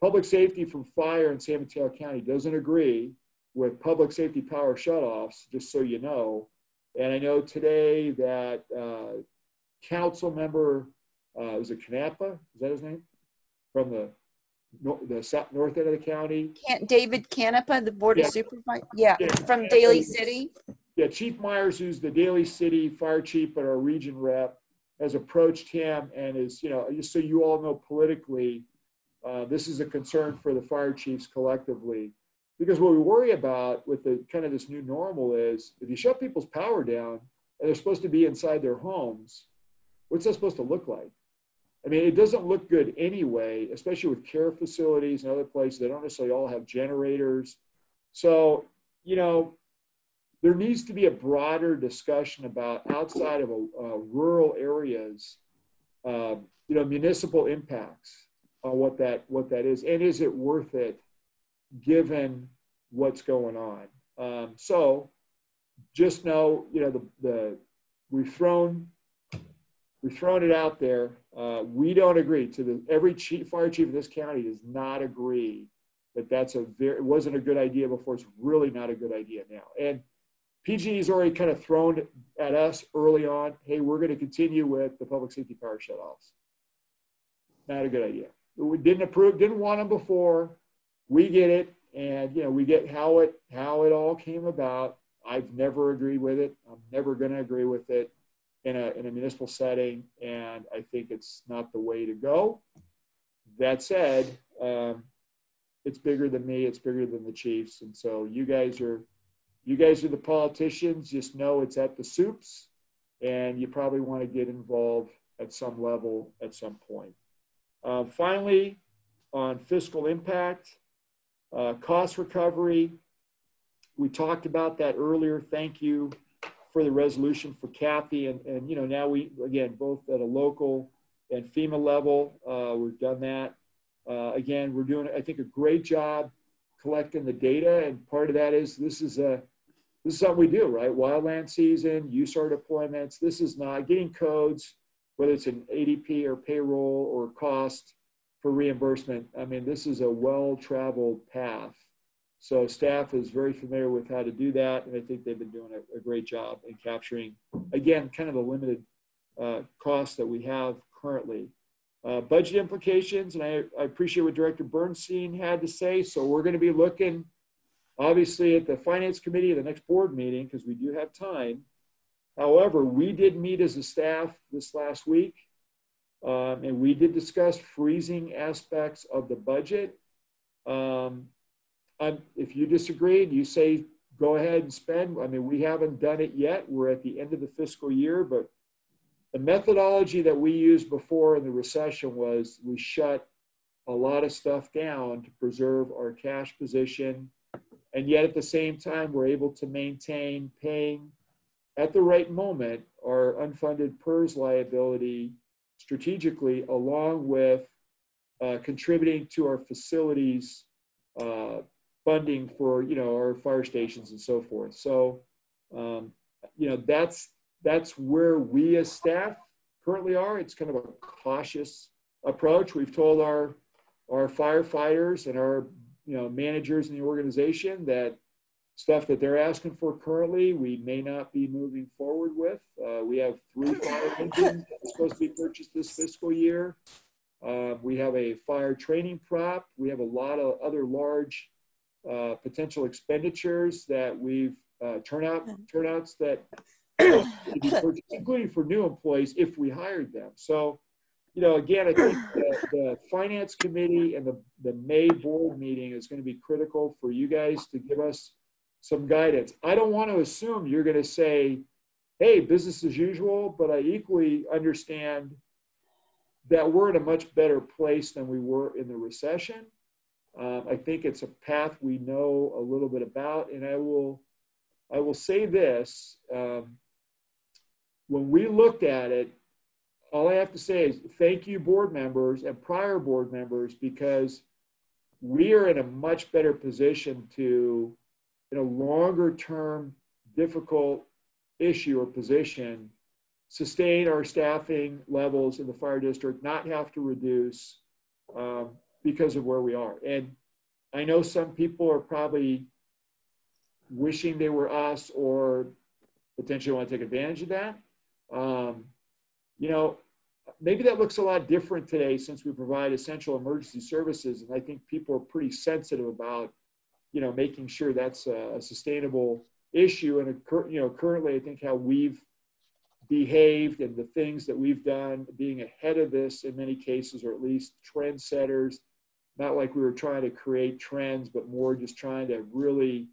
public safety from fire in San Mateo County doesn't agree with public safety power shutoffs, just so you know. And I know today that council member, was it Canapa? Is that his name? From the north end of the county. David Canepa, the Board of Supervisors. Yeah, from Canapa, Daly City. Yeah, Chief Myers, who's the Daly City fire chief but our region rep, has approached him and is, you know, just so you all know politically, this is a concern for the fire chiefs collectively. Because what we worry about with the kind of this new normal is, if you shut people's power down and they're supposed to be inside their homes, what's that supposed to look like? I mean, it doesn't look good anyway, especially with care facilities and other places. They don't necessarily all have generators. So, you know, there needs to be a broader discussion about, outside of rural areas, you know, municipal impacts on what that is, and is it worth it given what's going on. So just know, you know, we've thrown it out there. We don't agree to every fire chief in this county does not agree that it wasn't a good idea before. It's really not a good idea now. And PG&E's already kind of thrown at us early on, hey, we're going to continue with the public safety power shutoffs. Not a good idea. We didn't want them before. We get it. And, you know, we get how it all came about. I've never agreed with it. I'm never going to agree with it in a municipal setting. And I think it's not the way to go. That said, it's bigger than me. It's bigger than the chiefs. And so you guys are you guys are the politicians, just know it's at the soups, and you probably want to get involved at some level at some point. Finally, on fiscal impact, cost recovery, we talked about that earlier. Thank you for the resolution for Kathy. And you know, now we, again, both at a local and FEMA level, we've done that. Again, we're doing, I think, a great job collecting the data. And part of that is this is something we do, right? Wildland season, USAR deployments. This is not getting codes, whether it's an ADP or payroll or cost for reimbursement. I mean, this is a well-traveled path. So staff is very familiar with how to do that. And I think they've been doing a great job in capturing, again, kind of the limited costs that we have currently. Budget implications, and I appreciate what Director Bernstein had to say. So we're going to be looking, obviously, at the Finance Committee, the next board meeting, because we do have time. However, we did meet as a staff this last week, and we did discuss freezing aspects of the budget. If you disagree and you say, go ahead and spend, I mean, we haven't done it yet. We're at the end of the fiscal year, but the methodology that we used before in the recession was we shut a lot of stuff down to preserve our cash position. And yet at the same time, we're able to maintain paying at the right moment our unfunded PERS liability strategically, along with contributing to our facilities funding for, you know, our fire stations and so forth. So, you know, that's where we as staff currently are. It's kind of a cautious approach. We've told our firefighters and our, you know, managers in the organization that stuff that they're asking for currently, we may not be moving forward with. We have 3 fire engines that are supposed to be purchased this fiscal year. We have a fire training prop. We have a lot of other large potential expenditures that we've turnouts that to be purchased, including for new employees if we hired them. So, you know, again, I think the Finance Committee and the May board meeting is going to be critical for you guys to give us some guidance. I don't want to assume you're going to say, hey, business as usual, but I equally understand that we're in a much better place than we were in the recession. I think it's a path we know a little bit about, and I will say this, when we looked at it, all I have to say is thank you, board members and prior board members, because we are in a much better position to, in a longer term, difficult issue or position, sustain our staffing levels in the fire district, not have to reduce because of where we are. And I know some people are probably wishing they were us or potentially want to take advantage of that. You know, maybe that looks a lot different today since we provide essential emergency services. And I think people are pretty sensitive about, you know, making sure that's a sustainable issue. And, you know, currently I think how we've behaved and the things that we've done, being ahead of this in many cases, or at least trendsetters, not like we were trying to create trends, but more just trying to really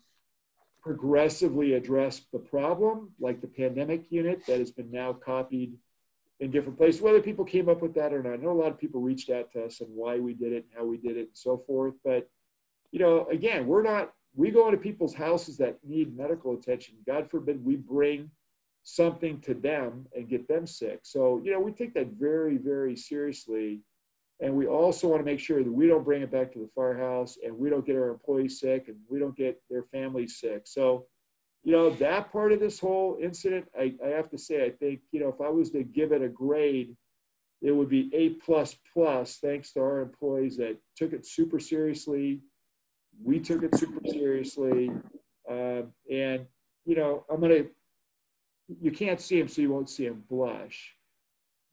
progressively address the problem, like the pandemic unit that has been now copied in different places. Whether people came up with that or not, I know a lot of people reached out to us and why we did it and how we did it and so forth. But, you know, again, we go into people's houses that need medical attention. God forbid we bring something to them and get them sick. So, you know, we take that very, very seriously. And we also want to make sure that we don't bring it back to the firehouse and we don't get our employees sick and we don't get their families sick. So, you know, that part of this whole incident, I have to say, I think, you know, if I was to give it a grade, it would be A++, thanks to our employees that took it super seriously. We took it super seriously. And, you know, you can't see him, so you won't see him blush.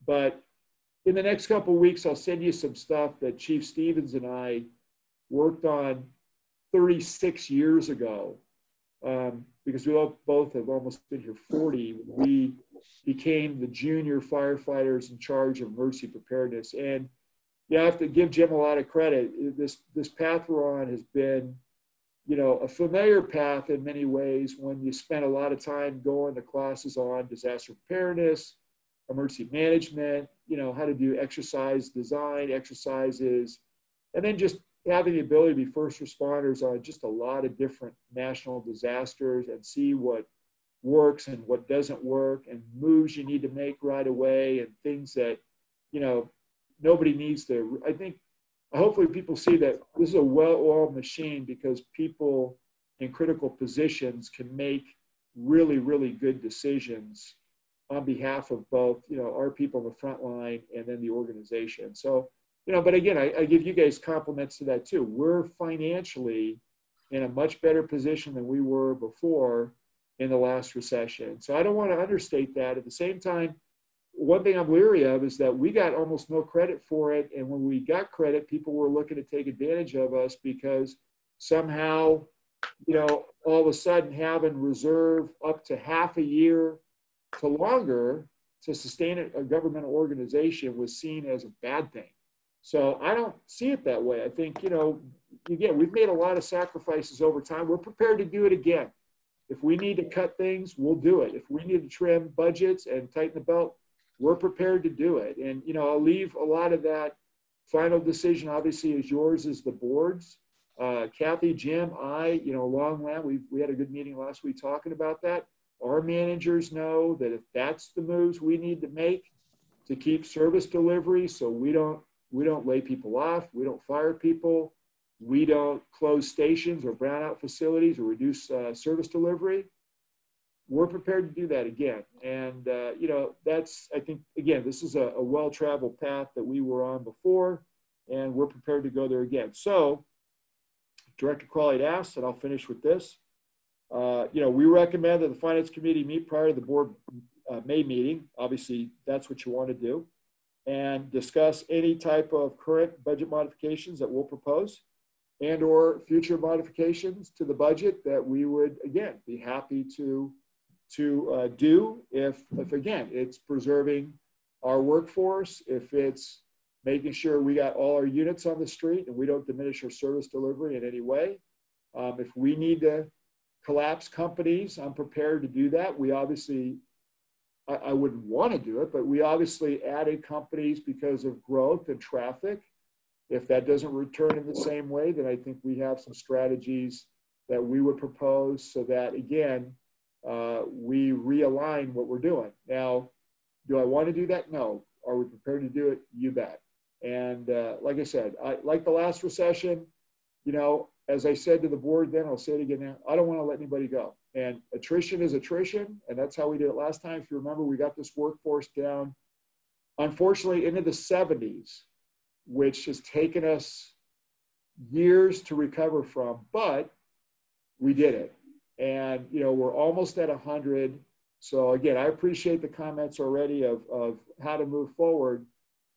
But in the next couple of weeks, I'll send you some stuff that Chief Stevens and I worked on 36 years ago, because we both have almost been here 40. We became the junior firefighters in charge of emergency preparedness. And you have to give Jim a lot of credit. This path we're on has been you know, a familiar path in many ways when you spend a lot of time going to classes on disaster preparedness, emergency management, you know, how to do exercise design, exercises, and then just having the ability to be first responders on just a lot of different national disasters and see what works and what doesn't work and moves you need to make right away and things that, you know, nobody needs to. I think hopefully people see that this is a well-oiled machine because people in critical positions can make really, really good decisions on behalf of both, you know, our people on the front line and then the organization. So, you know, but again, I give you guys compliments to that too. We're financially in a much better position than we were before in the last recession. So I don't want to understate that. At the same time, one thing I'm leery of is that we got almost no credit for it. And when we got credit, people were looking to take advantage of us because somehow, you know, all of a sudden having reserve up to half a year to longer to sustain a governmental organization was seen as a bad thing. So I don't see it that way. I think, you know, again, we've made a lot of sacrifices over time. We're prepared to do it again. If we need to cut things, we'll do it. If we need to trim budgets and tighten the belt, we're prepared to do it. And, you know, I'll leave a lot of that final decision, obviously, is yours, is the board's. Kathy, Jim, you know, Longland, we had a good meeting last week talking about that. Our managers know that if that's the moves we need to make to keep service delivery so we don't lay people off, we don't fire people, we don't close stations or brown out facilities or reduce service delivery, we're prepared to do that again. And, you know, that's, I think, again, this is a well-traveled path that we were on before, and we're prepared to go there again. So, Director Crawley had asked, and I'll finish with this. You know, we recommend that the Finance Committee meet prior to the board May meeting. Obviously, that's what you want to do. And discuss any type of current budget modifications that we'll propose and or future modifications to the budget that we would, again, be happy to do if again, it's preserving our workforce, if it's making sure we got all our units on the street and we don't diminish our service delivery in any way. If we need to collapse companies, I'm prepared to do that. We obviously, I wouldn't want to do it, but we obviously added companies because of growth and traffic. If that doesn't return in the same way, then I think we have some strategies that we would propose so that, again, we realign what we're doing. Now, do I want to do that? No. Are we prepared to do it? You bet. And like I said, like the last recession, you know, as I said to the board then, I'll say it again now, I don't want to let anybody go. And attrition is attrition, and that's how we did it last time. If you remember, we got this workforce down, unfortunately, into the 70s, which has taken us years to recover from, but we did it. And, you know, we're almost at 100. So again, I appreciate the comments already of how to move forward,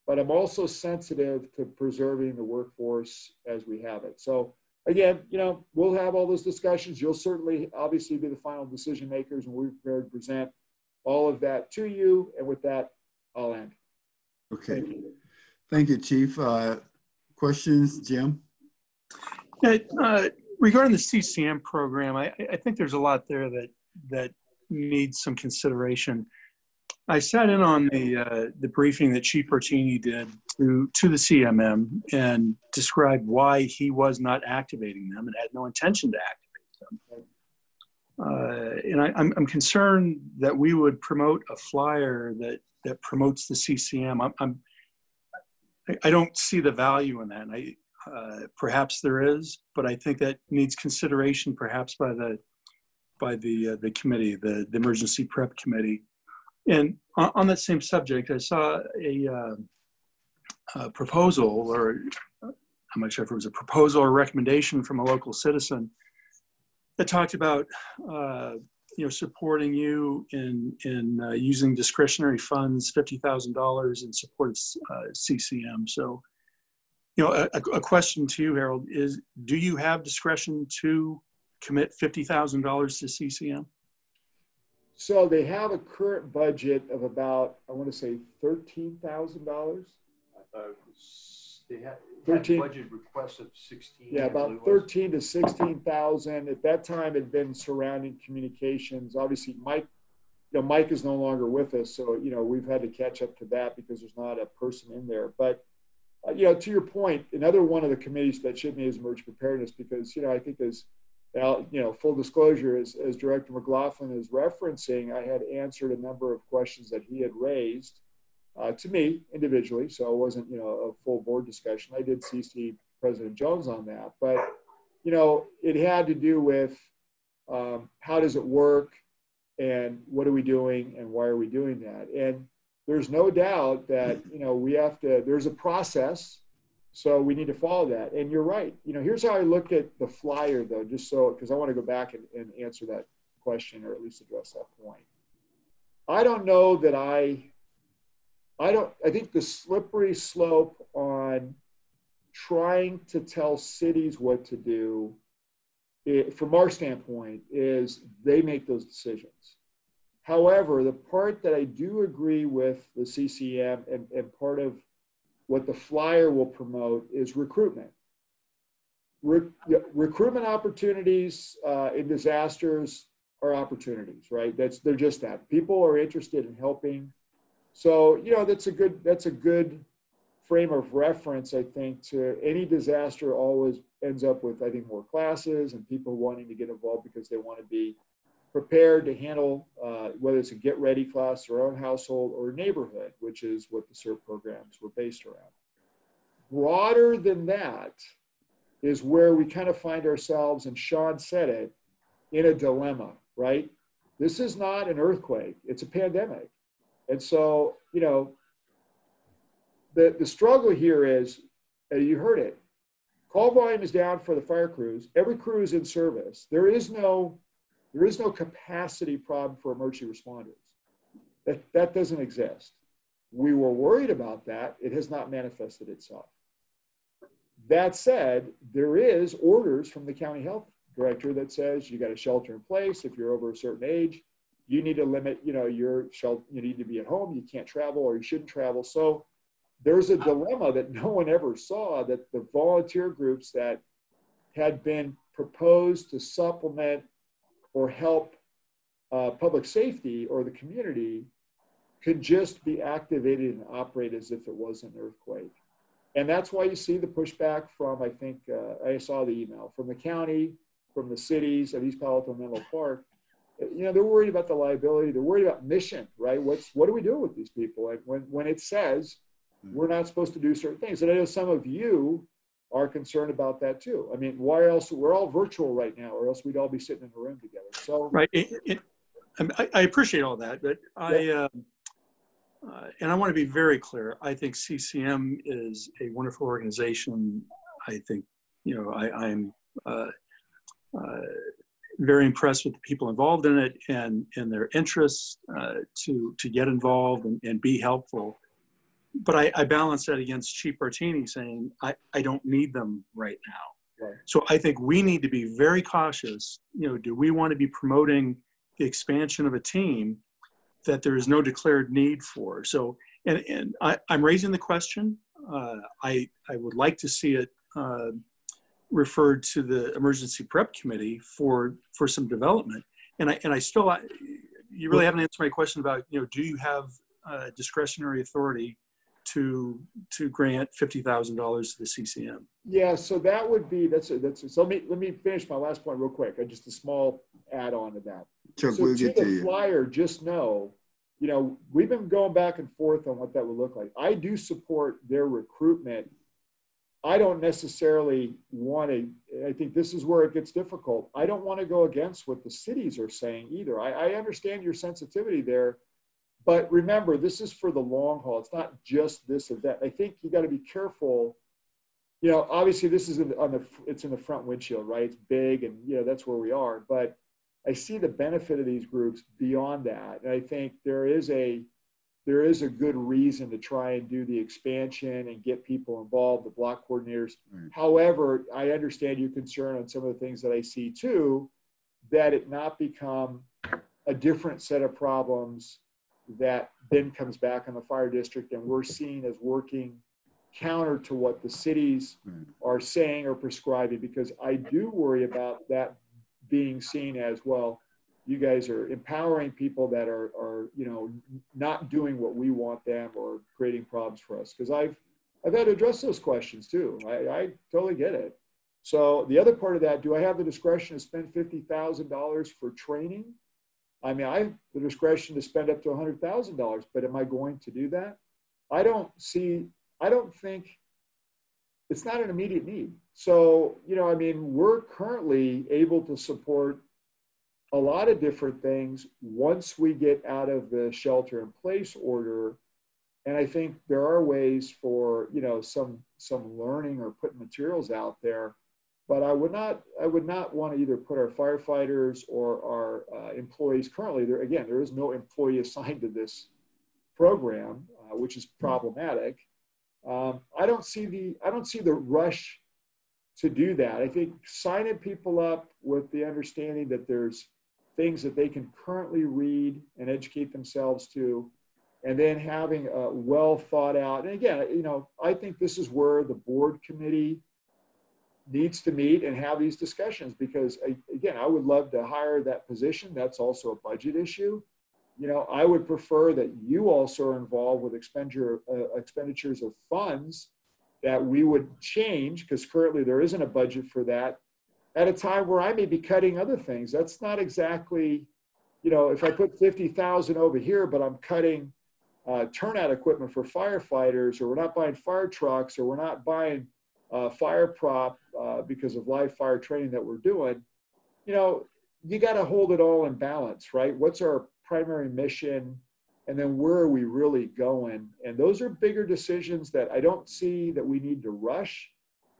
but I'm also sensitive to preserving the workforce as we have it. So again, you know, we'll have all those discussions. You'll certainly obviously be the final decision makers, and we're prepared to present all of that to you. And with that, I'll end. Okay. Thank you, Chief. Questions, Jim? Regarding the CCM program, I think there's a lot there that needs some consideration. I sat in on the briefing that Chief Bertini did to the CMM and described why he was not activating them and had no intention to activate them. And I'm concerned that we would promote a flyer that promotes the CCM. I don't see the value in that. Perhaps there is, but I think that needs consideration, perhaps by the committee, the Emergency Prep Committee. And on that same subject, I saw a proposal, or I'm not sure if it was a proposal or recommendation from a local citizen that talked about supporting you in using discretionary funds, $50,000 in support of CCM. So, a question to you, Harold, is: do you have discretion to commit $50,000 to CCM? So they have a current budget of about, I want to say $13,000. 13 budget requests of 16. Yeah, about 13 to 16,000. At that time, it had been surrounding communications. Obviously, Mike is no longer with us, so we've had to catch up to that because there's not a person in there. But to your point, another one of the committees that should be is emergency preparedness, because I think as full disclosure, as Director McLaughlin is referencing, I had answered a number of questions that he had raised to me individually, so it wasn't a full board discussion. I did CC President Jones on that, but it had to do with how does it work and what are we doing and why are we doing that. And there's no doubt that we have to, there's a process, so we need to follow that. And you're right. Here's how I look at the flyer, though, just so, because I want to go back and answer that question, or at least address that point. I don't know that I think the slippery slope on trying to tell cities what to do, from our standpoint, is they make those decisions. However, the part that I do agree with the CCM and part of what the flyer will promote is recruitment. Recruitment opportunities in disasters are opportunities, right? They're just that. People are interested in helping. So, that's a good frame of reference, I think, to any disaster always ends up with, I think, more classes and people wanting to get involved because they want to be prepared to handle, whether it's a get ready class, their own household or neighborhood, which is what the CERT programs were based around. Broader than that is where we kind of find ourselves, and Sean said it, in a dilemma, right? This is not an earthquake, it's a pandemic. And so, the struggle here is, you heard it, call volume is down for the fire crews. Every crew is in service. There is no capacity problem for emergency responders. That doesn't exist. We were worried about that. It has not manifested itself. That said, there is orders from the county health director that says you got to shelter in place. If you're over a certain age, you need to limit, your shelter, you need to be at home, you can't travel, or you shouldn't travel. So there's a dilemma that no one ever saw, that the volunteer groups that had been proposed to supplement or help public safety or the community could just be activated and operate as if it was an earthquake. And that's why you see the pushback from, I think, I saw the email, from the county, from the cities of East Palo Alto Menlo Park. They're worried about the liability. They're worried about mission, right? What do we do with these people? And when it says we're not supposed to do certain things, and I know some of you are concerned about that too. I mean, why else? We're all virtual right now, or else we'd all be sitting in a room together. So right, I appreciate all that, but and I want to be very clear. I think CCM is a wonderful organization. I think I'm very impressed with the people involved in it and their interests to get involved and be helpful. But I balance that against Chief Bartini saying, I don't need them right now. Right. So I think we need to be very cautious. Do we want to be promoting the expansion of a team that there is no declared need for? So, and I'm raising the question. I would like to see it referred to the Emergency Prep Committee for some development. And I still, you really haven't answered my question about, do you have discretionary authority to grant $50,000 to the CCM? Yeah, so that would be, so let me finish my last point real quick. Just a small add-on to that. Chuck, so we'll to get the to you. flyer, just know, we've been going back and forth on what that would look like. I do support their recruitment. I don't necessarily want to, I think this is where it gets difficult. I don't want to go against what the cities are saying either. I understand your sensitivity there, but remember, this is for the long haul. It's not just this event. I think you got to be careful. Obviously this is it's in the front windshield, right? It's big and that's where we are, but I see the benefit of these groups beyond that. And I think there is a good reason to try and do the expansion and get people involved, the block coordinators. Right. However, I understand your concern on some of the things that I see too, that it not become a different set of problems that then comes back on the fire district and we're seen as working counter to what the cities are saying or prescribing, because I do worry about that being seen as, well, you guys are empowering people that are you know, not doing what we want them or creating problems for us. Because I've had to address those questions too. I totally get it. So the other part of that, do I have the discretion to spend $50,000 for training? I mean, I have the discretion to spend up to $100,000, but am I going to do that? I don't think, it's not an immediate need. So, you know, I mean, we're currently able to support a lot of different things once we get out of the shelter in place order. And I think there are ways for, you know, some learning or putting materials out there. But I would not want to either put our firefighters or our employees currently there. Again, there is no employee assigned to this program, which is problematic. I don't see the rush to do that. I think signing people up with the understanding that there's things that they can currently read and educate themselves to, and then having a well thought out. And again, you know, I think this is where the board committee needs to meet and have these discussions, because again, I would love to hire that position. That's also a budget issue. You know, I would prefer that you also are involved with expenditures of funds that we would change, because currently there isn't a budget for that, at a time where I may be cutting other things. That's not exactly, you know, if I put 50,000 over here, but I'm cutting turnout equipment for firefighters, or we're not buying fire trucks, or we're not buying fire prop because of live fire training that we're doing, you know, you got to hold it all in balance, right? What's our primary mission? And then where are we really going? And those are bigger decisions that I don't see that we need to rush,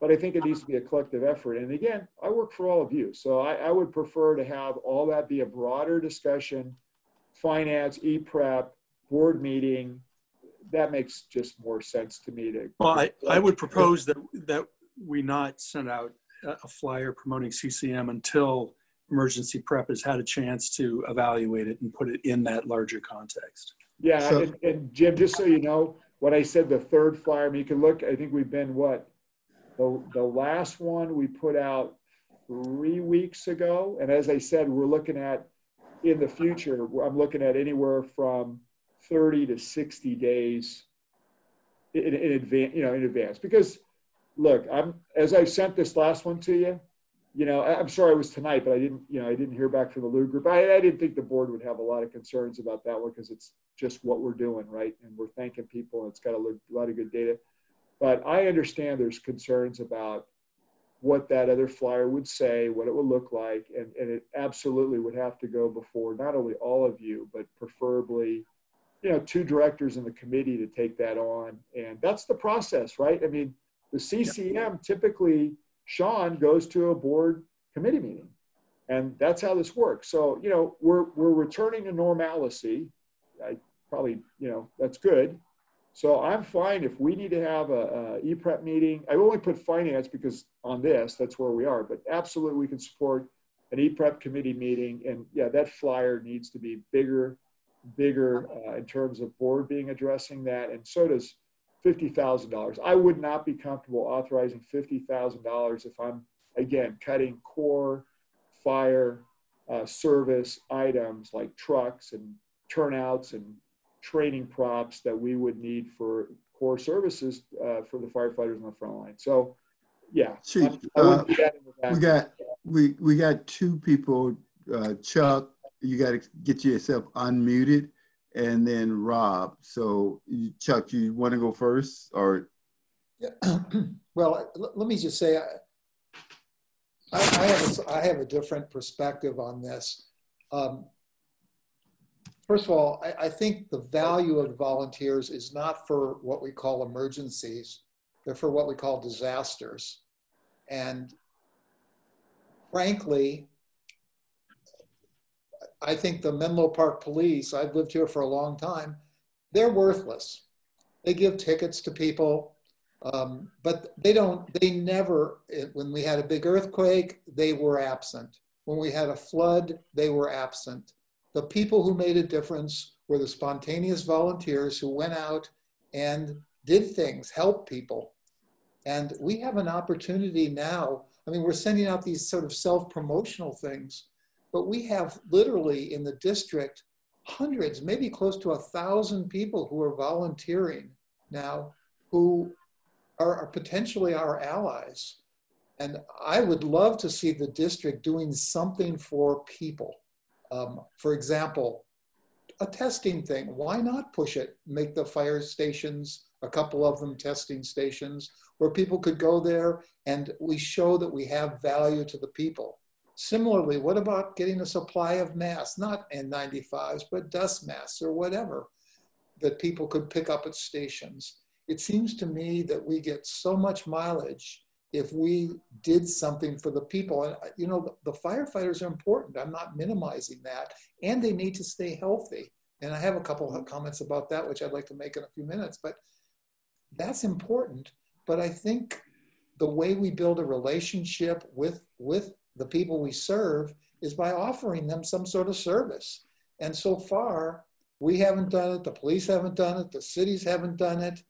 but I think it needs to be a collective effort. And again, I work for all of you. So I would prefer to have all that be a broader discussion, finance, e-prep, board meeting. That makes just more sense to me. Well, I would propose that we not send out a flyer promoting CCM until emergency prep has had a chance to evaluate it and put it in that larger context. Yeah, so, and Jim, just so you know, what I said, the third flyer, I mean, you can look, I think we've been what? The last one we put out 3 weeks ago. And as I said, we're looking at, in the future, I'm looking at anywhere from 30 to 60 days in advance, you know, in advance. Because look, as I sent this last one to you, you know, I'm sorry it was tonight, but I didn't hear back from the Lou group. I didn't think the board would have a lot of concerns about that one, because it's just what we're doing, right? And we're thanking people, and it's got a lot of good data. But I understand there's concerns about what that other flyer would say, what it would look like, and it absolutely would have to go before not only all of you, but preferably, you know, 2 directors in the committee to take that on. And that's the process, right? I mean, the CCM typically, Sean goes to a board committee meeting, and that's how this works. So, you know, we're returning to normalcy. I probably, you know, that's good. So I'm fine if we need to have a e-prep meeting. I only put finance because on this, that's where we are, but absolutely we can support an e-prep committee meeting. And yeah, that flyer needs to be bigger in terms of board being addressing that. And so does $50,000. I would not be comfortable authorizing $50,000 if I'm, again, cutting core fire service items like trucks and turnouts and training props that we would need for core services for the firefighters on the front line. So, yeah, Chief, I wouldn't do that in the back. we got 2 people. Chuck, you got to get yourself unmuted, and then Rob. So, Chuck, you want to go first, or? Yeah. Well, let me just say, I have a different perspective on this. First of all, I think the value of volunteers is not for what we call emergencies. They're for what we call disasters. And frankly, I think the Menlo Park Police, I've lived here for a long time, they're worthless. They give tickets to people, but they never, when we had a big earthquake, they were absent. When we had a flood, they were absent. The people who made a difference were the spontaneous volunteers who went out and did things, helped people. And we have an opportunity now. I mean, we're sending out these sort of self-promotional things, but we have literally in the district hundreds, maybe close to 1,000 people who are volunteering now, who are potentially our allies. And I would love to see the district doing something for people. For example, a testing thing. Why not push it? Make the fire stations, a couple of them testing stations, where people could go there and we show that we have value to the people. Similarly, what about getting a supply of masks, not N95s, but dust masks or whatever that people could pick up at stations? It seems to me that we get so much mileage if we did something for the people. And you know, the firefighters are important. I'm not minimizing that. And they need to stay healthy. And I have a couple of comments about that, which I'd like to make in a few minutes, but that's important. But I think the way we build a relationship with the people we serve is by offering them some sort of service. And so far, we haven't done it. The police haven't done it. The cities haven't done it.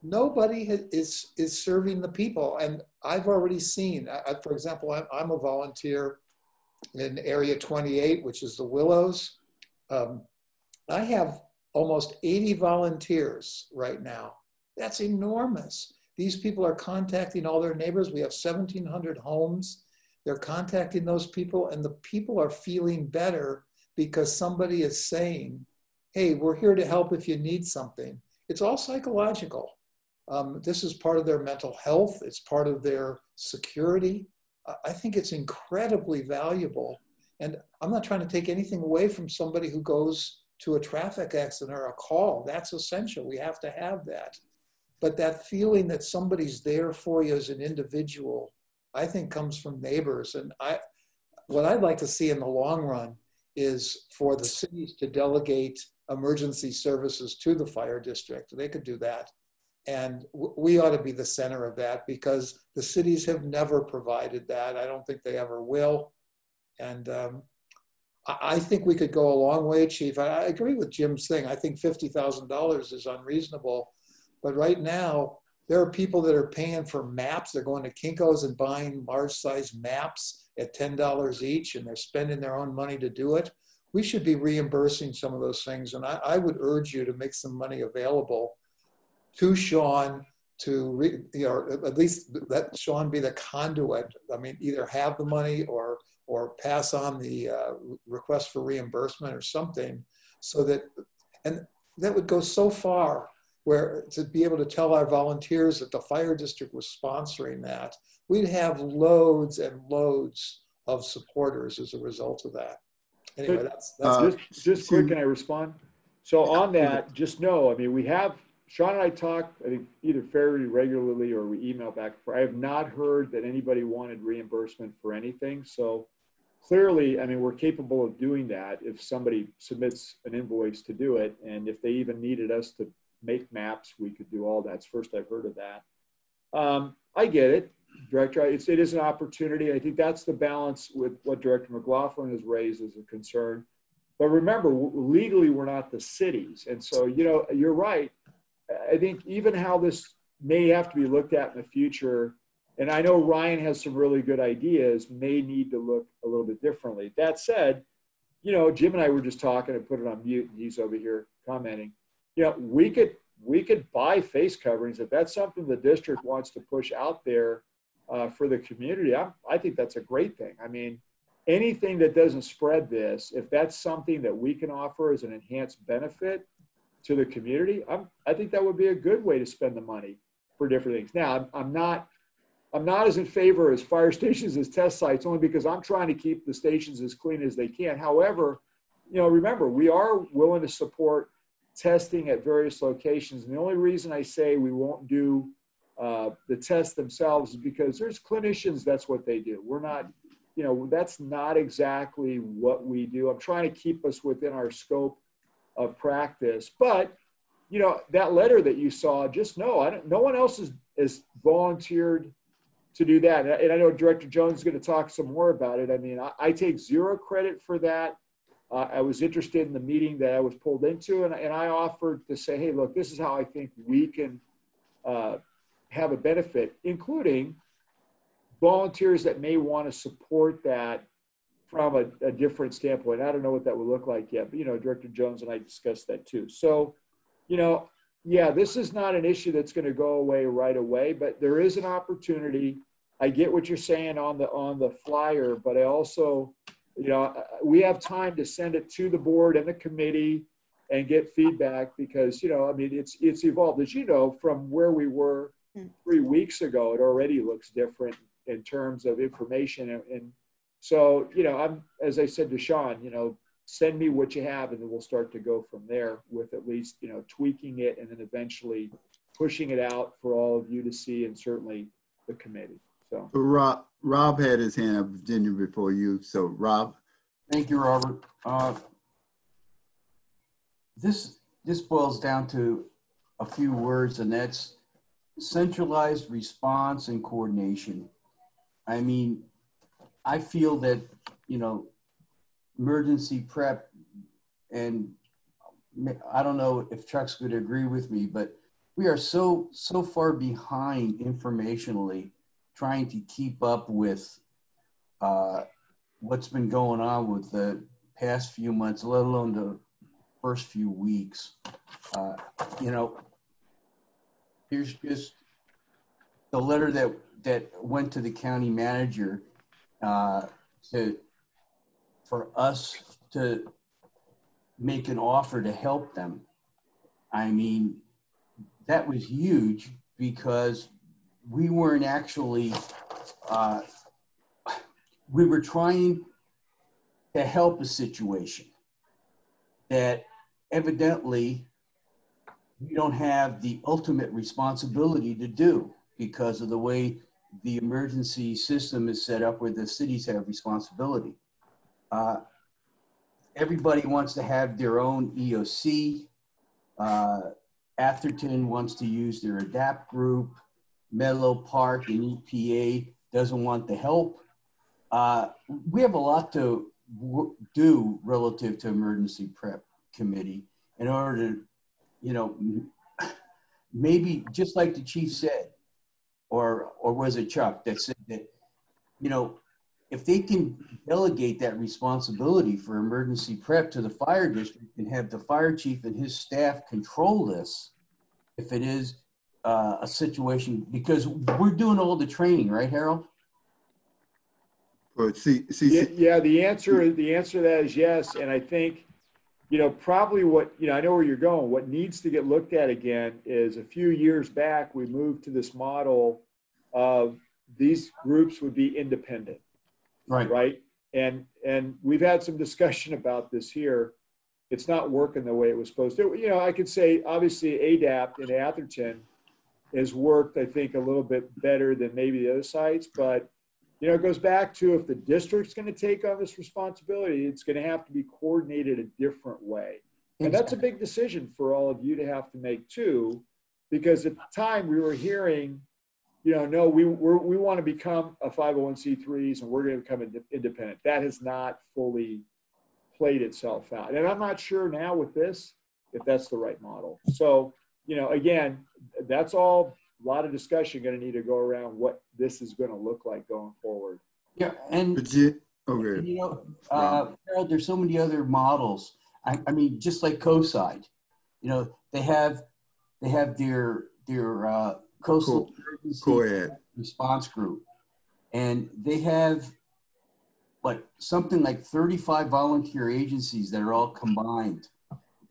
Nobody is serving the people. And I've already seen, for example, I'm a volunteer in Area 28, which is the Willows. I have almost 80 volunteers right now. That's enormous. These people are contacting all their neighbors. We have 1,700 homes. They're contacting those people, and the people are feeling better because somebody is saying, hey, we're here to help if you need something. It's all psychological. This is part of their mental health. It's part of their security. I think it's incredibly valuable. And I'm not trying to take anything away from somebody who goes to a traffic accident or a call. That's essential. We have to have that. But that feeling that somebody's there for you as an individual, I think comes from neighbors. And what I'd like to see in the long run is for the cities to delegate emergency services to the fire district. They could do that. And we ought to be the center of that because the cities have never provided that. I don't think they ever will. And I think we could go a long way, Chief. I agree with Jim's thing. I think $50,000 is unreasonable. But right now, there are people that are paying for maps. They're going to Kinko's and buying large size maps at $10 each, and they're spending their own money to do it. We should be reimbursing some of those things. And I would urge you to make some money available to Sean to, at least let Sean be the conduit. I mean, either have the money or pass on the request for reimbursement or something so that, and that would go so far where to be able to tell our volunteers that the fire district was sponsoring that, we'd have loads and loads of supporters as a result of that. Anyway, that's just quick, can I respond? So on that, just know, I mean, we have, Sean and I talk, I think either fairly regularly or we email back. I have not heard that anybody wanted reimbursement for anything. So clearly, I mean, we're capable of doing that if somebody submits an invoice to do it. And if they even needed us to make maps, we could do all that. It's first I've heard of that. I get it, Director. It is an opportunity. I think that's the balance with what Director McLaughlin has raised as a concern. But remember, legally, we're not the cities. And so, you know, you're right. I think even how this may have to be looked at in the future, and I know Ryan has some really good ideas, may need to look a little bit differently. That said, you know, Jim and I were just talking and put it on mute, and he's over here commenting. You know, we could buy face coverings if that's something the district wants to push out there for the community. I think that's a great thing. I mean, anything that doesn't spread this, if that's something that we can offer as an enhanced benefit to the community, I think that would be a good way to spend the money for different things. Now, I'm not as in favor as fire stations as test sites, only because I'm trying to keep the stations as clean as they can. However, you know, remember, we are willing to support testing at various locations. And the only reason I say we won't do the tests themselves is because there's clinicians, that's what they do. We're not, you know, that's not exactly what we do. I'm trying to keep us within our scope of practice. But, you know, that letter that you saw, just know, no one else is volunteered to do that. And I know Director Jones is going to talk some more about it. I mean, I take zero credit for that. I was interested in the meeting that I was pulled into, and I offered to say, hey, look, this is how I think we can have a benefit, including volunteers that may want to support that from a different standpoint. I don't know what that would look like yet, but, you know, Director Jones and I discussed that too. So, you know, yeah, this is not an issue that's going to go away right away, but there is an opportunity. I get what you're saying on the flyer, but I also, you know, we have time to send it to the board and the committee and get feedback because, you know, I mean, it's evolved. As you know, from where we were 3 weeks ago, it already looks different in terms of information. And so, you know, as I said to Sean, you know, send me what you have and then we'll start to go from there with at least, you know, tweaking it and then eventually pushing it out for all of you to see and certainly the committee. So Rob had his hand up, Virginia, before you. So Rob. Thank you, Robert. This boils down to a few words, and that's centralized response and coordination. I mean, I feel that, you know, emergency prep, and I don't know if Chuck's going to agree with me, but we are so far behind informationally trying to keep up with what's been going on with the past few months, let alone the first few weeks. You know, here's just the letter that went to the county manager for us to make an offer to help them. I mean, that was huge because we weren't actually, we were trying to help a situation that evidently we don't have the ultimate responsibility to do because of the way the emergency system is set up where the cities have responsibility. Everybody wants to have their own EOC. Atherton wants to use their ADAPT group. Menlo Park and EPA doesn't want the help. We have a lot to do relative to emergency prep committee in order to, you know, maybe just like the chief said, or was it Chuck that said that, you know, if they can delegate that responsibility for emergency prep to the fire district and have the fire chief and his staff control this, if it is a situation, because we're doing all the training, right, Harold? Well, yeah, the answer to that is yes. And I think, you know, probably what, you know, I know where you're going. What needs to get looked at again is a few years back, we moved to this model of these groups would be independent. Right. And we've had some discussion about this here. It's not working the way it was supposed to. You know, I could say obviously ADAPT in Atherton has worked, I think, a little bit better than maybe the other sites, but you know, it goes back to if the district's going to take on this responsibility, it's going to have to be coordinated a different way. And that's a big decision for all of you to have to make too, because at the time we were hearing, you know, no, we want to become a 501c3s and we're going to become independent. That has not fully played itself out. And I'm not sure now with this, if that's the right model. So, you know, again, that's all a lot of discussion going to need to go around what this is going to look like going forward. Yeah. And, you know, Harold, there's so many other models. I mean, just like COSIDE, you know, they have their coastal emergency response group, and they have something like 35 volunteer agencies that are all combined,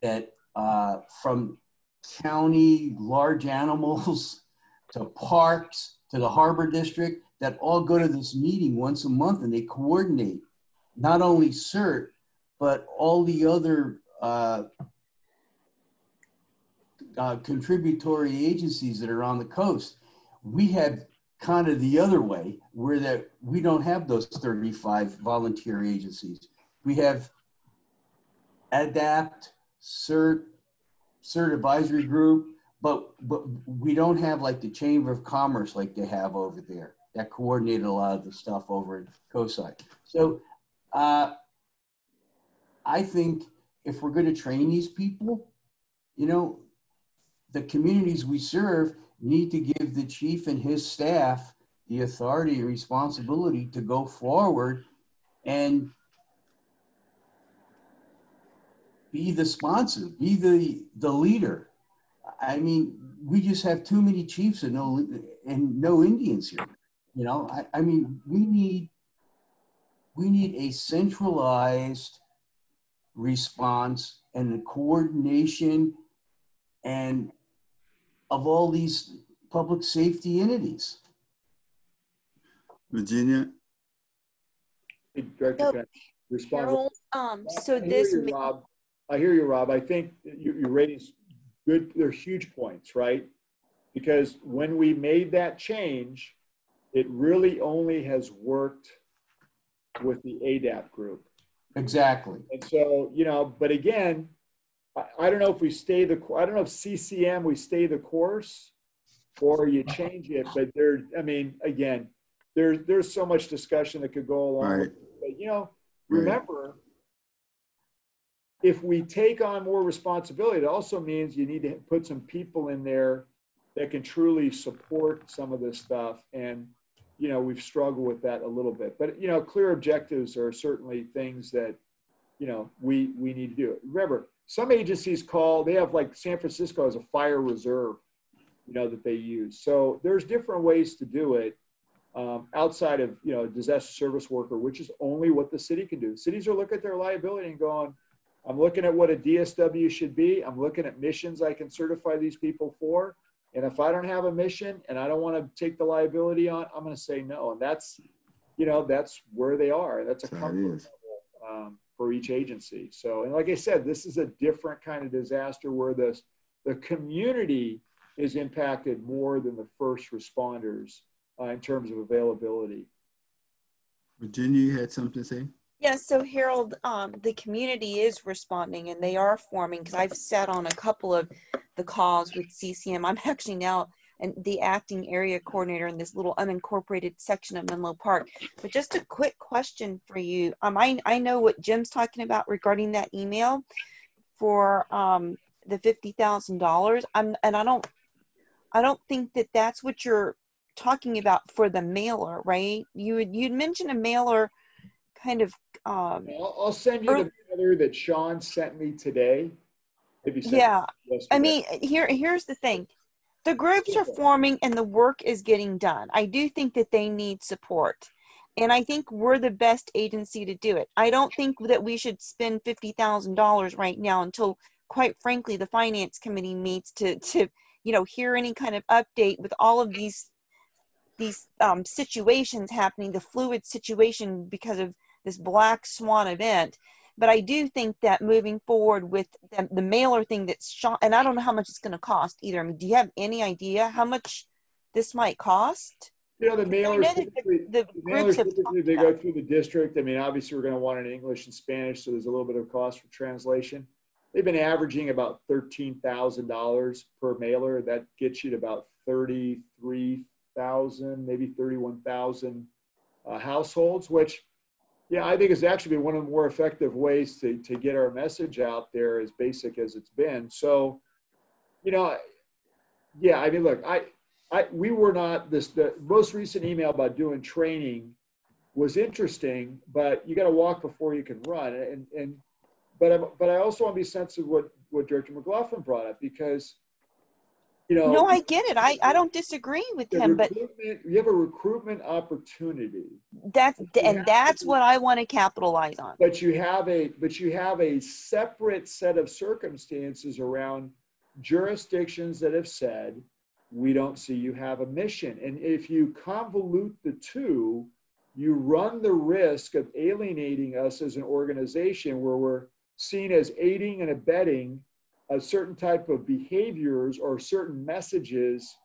that from county large animals to parks to the harbor district, that all go to this meeting once a month and they coordinate not only CERT but all the other contributory agencies that are on the coast. We have kind of the other way, where that we don't have those 35 volunteer agencies. We have ADAPT, CERT advisory group, but we don't have like the Chamber of Commerce like they have over there that coordinated a lot of the stuff over at COSIDE. So I I think if we're going to train these people, you know, the communities we serve need to give the chief and his staff the authority and responsibility to go forward and be the sponsor, be the leader. I mean, we just have too many chiefs and no Indians here. You know, I mean, we need a centralized response and the coordination and of all these public safety entities. Virginia? Hey, Director, can I respond? Harold, I hear you, Rob. I think you raised good, they're huge points, right? Because when we made that change, it really only has worked with the ADAP group. Exactly. And so, you know, but again, I don't know if we I don't know if CCM, we stay the course or you change it, but I mean, again, there's so much discussion that could go along with it. But, you know, remember, if we take on more responsibility, it also means you need to put some people in there that can truly support some of this stuff. And, you know, we've struggled with that a little bit. But, you know, clear objectives are certainly things that, you know, we need to do. Remember, some agencies they have like San Francisco has a fire reserve, you know, that they use. So there's different ways to do it outside of, you know, disaster service worker, which is only what the city can do. Cities are looking at their liability and going, I'm looking at what a DSW should be. I'm looking at missions I can certify these people for. And if I don't have a mission and I don't want to take the liability on, I'm going to say no. And that's, you know, that's where they are. That's a comfort level for each agency. So, and like I said, this is a different kind of disaster where the community is impacted more than the first responders in terms of availability. Virginia, you had something to say? Yeah, so Harold, the community is responding and they are forming, because I've sat on a couple of the calls with CCM. I'm actually now the acting area coordinator in this little unincorporated section of Menlo Park. But just a quick question for you. I know what Jim's talking about regarding that email for the $50,000. And I don't think that that's what you're talking about for the mailer, right? You'd mentioned a mailer kind of I'll send you the mailer that Sean sent me today. Yeah, I mean, here's the thing. The groups are forming and the work is getting done. I do think that they need support. And I think we're the best agency to do it. I don't think that we should spend $50,000 right now until, quite frankly, the finance committee meets to you know, hear any kind of update with all of these situations happening, the fluid situation because of this black swan event. But I do think that moving forward with the mailer thing that's shot, and I don't know how much it's going to cost either. I mean, do you have any idea how much this might cost? You know, the mailers, typically, they go through the district. I mean, obviously, we're going to want it in English and Spanish, so there's a little bit of cost for translation. They've been averaging about $13,000 per mailer. That gets you to about 33,000, maybe 31,000 households, which, yeah, I think has actually been one of the more effective ways to get our message out there, as basic as it's been. So, you know, yeah, I mean, look, we were not the most recent email about doing training was interesting, but you got to walk before you can run. But I also want to be sensitive what Director McLaughlin brought up, because, you know, no, I get it. I don't disagree with him, but you have a recruitment opportunity. That's what I want to capitalize on. But you have a separate set of circumstances around jurisdictions that have said, we don't see you have a mission. And if you convolute the two, you run the risk of alienating us as an organization where we're seen as aiding and abetting a certain type of behaviors or certain messages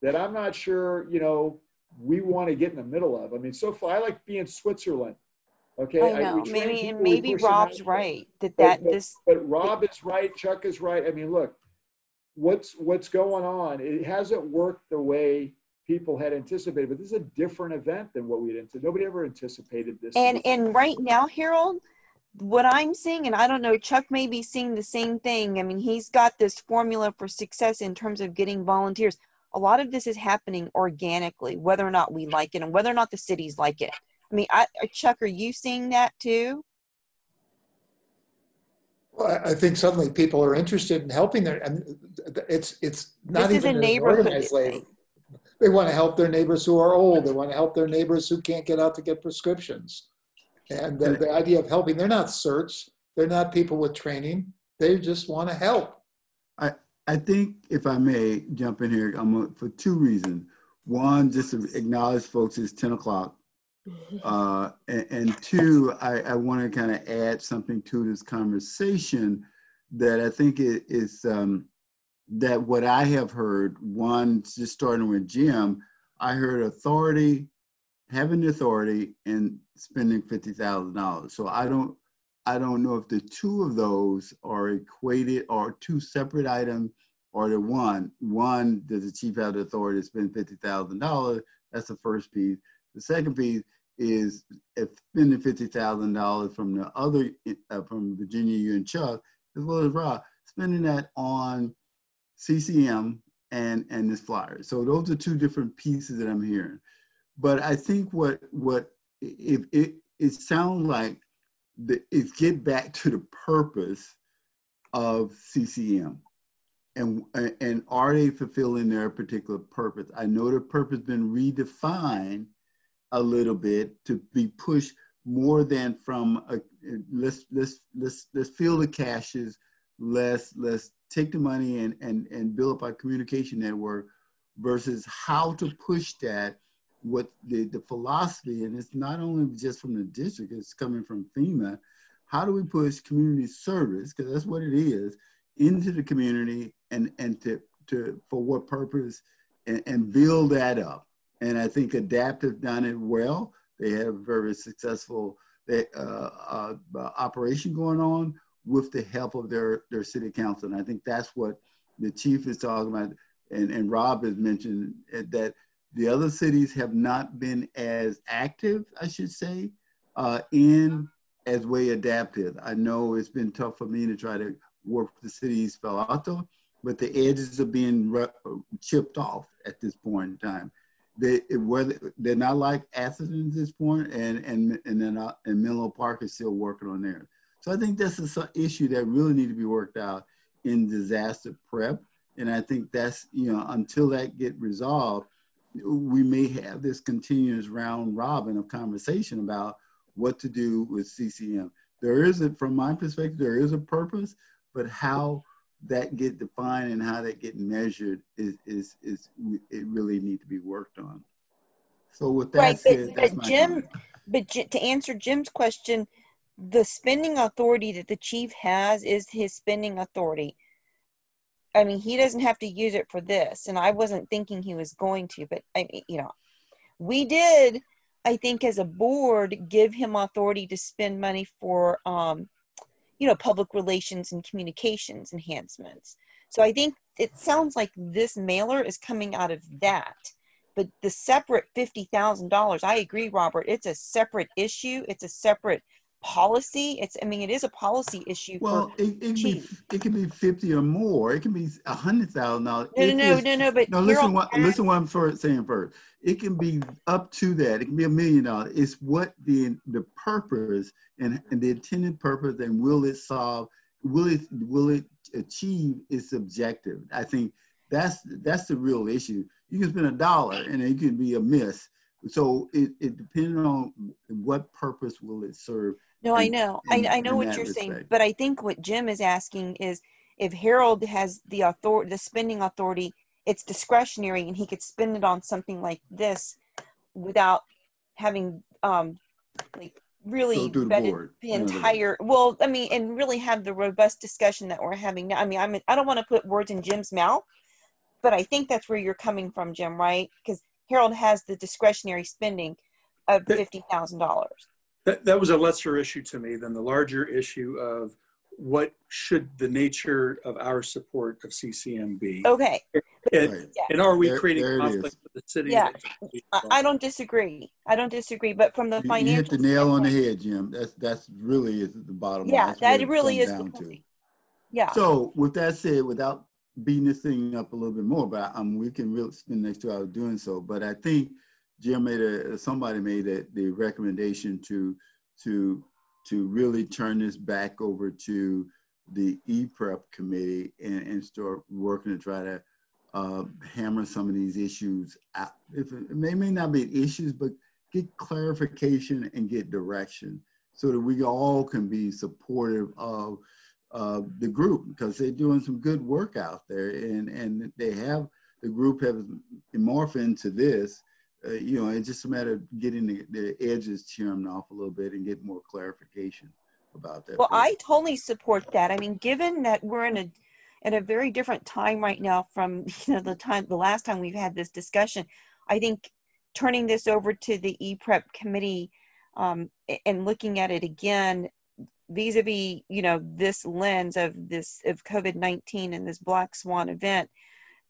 that I'm not sure, you know, we want to get in the middle of. I mean, so far I like being Switzerland. Okay. I know. Maybe Rob's right. But Rob is right. Chuck is right. I mean, look, what's going on? It hasn't worked the way people had anticipated, but this is a different event than what we had anticipated. Nobody ever anticipated this. And right now, Harold, what I'm seeing, and I don't know, Chuck may be seeing the same thing. I mean, he's got this formula for success in terms of getting volunteers. A lot of this is happening organically, whether or not we like it and whether or not the cities like it. I mean, Chuck, are you seeing that too? Well, I think suddenly people are interested in helping their, and it's not This is a even neighborhood organized labor. thing. They want to help their neighbors who are old. They want to help their neighbors who can't get out to get prescriptions. And the idea of helping, they're not certs. They're not people with training. They just want to help. I think, if I may jump in here, for two reasons. One, just to acknowledge folks, it's 10 o'clock. And two, I want to kind of add something to this conversation that I think is that what I have heard, one, just starting with Jim, I heard having the authority and spending $50,000. So I don't know if the two of those are equated or two separate items or the one. One, does the chief have the authority to spend $50,000? That's the first piece. The second piece is if spending $50,000 from the other, from Virginia, you and Chuck, as well as Rob, spending that on CCM and this flyer. So those are two different pieces that I'm hearing. But I think it sounds like it's get back to the purpose of CCM. And are they fulfilling their particular purpose? I know the purpose has been redefined a little bit to be pushed more than from let's fill the caches, let's take the money and build up our communication network versus how to push that. What the philosophy, and it's not only just from the district, it's coming from FEMA. How do we push community service, because that's what it is, into the community and to for what purpose, and build that up. And I think ADAPT have done it well. They have a very successful operation going on with the help of their city council. And I think that's what the chief is talking about, and Rob has mentioned that the other cities have not been as active, I should say, in as way adaptive. I know it's been tough for me to try to work with the city of Palo Alto, but the edges are being chipped off at this point in time. They're not like Atherton at this point, and Menlo Park is still working on theirs. So I think that's an issue that really need to be worked out in disaster prep. And I think that's, until that get resolved, we may have this continuous round robin of conversation about what to do with CCM. There is, from my perspective, there is a purpose, but how that get defined and how that get measured is it really need to be worked on. So with that said, that's my comment. But to answer Jim's question, the spending authority that the chief has is his spending authority. I mean, he doesn't have to use it for this, and I wasn't thinking he was going to, but we did, I think, as a board, give him authority to spend money for, public relations and communications enhancements. So I think it sounds like this mailer is coming out of that, but the separate $50,000, I agree, Robert, it's a separate issue. It's a separate policy. It is a policy issue. Well, it can be 50 or more. It can be $100,000. No. Listen what I'm saying first. It can be up to that. It can be $1 million. It's what the purpose and the intended purpose, and will it solve? Will it achieve its objective? I think that's the real issue. You can spend $1 and it can be a miss. So it depends on what purpose will it serve. No, I know. I know what you're saying, but I think what Jim is asking is if Harold has the spending authority, it's discretionary, and he could spend it on something like this without having really vetted the entire. Well, and really have the robust discussion that we're having now. I don't want to put words in Jim's mouth, but I think that's where you're coming from, Jim, right? Because Harold has the discretionary spending of $50,000. That was a lesser issue to me than the larger issue of what should the nature of our support of CCM be? Okay. And, Right. and are we There creating it conflict is. with the city? Yeah. I don't disagree. I don't disagree, but from the You hit financial the nail on the standpoint, head, Jim. That's really is the bottom line. yeah, That's that what it really comes is the down to. point. Yeah. So with that said, without beating this thing up a little bit more, but we can really spend the next 2 hours doing so. But I think Jim somebody made the recommendation to really turn this back over to the E-Prep committee and start working to try to hammer some of these issues out. If it may not be issues, but get clarification and get direction so that we all can be supportive of the group, because they're doing some good work out there, and the group has morphed into this. It's just a matter of getting the edges trimmed off a little bit and get more clarification about that. Well, I totally support that. I mean, given that we're in a very different time right now from the last time we've had this discussion, I think turning this over to the E-Prep committee and looking at it again vis-a-vis this lens of COVID-19 and this black swan event,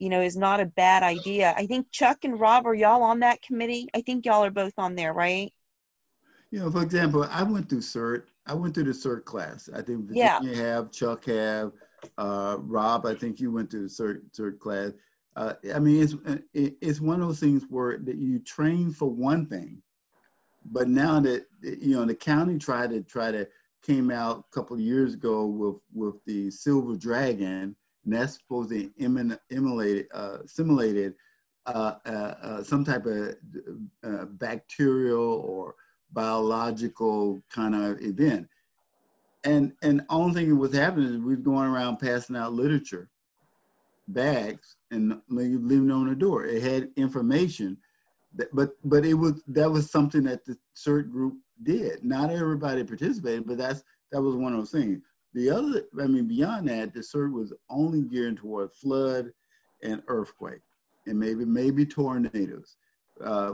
is not a bad idea. I think Chuck and Rob, are y'all on that committee? I think y'all are both on there, right? For example, I went through CERT. I went through the CERT class. I think Virginia have, Chuck have, Rob, I think you went through the CERT class. I mean, it's one of those things where that you train for one thing, but now that the county tried to came out a couple of years ago with the Silver Dragon, and that's supposed to simulated some type of bacterial or biological kind of event. And the only thing that was happening is we were going around passing out literature bags and leaving it on the door. It had information, but that was something that the CERT group did. Not everybody participated, but that was one of those things. The other, beyond that, the CERT was only geared toward flood and earthquake, and maybe tornadoes,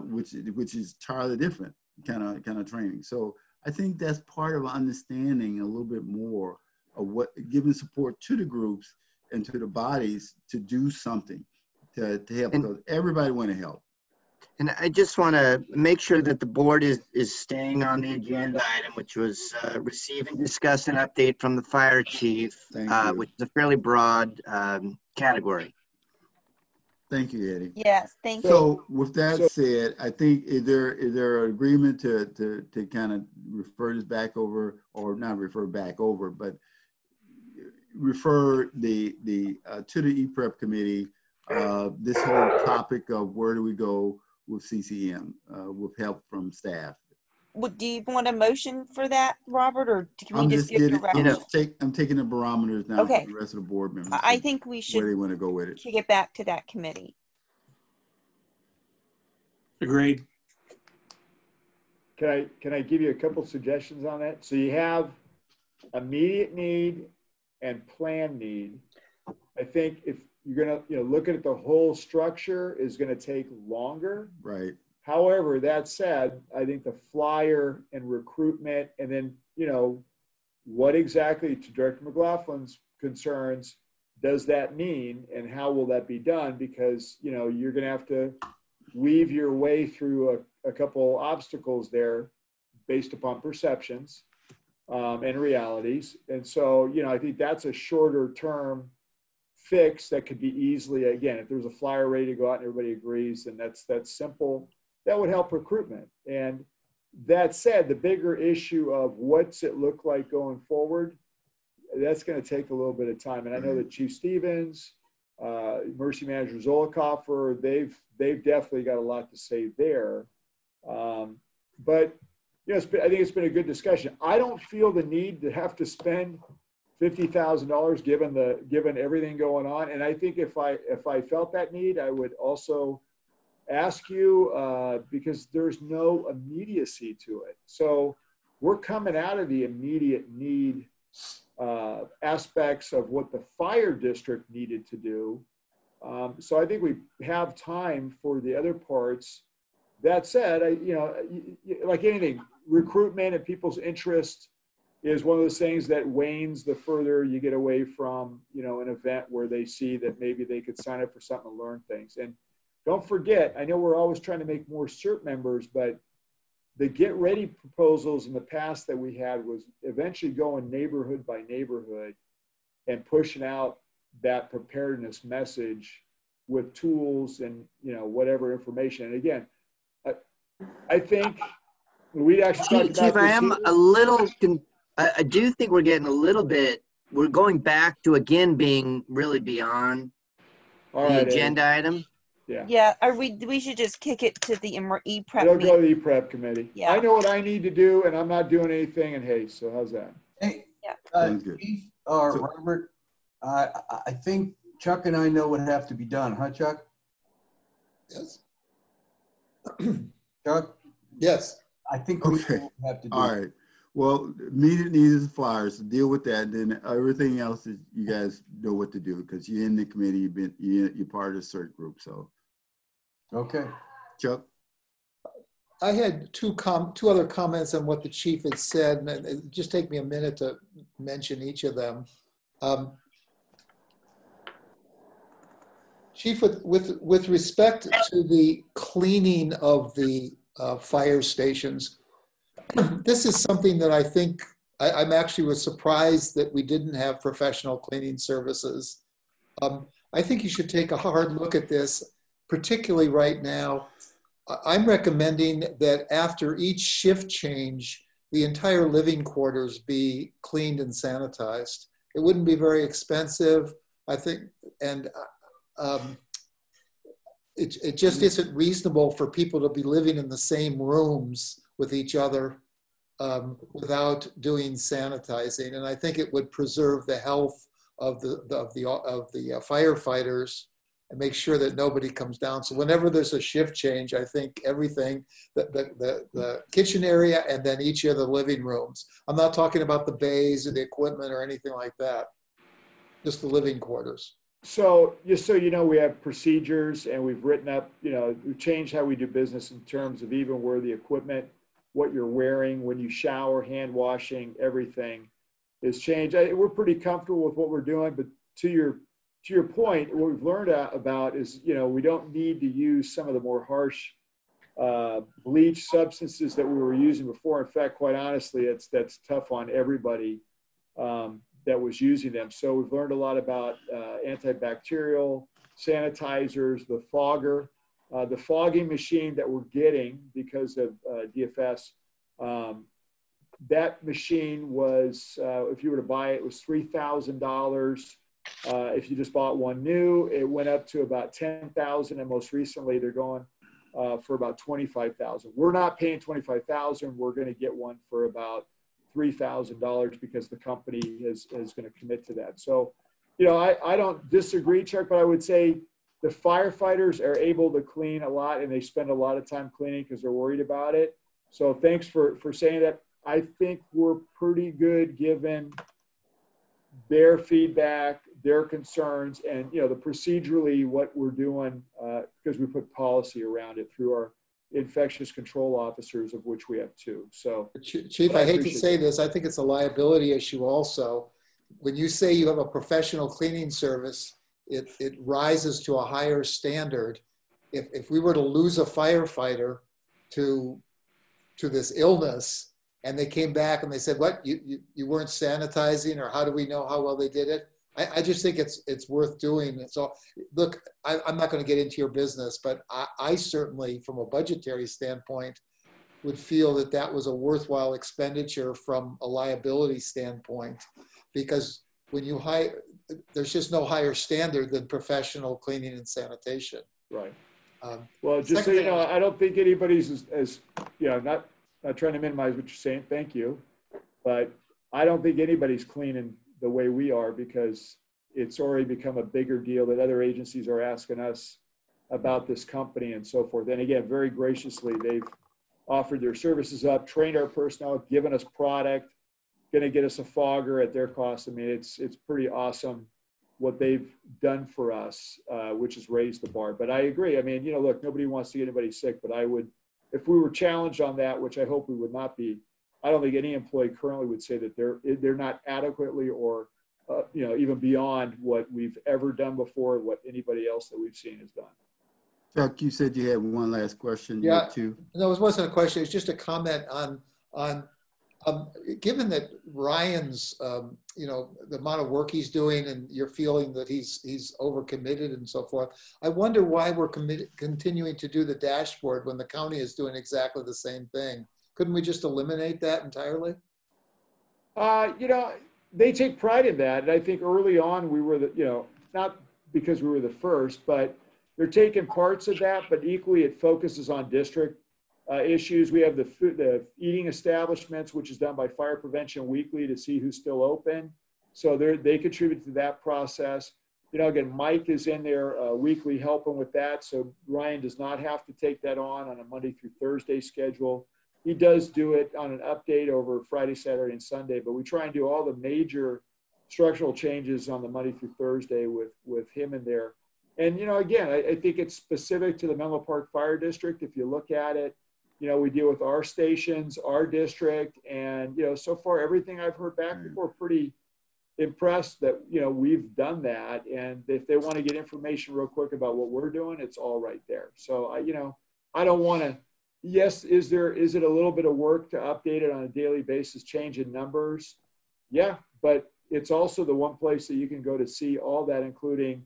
which is entirely different kind of training. So I think that's part of understanding a little bit more of what giving support to the groups and to the bodies to do something to help, because everybody want to help. And I just want to make sure that the board is staying on the agenda item, which was receive and discuss an update from the fire chief, which is a fairly broad category. Thank you, Eddie. Yes, thank you. So with that said, I think is there an agreement to kind of refer this back over, or not refer back over, but refer the to the E-Prep committee this whole topic of where do we go with CCM with help from staff. Do you want a motion for that, Robert, or can we just give I'm taking the barometers now for the rest of the board members. I think we should where they want to go with it. kick it back to that committee. Agreed. Can I give you a couple suggestions on that? So you have immediate need and plan need. I think if you're going to look at it, the whole structure is going to take longer. Right. However, that said, I think the flyer and recruitment, and then what exactly, to Director McLaughlin's concerns, does that mean, and how will that be done? Because you're going to have to weave your way through a couple obstacles there based upon perceptions and realities. And so, I think that's a shorter term fix that could be easily, again, if there's a flyer ready to go out and everybody agrees, then that's simple. That would help recruitment. And that said, the bigger issue of what's it look like going forward, that's going to take a little bit of time. And I know that Chief Stevens, Emergency Manager Zolikoffer, they've definitely got a lot to say there. But I think it's been a good discussion. I don't feel the need to have to spend $50,000 given everything going on. And I think if I felt that need, I would also ask you because there's no immediacy to it. So we're coming out of the immediate need aspects of what the fire district needed to do. So I think we have time for the other parts. That said, like anything, recruitment and people's interest is one of those things that wanes the further you get away from, an event where they see that maybe they could sign up for something to learn things. And don't forget, I know we're always trying to make more CERT members, but the get ready proposals in the past that we had was eventually going neighborhood by neighborhood and pushing out that preparedness message with tools and, whatever information. And again, I think we actually talked about Chief, I this am here. a little, I do think we're getting a little bit, we're going back to again being really beyond the agenda item. Yeah. Yeah, we should just kick it to the e-prep It'll meeting. go to the e-prep committee. Yeah. I know what I need to do, and I'm not doing anything in haste. So how's that? Hey, Yeah. Chief, Robert, I think Chuck and I know what have to be done, huh, Chuck? Yes. Chuck? Yes. I think we Okay. know what we have to do. All right. Well, meeting needs flyers. Deal with that. Then everything else is you guys know what to do because you're in the committee. You're part of the CERT group. So. Okay. Chuck. I had two other comments on what the chief had said, and it just take me a minute to mention each of them. Chief, with respect to the cleaning of the fire stations, this is something that I think I'm actually was surprised that we didn't have professional cleaning services. I think you should take a hard look at this, particularly right now. I'm recommending that after each shift change, the entire living quarters be cleaned and sanitized. It wouldn't be very expensive, I think, and it just isn't reasonable for people to be living in the same rooms with each other without doing sanitizing. And I think it would preserve the health of the firefighters and make sure that nobody comes down. So whenever there's a shift change, I think everything, the kitchen area and then each of the living rooms. I'm not talking about the bays or the equipment or anything like that, just the living quarters. So just so you know, we have procedures and we've written up, we've changed how we do business in terms of even where the equipment, what you're wearing, when you shower, hand washing, everything is changed. We're pretty comfortable with what we're doing, but to your point, what we've learned about is, we don't need to use some of the more harsh bleach substances that we were using before. In fact, quite honestly, that's tough on everybody that was using them. So we've learned a lot about antibacterial sanitizers, the fogger, the fogging machine that we're getting because of DFS. That machine was, if you were to buy it, it was $3,000. If you just bought one new, it went up to about $10,000, and most recently they're going for about $25,000. We're not paying $25,000. We're going to get one for about $3,000 because the company is going to commit to that. So, I don't disagree, Chuck, but I would say the firefighters are able to clean a lot and they spend a lot of time cleaning because they're worried about it. So thanks for saying that. I think we're pretty good given their feedback, their concerns, and the procedurally what we're doing because we put policy around it through our infectious control officers, of which we have 2. So, Chief, I hate to say this, I think it's a liability issue also. When you say you have a professional cleaning service, it rises to a higher standard. If we were to lose a firefighter to this illness, and they came back and they said, what, you weren't sanitizing, or how do we know how well they did it? I just think it's worth doing. So look, I'm not going to get into your business, but I certainly, from a budgetary standpoint, would feel that that was a worthwhile expenditure from a liability standpoint, because when you hire, there's just no higher standard than professional cleaning and sanitation. Right. Well, just so you know, I don't think anybody's as not trying to minimize what you're saying. Thank you. But I don't think anybody's cleaning the way we are because it's already become a bigger deal that other agencies are asking us about this company and so forth. And again, very graciously, they've offered their services up, trained our personnel, given us product, going to get us a fogger at their cost. I mean, it's pretty awesome what they've done for us, which has raised the bar. But I agree. I mean, look, nobody wants to get anybody sick, but I would, if we were challenged on that, which I hope we would not be, I don't think any employee currently would say that they're not adequately or even beyond what we've ever done before, what anybody else that we've seen has done. Chuck, you said you had one last question. Yeah, too. No, it wasn't a question. It's just a comment on given that Ryan's, the amount of work he's doing, and you're feeling that he's overcommitted and so forth. I wonder why we're continuing to do the dashboard when the county is doing exactly the same thing. Couldn't we just eliminate that entirely? They take pride in that, and I think early on we were not because we were the first, but they're taking parts of that, but equally it focuses on district issues. We have the eating establishments, which is done by Fire Prevention Weekly to see who's still open. So they contribute to that process. Again, Mike is in there weekly helping with that. So Ryan does not have to take that on a Monday through Thursday schedule. He does do it on an update over Friday, Saturday, and Sunday, but we try and do all the major structural changes on the Monday through Thursday with him in there. And, again, I think it's specific to the Menlo Park Fire District. If you look at it, we deal with our stations, our district, and, so far everything I've heard back, people are pretty impressed that, we've done that. And if they want to get information real quick about what we're doing, it's all right there. So, I don't want to, yes, is it a little bit of work to update it on a daily basis, change in numbers? Yeah, but it's also the one place that you can go to see all that, including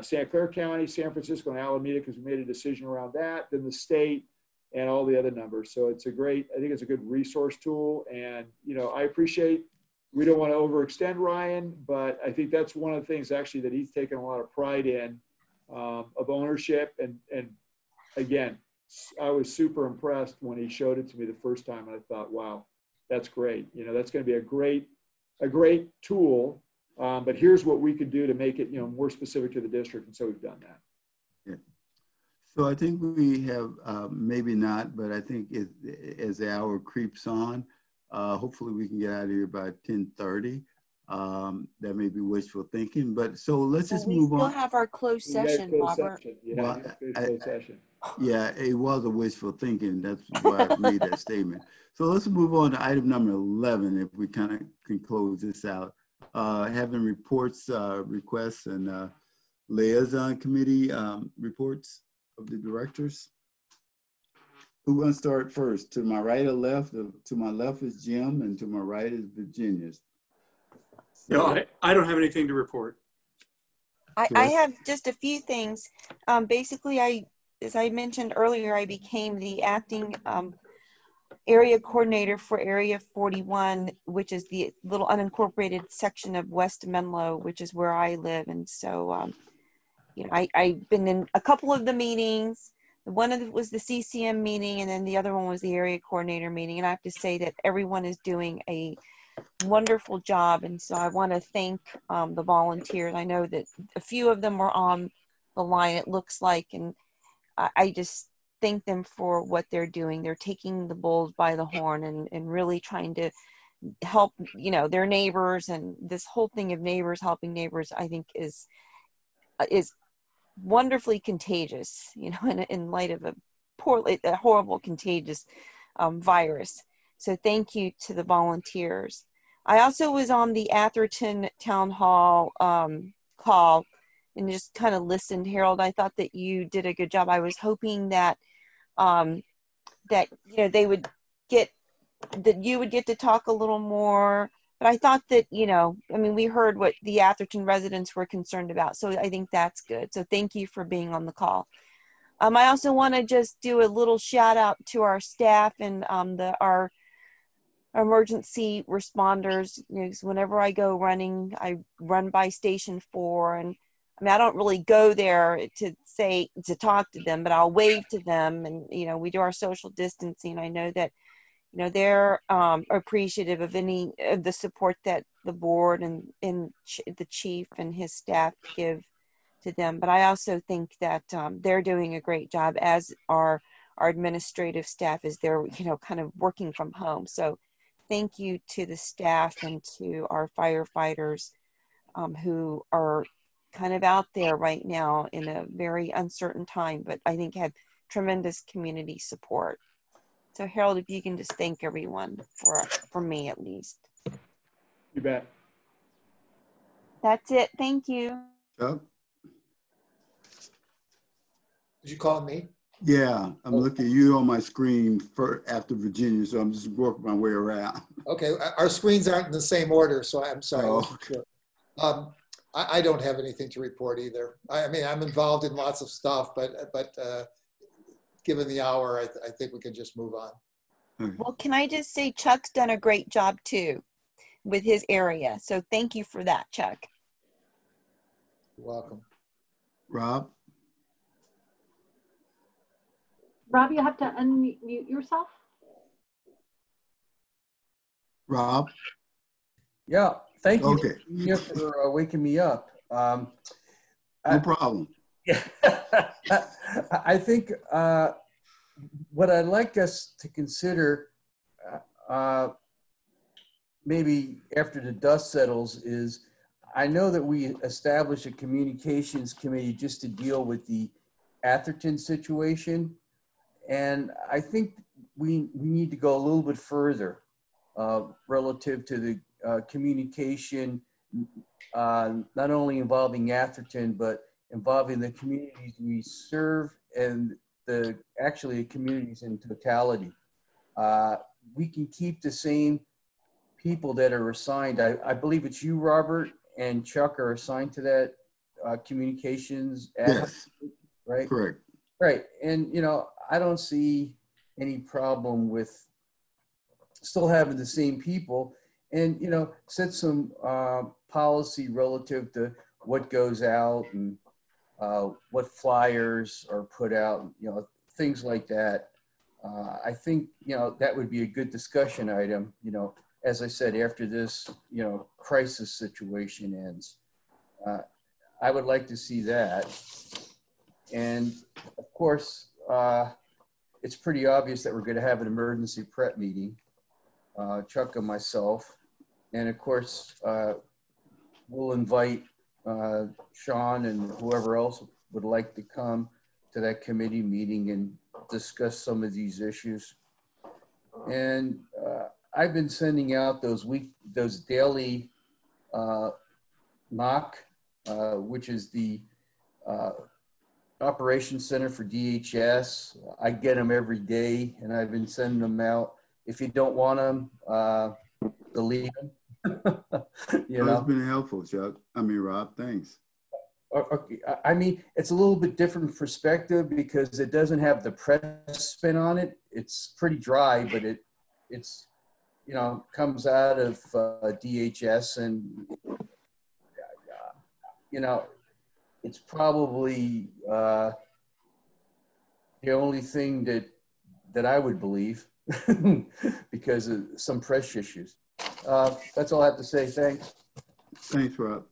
Santa Clara County, San Francisco, and Alameda, because we made a decision around that, then the state, and all the other numbers. So I think it's a good resource tool. And, I appreciate, we don't want to overextend Ryan, but I think that's one of the things actually that he's taken a lot of pride in, of ownership. And again, I was super impressed when he showed it to me the first time. And I thought, wow, that's great. That's going to be a great tool. But here's what we could do to make it, more specific to the district. And so we've done that. Yeah. So I think we have, maybe not, but I think as the hour creeps on, hopefully we can get out of here by 10:30. That may be wishful thinking, but so let's just move on. We still have our closed session, Robert. Yeah, it was a wishful thinking. That's why I made that statement. So let's move on to item number 11, if we kind of can close this out. Having reports, requests, and liaison committee reports of the directors. Who wants to start first? To my right or left? To my left is Jim, and to my right is Virginia. No, I don't have anything to report. I have just a few things. Basically, as I mentioned earlier, I became the acting area coordinator for Area 41, which is the little unincorporated section of West Menlo, which is where I live. And so, I've been in a couple of the meetings. One of them was the CCM meeting, and then the other one was the area coordinator meeting. And I have to say that everyone is doing a wonderful job. And so I want to thank the volunteers. I know that a few of them were on the line, it looks like, and I just thank them for what they're doing. They're taking the bulls by the horn and really trying to help, their neighbors. And this whole thing of neighbors helping neighbors, I think is wonderfully contagious, in light of a horrible contagious virus. So thank you to the volunteers. I also was on the Atherton Town Hall call and just kind of listened. Harold, I thought that you did a good job. I was hoping that they would that you would get to talk a little more. But I thought that, we heard what the Atherton residents were concerned about. So I think that's good. So thank you for being on the call. I also want to just do a little shout out to our staff and our emergency responders. Whenever I go running, I run by Station 4. And I don't really go there to talk to them, but I'll wave to them. And, we do our social distancing. I know that they're appreciative of any of the support that the board and the chief and his staff give to them. But I also think that they're doing a great job, as our administrative staff is there, kind of working from home. So thank you to the staff and to our firefighters who are kind of out there right now in a very uncertain time, but I think have tremendous community support. So Harold, if you can just thank everyone for me at least. You bet. That's it. Thank you. Chuck? Did you call me? Yeah, I'm looking at you on my screen for after Virginia, so I'm just working my way around. Okay, our screens aren't in the same order, so I'm sorry. Oh, Sure. I don't have anything to report either. I mean, I'm involved in lots of stuff, but given the hour, I think we can just move on. Okay. Well, can I just say Chuck's done a great job too with his area. So thank you for that, Chuck. You're welcome. Rob? Rob, you have to unmute yourself. Rob? Yeah, thank you Okay. for waking me up. No problem. Yeah, I think what I'd like us to consider, maybe after the dust settles, is I know that we established a communications committee just to deal with the Atherton situation. And I think we need to go a little bit further relative to the communication, not only involving Atherton, but involving the communities we serve and actually the communities in totality. We can keep the same people that are assigned. I believe it's you, Robert, and Chuck are assigned to that communications. Yes. Right? Correct. Right. And, you know, I don't see any problem with still having the same people and, you know, set some policy relative to what goes out and what flyers are put out, you know, things like that. I think, you know, that would be a good discussion item, you know, as I said, after this, you know, crisis situation ends. I would like to see that. And of course, it's pretty obvious that we're going to have an emergency prep meeting, Chuck and myself. And of course, we'll invite Sean and whoever else would like to come to that committee meeting and discuss some of these issues. And I've been sending out those daily knock, which is the Operations Center for DHS. I get them every day, and I've been sending them out. If you don't want them, delete them. You know, It's been helpful, Chuck. I mean, Rob, thanks. Okay. I mean, it's a little bit different perspective because it doesn't have the press spin on it. It's pretty dry, but it's you know, comes out of DHS, and you know, it's probably the only thing that I would believe because of some press issues. That's all I have to say. Thanks. Thanks, Rob.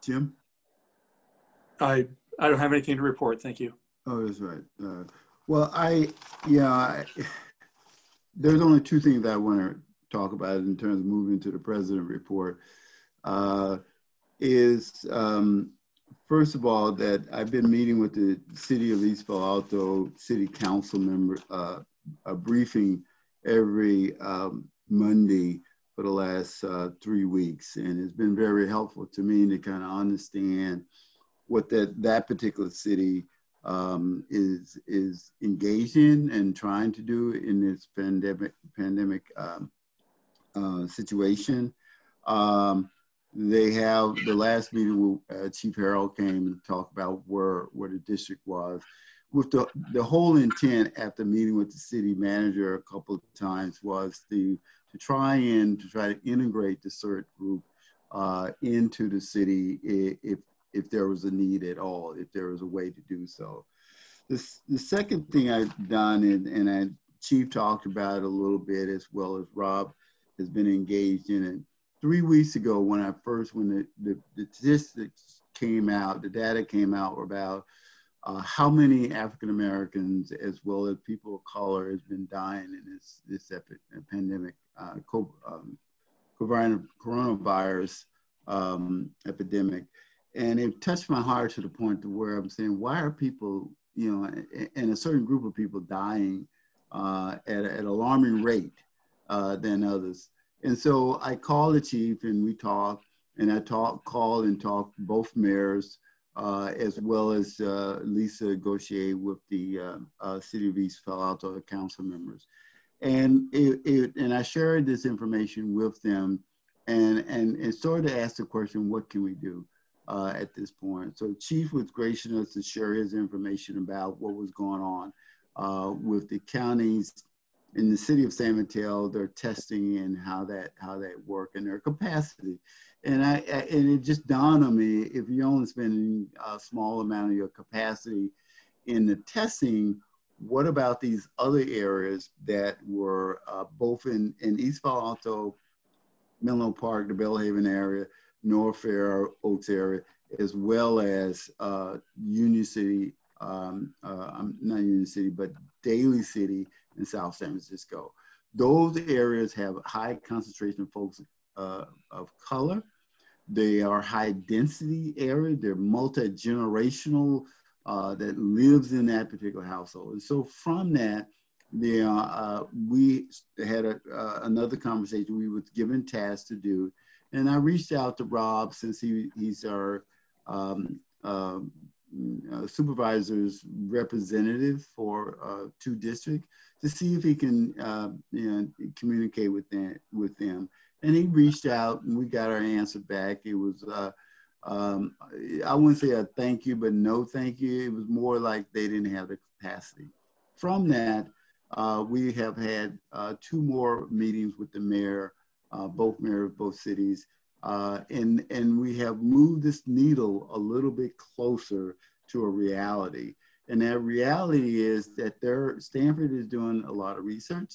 Jim? I don't have anything to report. Thank you. Oh, that's right. Well, there's only two things that I want to talk about in terms of moving to the president report. First of all, that I've been meeting with the City of East Palo Alto City Council member, a briefing every Monday for the last 3 weeks. And it's been very helpful to me to kind of understand what that particular city is engaged in and trying to do in this pandemic situation. They have the last meeting where Chief Harold came and talked about where the district was. With the whole intent after meeting with the city manager a couple of times was to try to integrate the CERT group into the city if there was a need at all, if there was a way to do so. The second thing I've done, and Chief talked about it a little bit as well as Rob has been engaged in it. 3 weeks ago, when the statistics came out, the data came out about how many African Americans as well as people of color has been dying in this pandemic, coronavirus epidemic. And it touched my heart to the point to where I'm saying, why are people, you know, and a certain group of people dying at an alarming rate than others. And so I called the chief and we talked, and I called and talked to both mayors, as well as Lisa Gauthier with the City of East Palo Alto council members. And and I shared this information with them and started to ask the question, what can we do at this point? So Chief was gracious enough to share his information about what was going on with the counties in the city of San Mateo, their testing and how that work and their capacity. And it just dawned on me, if you're only spending a small amount of your capacity in the testing, what about these other areas that were both in East Palo Alto, Menlo Park, the Bellhaven area, North Fair Oaks area, as well as Union City, not Union City, but Daly City in South San Francisco. Those areas have high concentration of folks of color. They are high density area. They're multi-generational that lives in that particular household. And so from that, we had another conversation we were given tasks to do. And I reached out to Rob, since he's our supervisor's representative for 2 districts, to see if he can communicate with them. And he reached out and we got our answer back. It was, I wouldn't say a thank you, but no thank you. It was more like they didn't have the capacity. From that, we have had 2 more meetings with the mayor, both mayors of both cities. And we have moved this needle a little bit closer to a reality. And that reality is that Stanford is doing a lot of research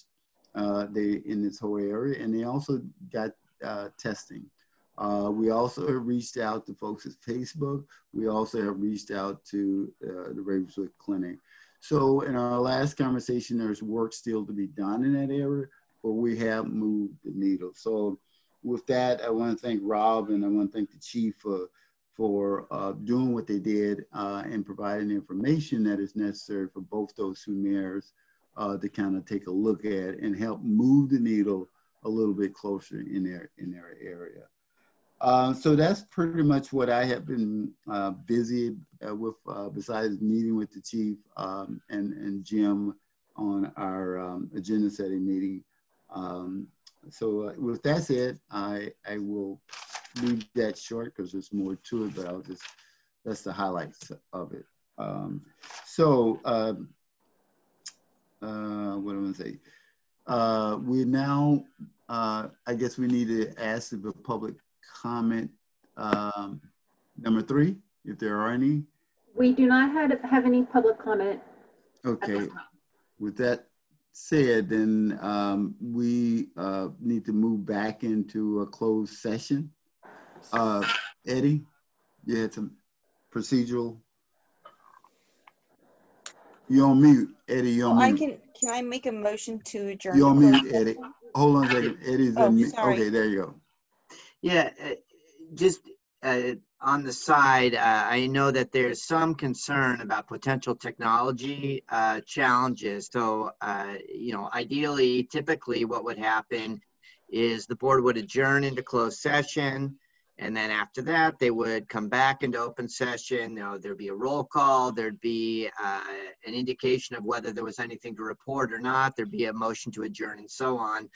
in this whole area, and they also got testing. We also have reached out to folks at Facebook. We also have reached out to the Ravenswood Clinic. So in our last conversation, there's work still to be done in that area, but we have moved the needle. So with that, I want to thank Rob and I want to thank the chief for doing what they did and providing the information that is necessary for both those 2 mayors to kind of take a look at and help move the needle a little bit closer in their area. So that's pretty much what I have been busy with, besides meeting with the chief and Jim on our agenda setting meeting. So with that said, I will leave that short because there's more to it, but that's the highlights of it. What do I want to say? We now, I guess we need to ask the public comment number 3, if there are any. We do not have any public comment. Okay. With that said, then we need to move back into a closed session. Eddie, you had some procedural. You're on mute, Eddie. You're on mute. Can I make a motion to adjourn? You're on mute, Eddie. Hold on a second. Eddie's on mute. Sorry. Okay, there you go. Yeah, just on the side, I know that there's some concern about potential technology challenges. So, ideally, typically what would happen is the board would adjourn into closed session. And then after that, they would come back into open session. There'd be a roll call. There'd be an indication of whether there was anything to report or not. There'd be a motion to adjourn and so on,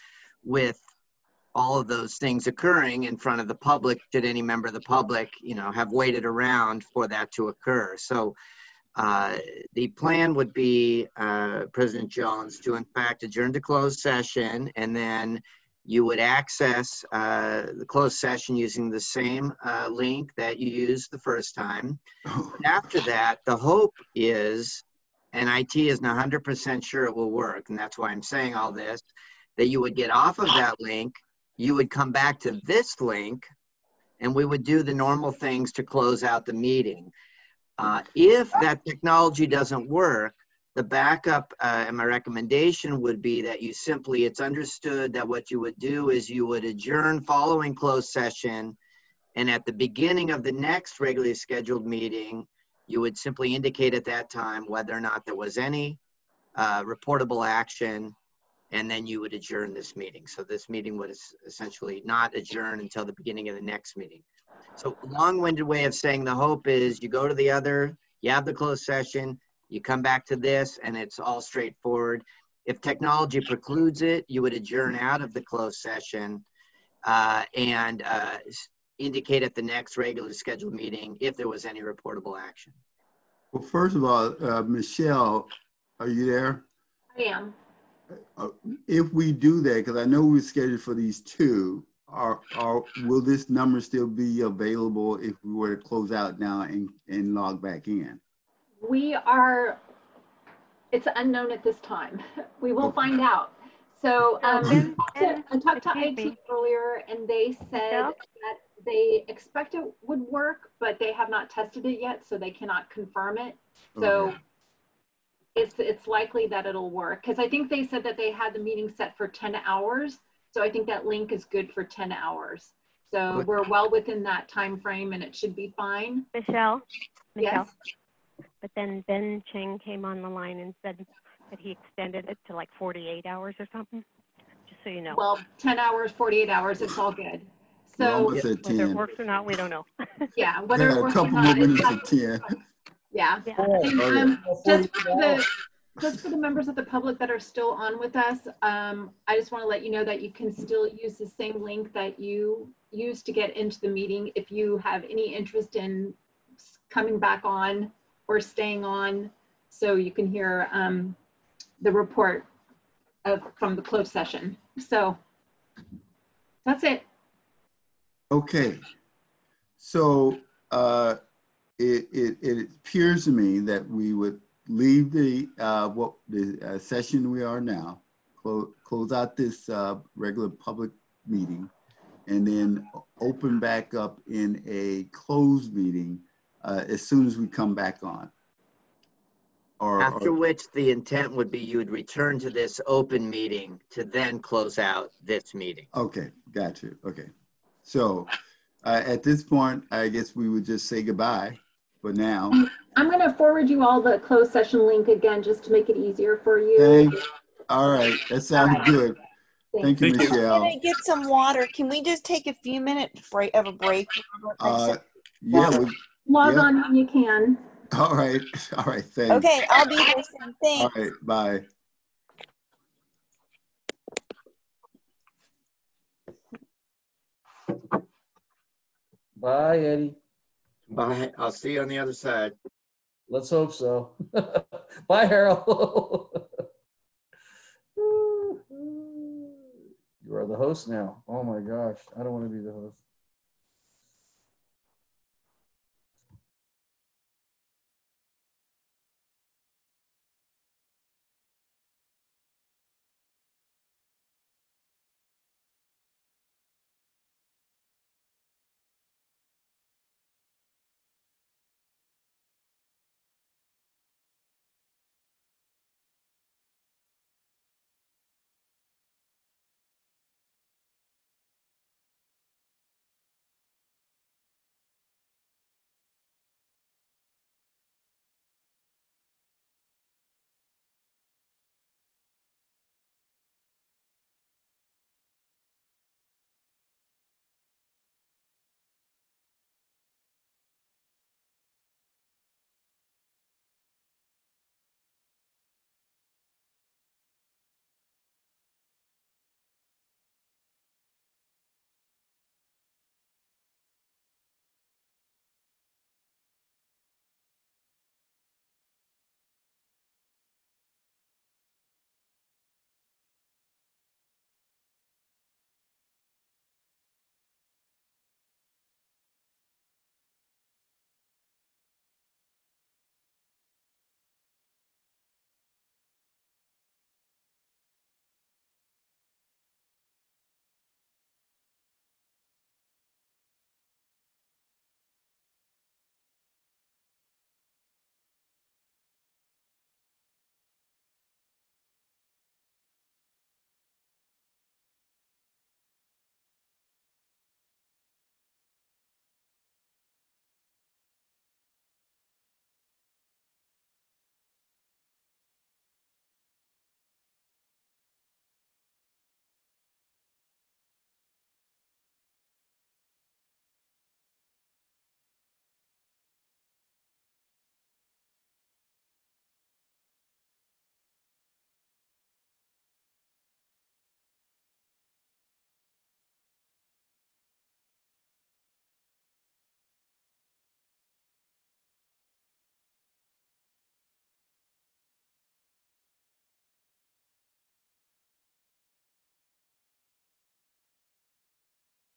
with all of those things occurring in front of the public, should any member of the public, have waited around for that to occur. So the plan would be, President Jones, to in fact adjourn to closed session, and then you would access the closed session using the same link that you used the first time. But after that, the hope is, and IT isn't 100% sure it will work, and that's why I'm saying all this, that you would get off of that link, you would come back to this link, and we would do the normal things to close out the meeting. If that technology doesn't work, the backup and my recommendation would be that you simply, it's understood that what you would do is you would adjourn following closed session, and at the beginning of the next regularly scheduled meeting, you would simply indicate at that time whether or not there was any reportable action, and then you would adjourn this meeting. So this meeting would essentially not adjourn until the beginning of the next meeting. So long-winded way of saying the hope is you go to the other, you have the closed session, you come back to this, and it's all straightforward. If technology precludes it, you would adjourn out of the closed session and indicate at the next regular scheduled meeting if there was any reportable action. Well, first of all, Michelle, are you there? I am. If we do that, because I know we're scheduled for these two, will this number still be available if we were to close out now and log back in? We are, it's unknown at this time. We will find out. So I talked to IT earlier, and they said that they expect it would work, but they have not tested it yet, so they cannot confirm it. So it's likely that it'll work, because I think they said that they had the meeting set for 10 hours. So I think that link is good for 10 hours. So we're well within that time frame, and it should be fine. Michelle? Yes. But then Ben Cheng came on the line and said that he extended it to like 48 hours or something, just so you know. Well, 10 hours, 48 hours, it's all good. So whether it works or not, we don't know. Yeah, whether it works a couple or more not, minutes of 10. Yeah. And, just for the members of the public that are still on with us, I just want to let you know that you can still use the same link that you used to get into the meeting if you have any interest in coming back on or staying on, so you can hear the report from the closed session. So that's it. Okay. So it appears to me that we would leave the session we are now, close out this regular public meeting, and then open back up in a closed meeting as soon as we come back on. After which the intent would be you would return to this open meeting to then close out this meeting. Okay, got you. Okay. So at this point, I guess we would just say goodbye for now. I'm going to forward you all the closed session link again, just to make it easier for you. All right, that sounds good. Thank you, Michelle. I'm going to get some water. Can we just take a few minutes of a break? Yeah. Log on when you can. All right. All right. Thanks. Okay, I'll be there soon. Thanks. All right. Bye. Bye, Eddie. Bye. I'll see you on the other side. Let's hope so. Bye, Harold. You are the host now. Oh my gosh. I don't want to be the host.